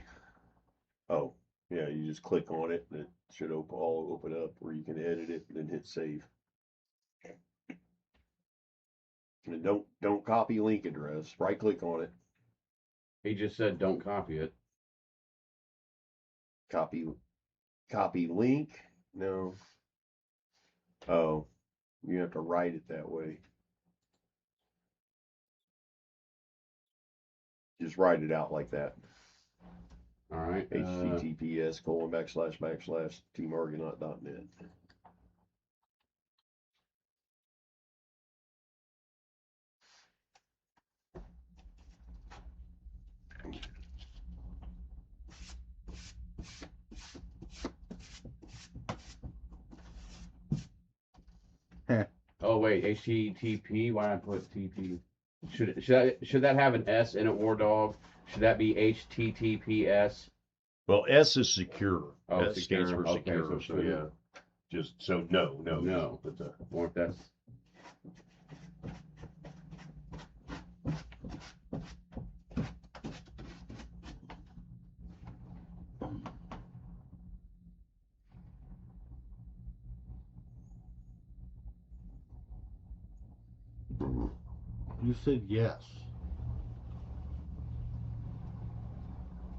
Oh, yeah, you just click on it and it should open up where you can edit it and then hit save. And don't copy link address. Right click on it. He just said don't copy it. Copy link. No. Oh, you have to write it that way. Just write it out like that. All right. https://teamargonaut.net. Oh wait, HTTP. Why did I put TP? Should that have an S in it, War Dog? Should that be HTTPS? Well, S is secure. Oh, S stands secure. for Okay, secure. so So yeah, just so no. Just, or if that's. You said yes.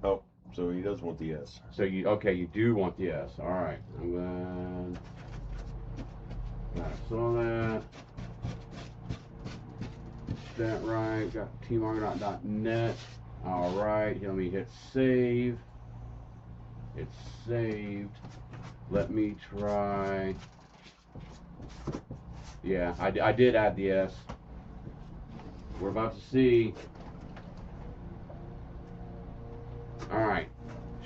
Oh, so he does want the S. So you do want the S. All right. I'm glad. I saw that. That right. Got teamargonaut.net. All right. Let me hit save. It's saved. Let me try. Yeah, I did add the S. We're about to see. All right.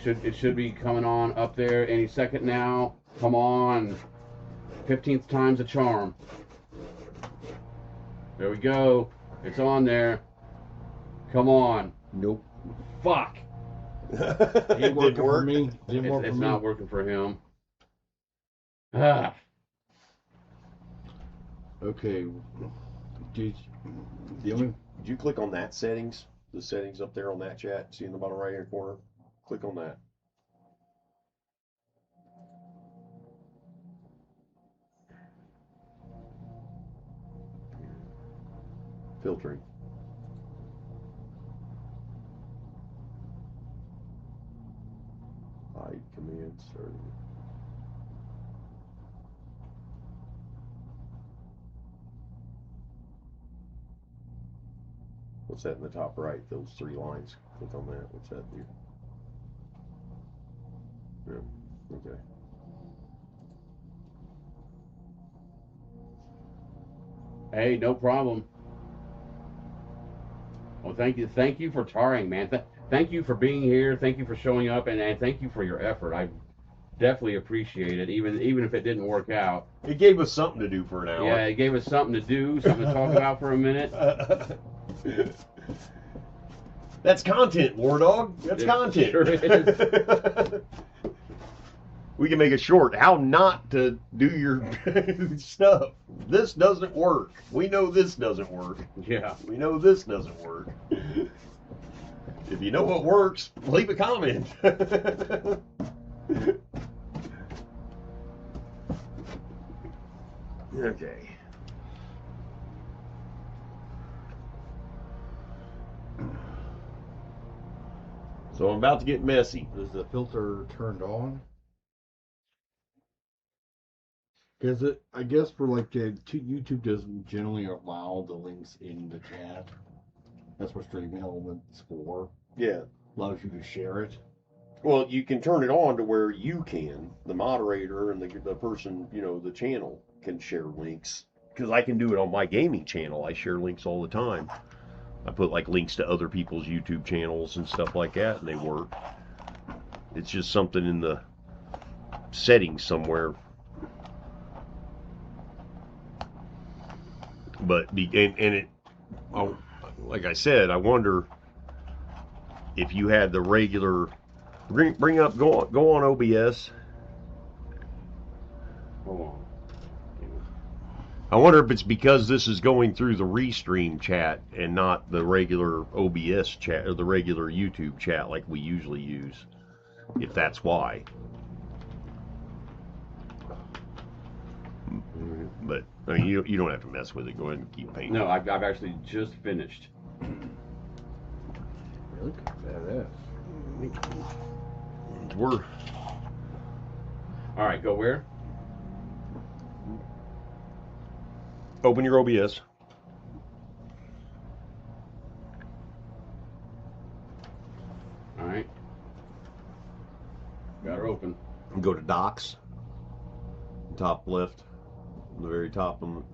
It should be coming on up there any second now. Come on. 15th time's a charm. There we go. It's on there. Come on. Nope. Fuck. Ain't working for me. Didn't work It's for me. not working for him. Ah. Okay. Did Did you click on that settings? The settings up there on that chat? See in the bottom right hand corner? Click on that. Filtering. Hide commands. What's that in the top right? Those 3 lines. Click on that. What's that do? Yeah. Okay. Hey, no problem. Well, thank you for tarring, man. Thank you for being here. Thank you for showing up, and thank you for your effort. I definitely appreciate it, even if it didn't work out. It gave us something to do for an hour. Yeah, it gave us something to do, something to talk about for a minute. That's content, War Dog. That's content. Sure is. We can make it short. How not to do your stuff. This doesn't work. We know this doesn't work. Yeah. We know this doesn't work. If you know what works, leave a comment. Okay. So I'm about to get messy. Is the filter turned on? Because I guess for like YouTube doesn't generally allow the links in the chat. That's what Streaming Elements for. Yeah. Allows you to share it. Well, you can turn it on to where you can, the moderator and the person, the channel can share links. Because I can do it on my gaming channel. I share links all the time. I put like links to other people's YouTube channels and stuff like that, and they work. It's just something in the settings somewhere. But like I said, I wonder if you had the regular go on OBS. Hold on. I wonder if it's because this is going through the Restream chat and not the regular OBS chat or the regular YouTube chat like we usually use. If that's why. But I mean, you don't have to mess with it. Go ahead and keep painting. No, I've actually just finished. Really? Badass. We're All right, go where? open your OBS. All right. Got her open. Go to Docs. Top left. The very top on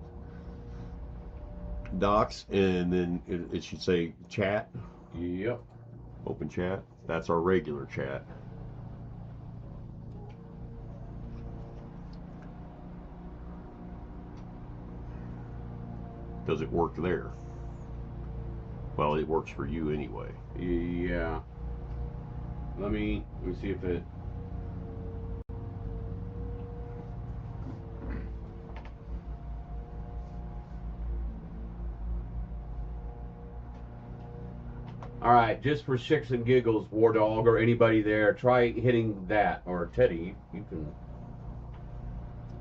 Docs, and then it should say chat. Yep. Open chat. That's our regular chat. Does it work there? Well, it works for you anyway. Yeah. Let me see if it. All right, just for shits and giggles, War Dog or anybody there, try hitting that, or Teddy, you can.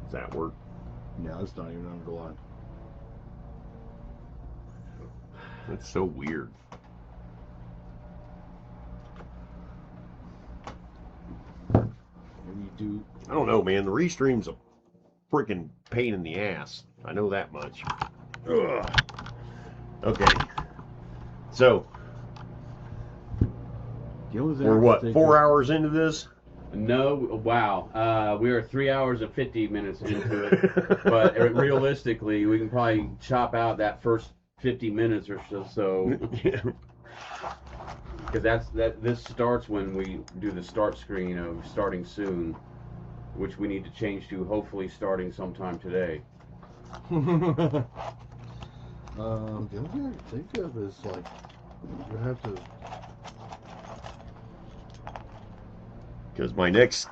Does that work? Yeah, it's not even on the line. That's so weird. Maybe you do. I don't know, man. The Restream's a freaking pain in the ass. I know that much. Ugh. Okay. So, we're what, 4 hours into this? No, wow. We are 3 hours and 50 minutes into it. But realistically, we can probably chop out that first 50 minutes or so. Because this starts when we do the start screen of starting soon, which we need to change to hopefully starting sometime today. The only thing I can think of is like you have to Because my next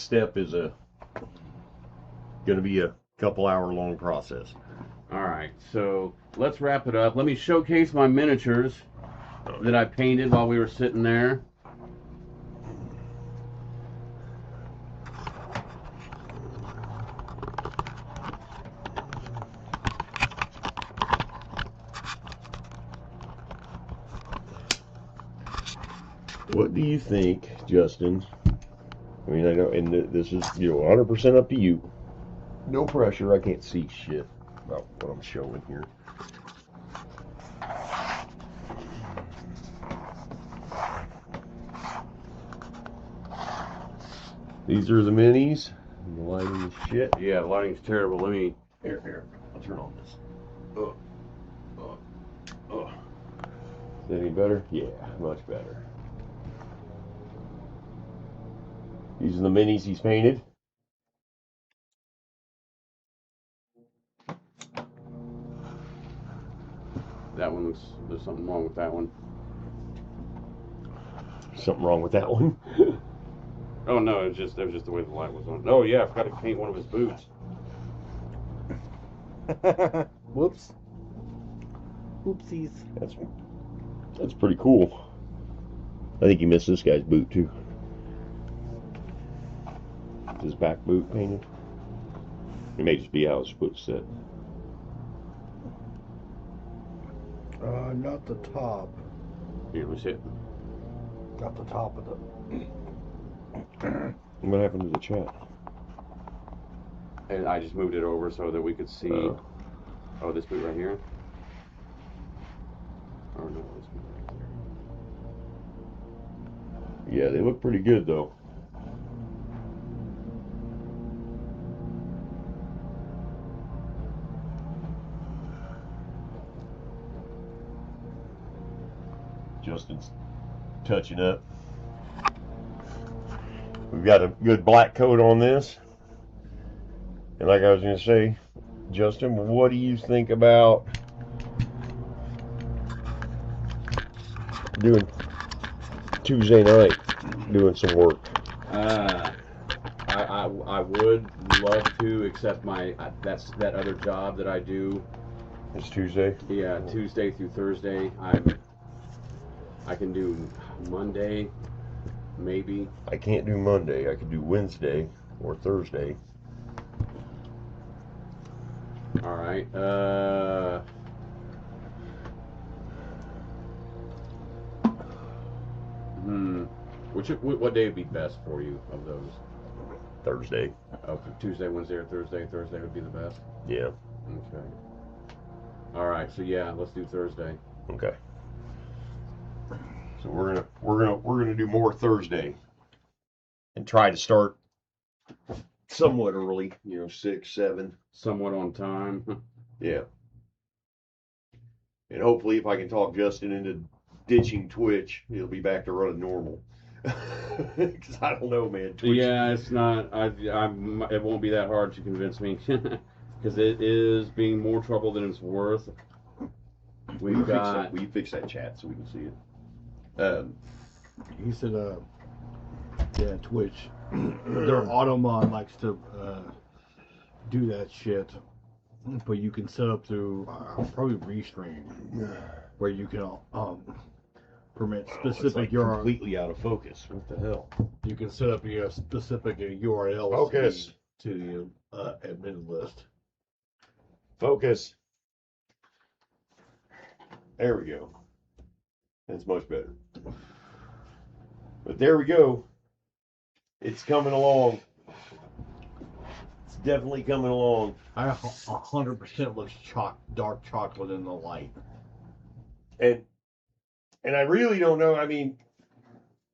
step is gonna be a couple hour long process. All right, so let's wrap it up. Let me showcase my miniatures that I painted while we were sitting there. What do you think, Justin? I mean, I know, and this is 100% up to you. No pressure. I can't see shit about what I'm showing here. These are the minis. The lighting is shit. Yeah, the lighting's terrible. Let me. Here. I'll turn on this. Is that any better? Yeah, much better. These are the minis he's painted. That one looks. There's something wrong with that one. Something wrong with that one. Oh no, it was just the way the light was on. Oh yeah, I forgot to paint one of his boots. Whoops. Oopsies. That's pretty cool. I think he missed this guy's boot too. His back boot painted. It may just be how his foot's set. Not the top. Here, let's hit. Not the top of the. What happened to the chat? And I just moved it over so that we could see. Oh, this boot right here. Oh no, this boot right there. Yeah, they look pretty good though. Justin's touching up. We've got a good black coat on this. And like I was going to say, Justin, what do you think about doing Tuesday night, doing some work? I would love to, except that other job that I do. It's Tuesday? Yeah, Tuesday through Thursday. I can do Monday, maybe. I can't do Monday. I could do Wednesday or Thursday. All right. What day would be best for you of those? Thursday. Okay, Tuesday, Wednesday, or Thursday. Thursday would be the best. Yeah. Okay. All right. So yeah, let's do Thursday. Okay. So we're gonna do more Thursday, and try to start somewhat early. 6, 7. Somewhat on time. Yeah. And hopefully, if I can talk Justin into ditching Twitch, he'll be back to running normal. Because I don't know, man. Twitch. Yeah, it's not. It won't be that hard to convince me, because it is being more trouble than it's worth. Will you fix that chat so we can see it? He said, yeah, Twitch. Their Automon likes to do that shit, but you can set up through probably Restream, where you can permit specific URL. Completely out of focus. What the hell? You can set up your specific URL Focus to the admin list. Focus. There we go. That's much better. But there we go. It's coming along. It's definitely coming along. 100% looks dark chocolate in the light. And I really don't know. I mean,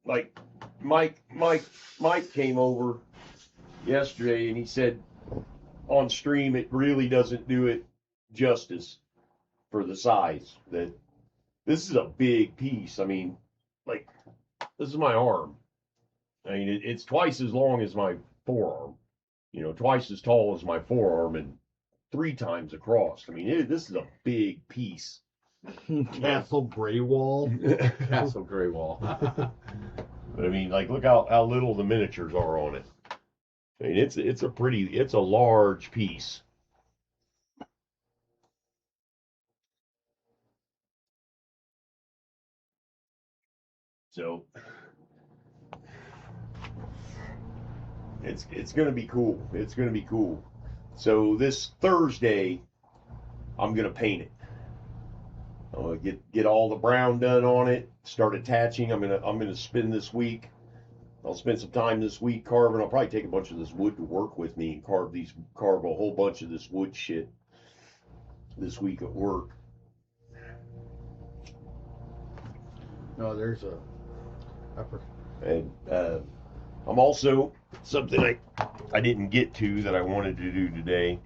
like Mike came over yesterday and he said on stream it really doesn't do it justice for the size. That this is a big piece. I mean, like, this is my arm. I mean, it's twice as long as my forearm. Twice as tall as my forearm and 3 times across. I mean, this is a big piece. Castle Grey Wall. Castle Grey Wall. But I mean, like, look how little the miniatures are on it. I mean, it's a large piece. So it's gonna be cool. It's gonna be cool. So this Thursday, I'm gonna paint it. I'll get all the brown done on it. Start attaching. I'm gonna spend this week. I'll spend some time this week carving. I'll probably take a bunch of this wood to work with me and carve a whole bunch of this wood shit this week at work. No, there's a. And I'm also, something I didn't get to that I wanted to do today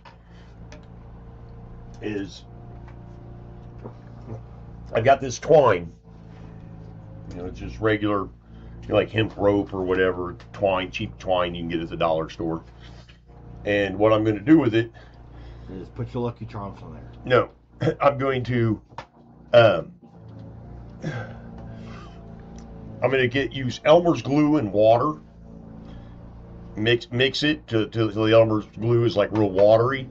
is I've got this twine. It's just regular, like hemp rope or whatever, twine, cheap twine you can get at the dollar store. And what I'm going to do with it is put your Lucky Charms on there. No, I'm going to use Elmer's glue and water. Mix it till the Elmer's glue is like real watery,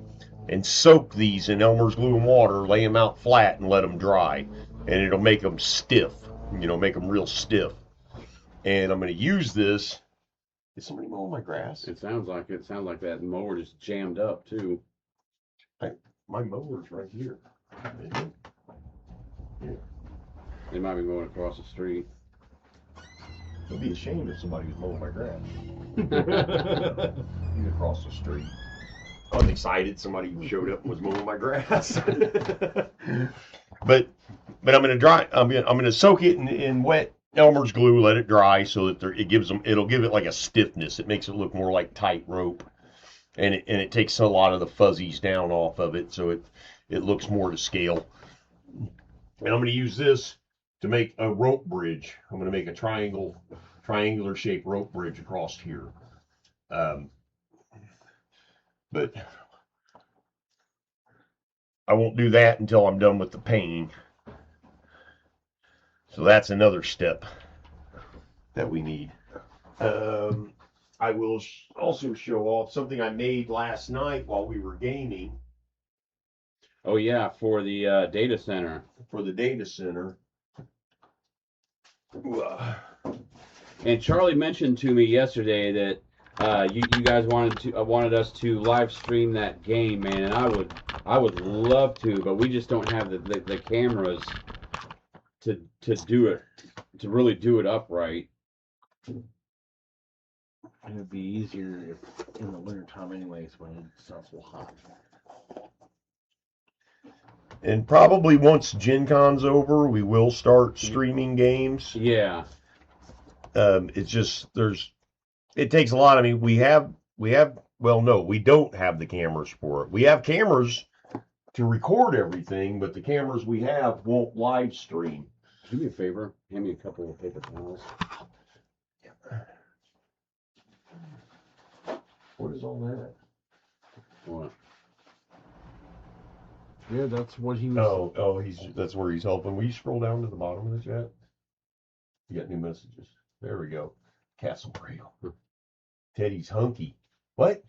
and soak these in Elmer's glue and water. Lay them out flat and let them dry, and it'll make them stiff. Make them real stiff. And I'm going to use this. Is somebody mowing my grass? It sounds like it. Sounds like that mower just jammed up too. My mower's right here. Yeah. They might be going across the street. It'd be a shame if somebody was mowing my grass. He's across the street. I was excited somebody showed up and was mowing my grass. but I'm gonna soak it in wet Elmer's glue, let it dry so that it'll give it like a stiffness. It makes it look more like tight rope. And it takes a lot of the fuzzies down off of it, so it looks more to scale. And I'm going to use this to make a rope bridge. I'm going to make a triangular shaped rope bridge across here. But I won't do that until I'm done with the painting. So that's another step that we need. I will also show off something I made last night while we were gaming. Oh yeah, for the data center. For the data center. And Charlie mentioned to me yesterday that you guys wanted us to live stream that game, man, and I would love to, but we just don't have the cameras to do it, to really do it upright. It would be easier if in the wintertime anyways when it's not so hot. And probably once Gen Con's over, we will start streaming games. Yeah. It's just it takes a lot. I mean, we don't have the cameras for it. We have cameras to record everything, but the cameras we have won't live stream. Do me a favor, hand me a couple of paper towels. What is all that? What? Yeah, that's what he was. That's where he's helping. Will you scroll down to the bottom of the chat? You got new messages. There we go. Castle Grail. Teddy's hunky. What?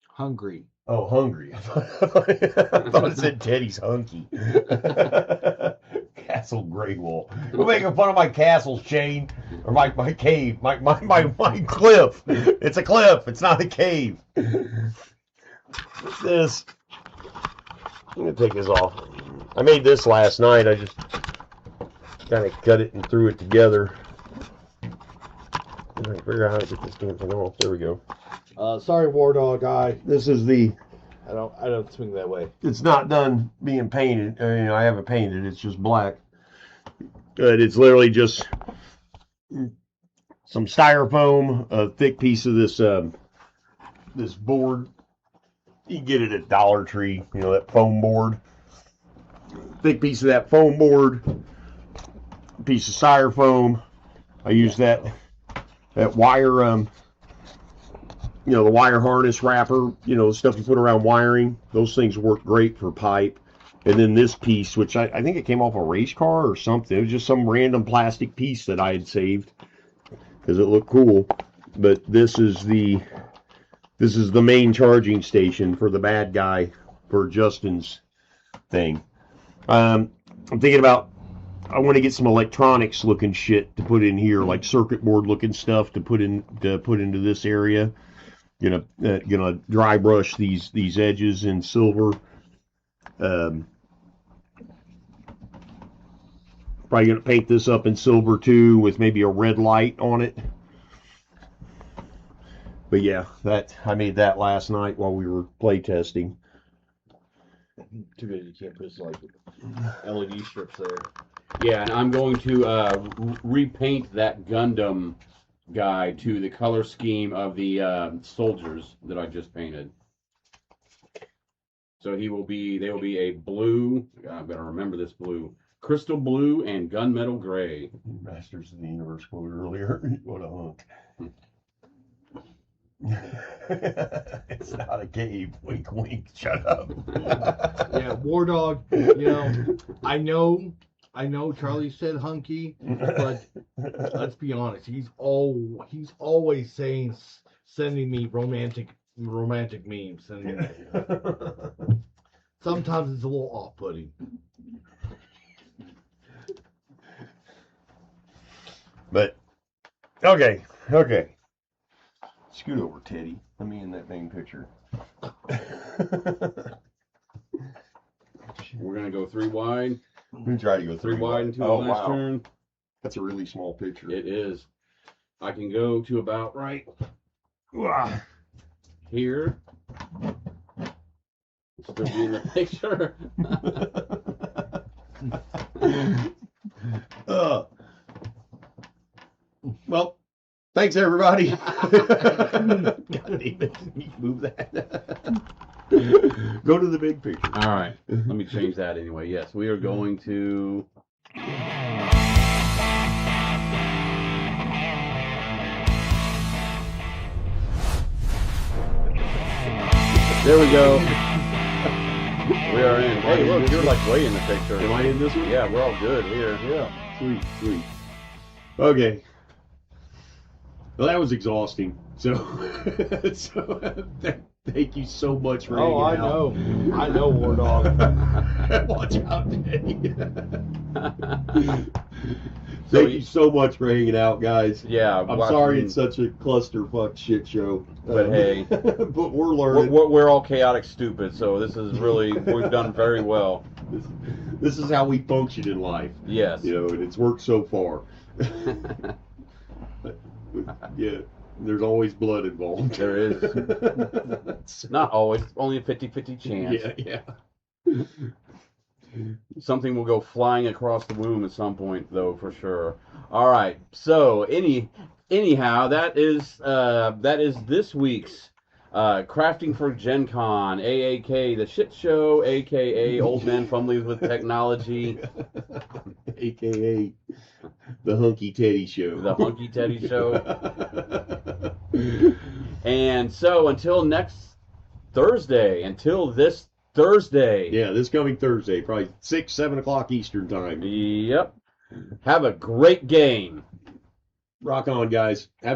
Hungry. Oh, hungry. I thought it said Teddy's hunky. Castle Grey Wall. You're making fun of my castles, Shane. Or my cave. My cliff. It's a cliff. It's not a cave. What's this? I'm going to take this off. I made this last night. I just kind of cut it and threw it together. I'm trying to figure out how to get this damn thing off. There we go. Sorry, War Dog guy. This is the... I don't swing that way. It's not done being painted. I haven't painted. It's just black. It's literally just some styrofoam, a thick piece of this this board. You can get it at Dollar Tree. That foam board. Thick piece of that foam board. A piece of styrofoam. I use that wire. The wire harness wrapper, the stuff you put around wiring, those things work great for pipe. And then this piece, which I think it came off a race car or something. It was just some random plastic piece that I had saved. because it looked cool. But this is the main charging station for the bad guy for Justin's thing. I'm thinking about, I want to get some electronics looking shit to put in here, like circuit board looking stuff to put into this area. Gonna dry brush these edges in silver. Probably gonna paint this up in silver too, with maybe a red light on it. But yeah, I made that last night while we were play testing. Too bad you can't put like LED strips there. Yeah, and I'm going to repaint that Gundam guy to the color scheme of the soldiers that I just painted. So they will be a blue, I better remember this blue, crystal blue and gunmetal gray. Masters of the Universe quote earlier. What a hunk. It's not a cave. Wink, wink. Shut up. Yeah, War Dog. I know Charlie said hunky, but let's be honest. He's always sending me romantic memes, and sometimes it's a little off-putting. But okay. Scoot over, Teddy. Let me in that main picture. We're gonna go 3 wide. Let me try to go 3 wide into the last turn. That's a really small picture. It is. I can go to about right here. Still be in the picture. Well, thanks everybody. God damn it. Move that. Go to the big picture. All right. Let me change that anyway. Yes, we are going to. There we go. We are in. Hey, look, you're like way in the picture. Am I in this one? Yeah, we're all good here. Yeah. Sweet. Okay. Well, that was exhausting. So thank you so much for hanging out. I know, War Dog. Watch out, Teddy. Thank you so much for hanging out, guys. Yeah, I'm sorry it's such a clusterfuck shit show. But hey, but we're learning. We're all chaotic stupid, so this is really, we've done very well. This is how we function in life. Yes. And it's worked so far. Yeah, there's always blood involved. There is. Not always, only a 50-50 chance. Yeah. Something will go flying across the room at some point, though, for sure. All right. So, anyhow, that is this week's Crafting for Gen Con, AAK the shit show, AKA Old Man Fumblies with Technology, AKA the Hunky Teddy Show. The Hunky Teddy Show. And so, until this Thursday. Yeah, this coming Thursday, probably 6-7 o'clock Eastern time. Yep. Have a great game. Rock on, guys. Have a